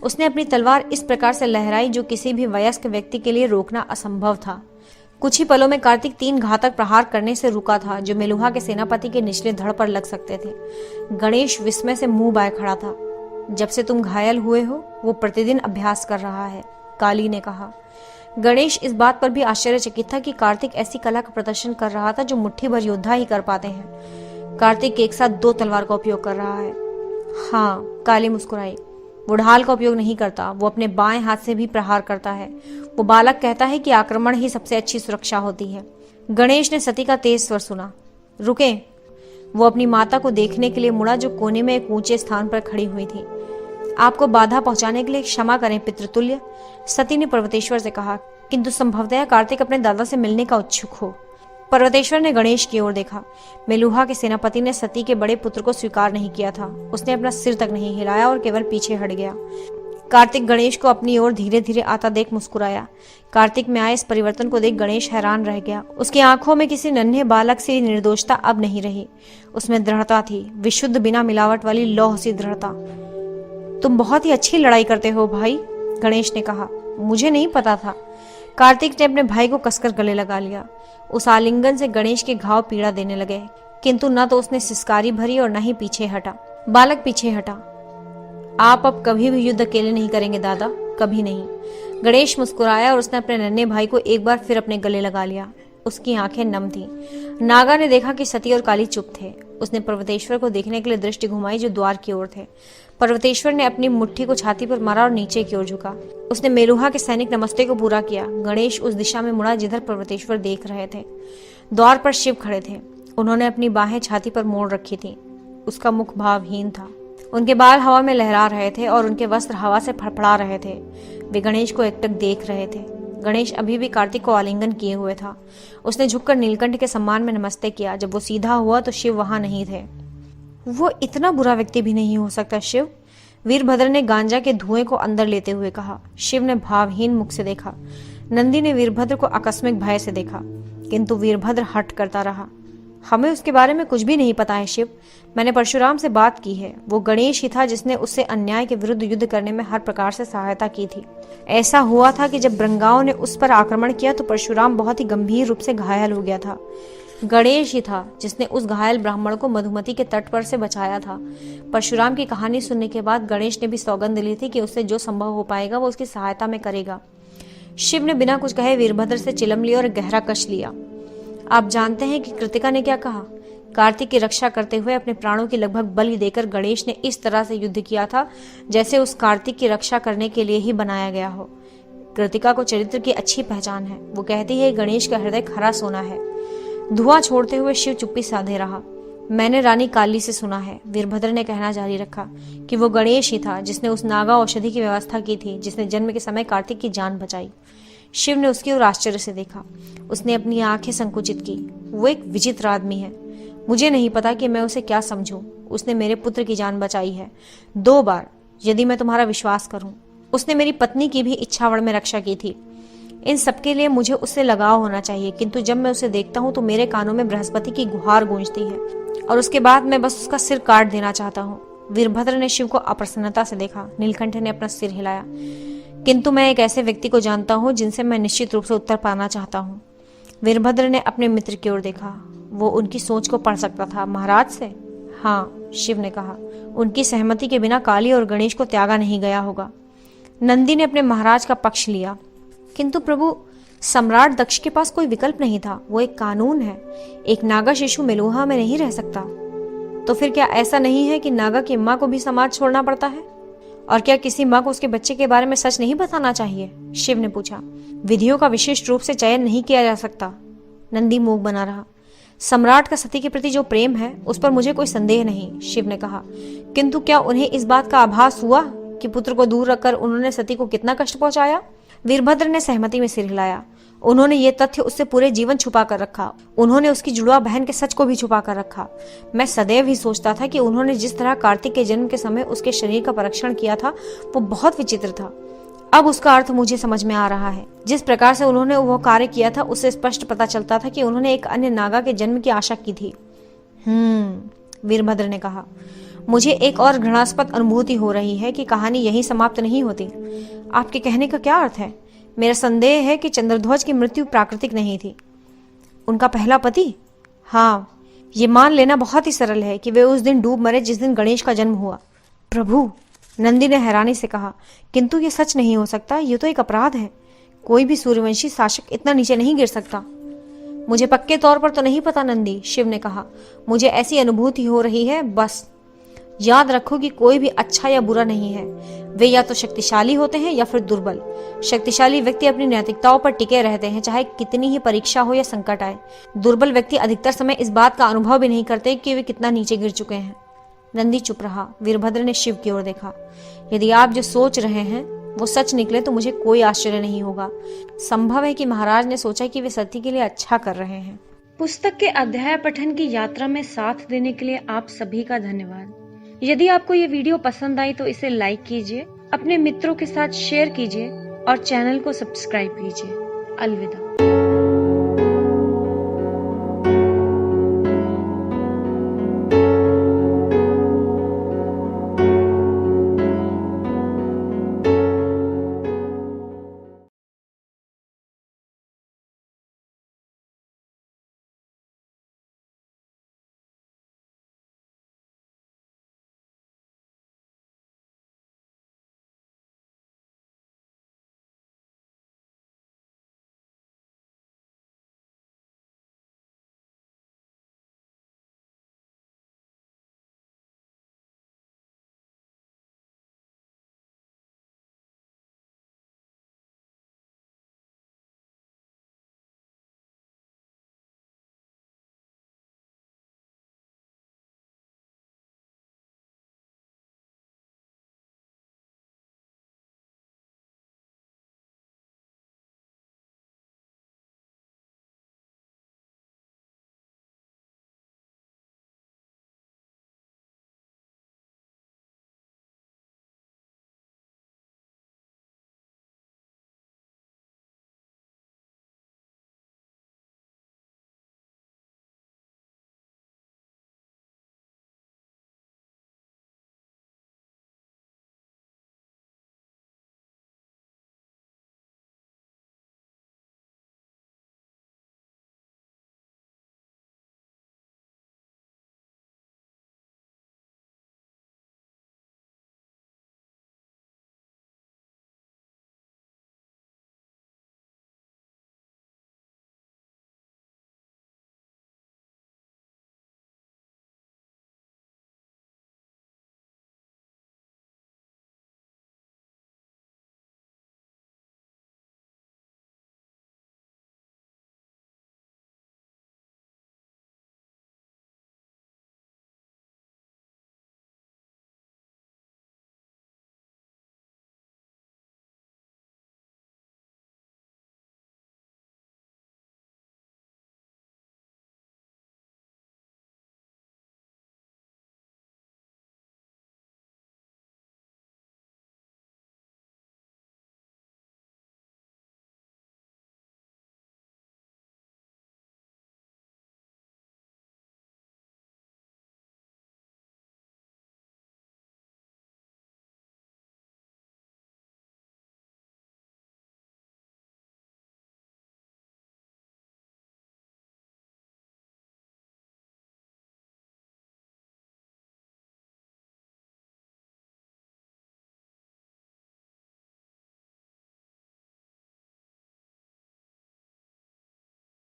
उसने अपनी तलवार इस प्रकार से लहराई जो किसी भी वयस्क व्यक्ति के लिए रोकना असंभव था। कुछ ही पलों में कार्तिक 3 घातक प्रहार करने से रुका था, जो मेलुहा के सेनापति के निचले धड़ पर लग सकते थे। गणेश विस्मय से मुंह बाय खड़ा था। जब से तुम घायल हुए हो, वो प्रतिदिन अभ्यास कर रहा है, काली ने कहा। गणेश इस बात पर भी आश्चर्यचकित था कि कार्तिक ऐसी कला का प्रदर्शन कर रहा था जो मुट्ठी भर योद्धा ही कर पाते हैं। कार्तिक एक साथ 2 तलवार का उपयोग कर रहा है। हाँ, काली मुस्कुराई। वो ढाल का उपयोग नहीं करता, वो अपने बाएं हाथ से भी प्रहार करता है। वो बालक कहता है कि आक्रमण ही सबसे अच्छी सुरक्षा होती है। गणेश ने सती का तेज स्वर सुना। रुके। वो अपनी माता को देखने के लिए मुड़ा, जो कोने में एक ऊंचे स्थान पर खड़ी हुई थी। आपको बाधा पहुंचाने के लिए क्षमा करें पितृतुल्य, सती ने पर्वतेश्वर से कहा, किंतु संभवतः कार्तिक अपने दादा से मिलने का उत्सुक हो। पर्वतेश्वर ने गणेश की ओर देखा। मेलुहा के सेनापति ने सती के बड़े पुत्र को स्वीकार नहीं किया था। उसने अपना सिर तक नहीं हिलाया और केवल पीछे हट गया। कार्तिक गणेश को अपनी ओर धीरे धीरे आता देख मुस्कुराया। कार्तिक में आए इस परिवर्तन को देख गणेश हैरान रह गया। उसकी आंखों में किसी नन्हे बालक से निर्दोषता अब नहीं रही, उसमें दृढ़ता थी, विशुद्ध बिना मिलावट वाली लौह सी दृढ़ता। तुम बहुत ही अच्छी लड़ाई करते हो भाई, गणेश ने कहा। मुझे नहीं पता था। कार्तिक ने अपने भाई को कसकर गले लगा लिया। उस आलिंगन से गणेश के घाव पीड़ा देने लगे, किंतु न तो उसने सिसकारी भरी और न ही पीछे हटा। बालक पीछे हटा। आप अब कभी भी युद्ध अकेले नहीं करेंगे दादा, कभी नहीं। गणेश मुस्कुराया और उसने अपने नन्हे भाई को एक बार फिर अपने गले लगा लिया। उसकी आंखें नम थीं। नागा ने देखा कि सती और काली चुप थे। उसने पर्वतेश्वर को देखने के लिए दृष्टि घुमाई जो द्वार की ओर थे। पर्वतेश्वर ने अपनी मुट्ठी को छाती पर मारा और नीचे की ओर झुका। उसने मेलुहा के सैनिक नमस्ते को पूरा किया। गणेश उस दिशा में मुड़ा जिधर पर्वतेश्वर देख रहे थे। द्वार पर शिव खड़े थे। उन्होंने अपनी बाहें छाती पर मोड़ रखी थी। उसका मुख भावहीन था। उनके बाल हवा में लहरा रहे थे और उनके वस्त्र हवा से फड़फड़ा रहे थे। वे गणेश को एकटक देख रहे थे। गणेश अभी भी कार्तिक को आलिंगन किए हुए था। उसने झुककर नीलकंठ के सम्मान में नमस्ते किया। जब वो सीधा हुआ तो शिव वहां नहीं थे। वो इतना बुरा व्यक्ति भी नहीं हो सकता शिव, वीरभद्र ने गांजा के धुएं को अंदर लेते हुए कहा। शिव ने भावहीन मुख से देखा। नंदी ने वीरभद्र को आकस्मिक भय से देखा, किंतु वीरभद्र हट करता रहा। हमें उसके बारे में कुछ भी नहीं पता है शिव। मैंने परशुराम से बात की है। वो गणेश ही था जिसने उससे अन्याय के विरुद्ध युद्ध करने में हर प्रकार से सहायता की थी। ऐसा हुआ था कि जब ब्रंगाओं ने उस पर आक्रमण किया तो परशुराम बहुत ही गंभीर रूप से घायल हो गया था। गणेश ही था जिसने उस घायल ब्राह्मण को मधुमती के तट पर से बचाया था। परशुराम की कहानी सुनने के बाद गणेश ने भी सौगंध ली थी कि उससे जो संभव हो पाएगा वो उसकी सहायता में करेगा। शिव ने बिना कुछ कहे वीरभद्र से चिलम लिया और गहरा कश लिया। आप जानते हैं कि कृतिका ने क्या कहा? कार्तिक की रक्षा करते हुए अपने प्राणों की लगभग बलि देकर गणेश ने इस तरह से युद्ध किया था जैसे उस कार्तिक की रक्षा करने के लिए ही बनाया गया हो। कृतिका को चरित्र की अच्छी पहचान है। वो कहती है गणेश का हृदय खरा सोना है। धुआं छोड़ते हुए शिव चुप्पी साधे रहा। मैंने रानी काली से सुना है, वीरभद्र ने कहना जारी रखा, कि वो गणेश ही था जिसने उस नागा औषधि की व्यवस्था की थी जिसने जन्म के समय कार्तिक की जान बचाई। शिव ने उसकी ओर आश्चर्य से देखा। उसने अपनी आंखें संकुचित की। वो एक विचित्र आदमी है। मुझे नहीं पता कि मैं उसे क्या समझूं। उसने मेरे पुत्र की जान बचाई है 2 बार, यदि मैं तुम्हारा विश्वास करूं। उसने मेरी पत्नी की भी इच्छावड़ में रक्षा की थी। इन सबके लिए मुझे उससे लगाव होना चाहिए, किंतु जब मैं उसे देखता हूं तो मेरे कानों में बृहस्पति की गुहार गूंजती है और उसके बाद मैं बस उसका सिर काट देना चाहता हूं। वीरभद्र ने शिव को अप्रसन्नता से देखा। नीलकंठ ने अपना सिर हिलाया। किंतु मैं एक ऐसे व्यक्ति को जानता हूं जिनसे मैं निश्चित रूप से उत्तर पाना चाहता हूं। वीरभद्र ने अपने मित्र की ओर देखा। वो उनकी सोच को पढ़ सकता था। महाराज से? हाँ, शिव ने कहा। उनकी सहमति के बिना काली और गणेश को त्यागा नहीं गया होगा। नंदी ने अपने महाराज का पक्ष लिया। किंतु प्रभु, सम्राट दक्ष के पास कोई विकल्प नहीं था। वो एक कानून है। एक नागा शिशु मेलुहा में नहीं रह सकता। तो फिर क्या ऐसा नहीं है कि नागा की माँ को भी समाज छोड़ना पड़ता है? और क्या किसी माँ को उसके बच्चे के बारे में सच नहीं बताना चाहिए? शिव ने पूछा। विधियों का विशिष्ट रूप से चयन नहीं किया जा सकता। नंदी मूक बना रहा। सम्राट का सती के प्रति जो प्रेम है उस पर मुझे कोई संदेह नहीं, शिव ने कहा। किंतु क्या उन्हें इस बात का आभास हुआ कि पुत्र को दूर रखकर उन्होंने सती को कितना कष्ट पहुंचाया? वीरभद्र ने सहमति में सिर हिलाया। उन्होंने ये तथ्य उससे पूरे जीवन छुपा कर रखा। उन्होंने उसकी जुड़वा बहन के सच को भी छुपा कर रखा। मैं सदैव ही सोचता था कि उन्होंने जिस तरह कार्तिक के जन्म के समय उसके शरीर का परीक्षण किया था वो बहुत विचित्र था। अब उसका अर्थ मुझे समझ में आ रहा है। जिस प्रकार से उन्होंने वो कार्य किया था उससे स्पष्ट पता चलता था कि उन्होंने एक अन्य नागा के जन्म की आशा की थी। वीरभद्र ने कहा। मुझे एक और घृणास्पद अनुभूति हो रही है कि कहानी यहीं समाप्त नहीं होती। आपके कहने का क्या अर्थ है? मेरा संदेह है कि चंद्रध्वज की मृत्यु प्राकृतिक नहीं थी। उनका पहला पति? हाँ, ये मान लेना बहुत ही सरल है कि वे उस दिन डूब मरे जिस दिन गणेश का जन्म हुआ। प्रभु, नंदी ने हैरानी से कहा, किंतु ये सच नहीं हो सकता। ये तो एक अपराध है। कोई भी सूर्यवंशी शासक इतना नीचे नहीं गिर सकता। मुझे पक्के तौर पर तो नहीं पता नंदी, शिव ने कहा। मुझे ऐसी अनुभूति हो रही है। बस याद रखो कि कोई भी अच्छा या बुरा नहीं है। वे या तो शक्तिशाली होते हैं या फिर दुर्बल। शक्तिशाली व्यक्ति अपनी नैतिकताओं पर टिके रहते हैं चाहे कितनी ही परीक्षा हो या संकट आए। दुर्बल व्यक्ति अधिकतर समय इस बात का अनुभव भी नहीं करते कि वे कितना नीचे गिर चुके हैं। नंदी चुप रहा। वीरभद्र ने शिव की ओर देखा। यदि आप जो सोच रहे हैं वो सच निकले तो मुझे कोई आश्चर्य नहीं होगा। संभव है कि महाराज ने सोचा कि वे सती के लिए अच्छा कर रहे हैं। पुस्तक के अध्याय पठन की यात्रा में साथ देने के लिए आप सभी का धन्यवाद। यदि आपको ये वीडियो पसंद आई तो इसे लाइक कीजिए, अपने मित्रों के साथ शेयर कीजिए और चैनल को सब्सक्राइब कीजिए। अलविदा।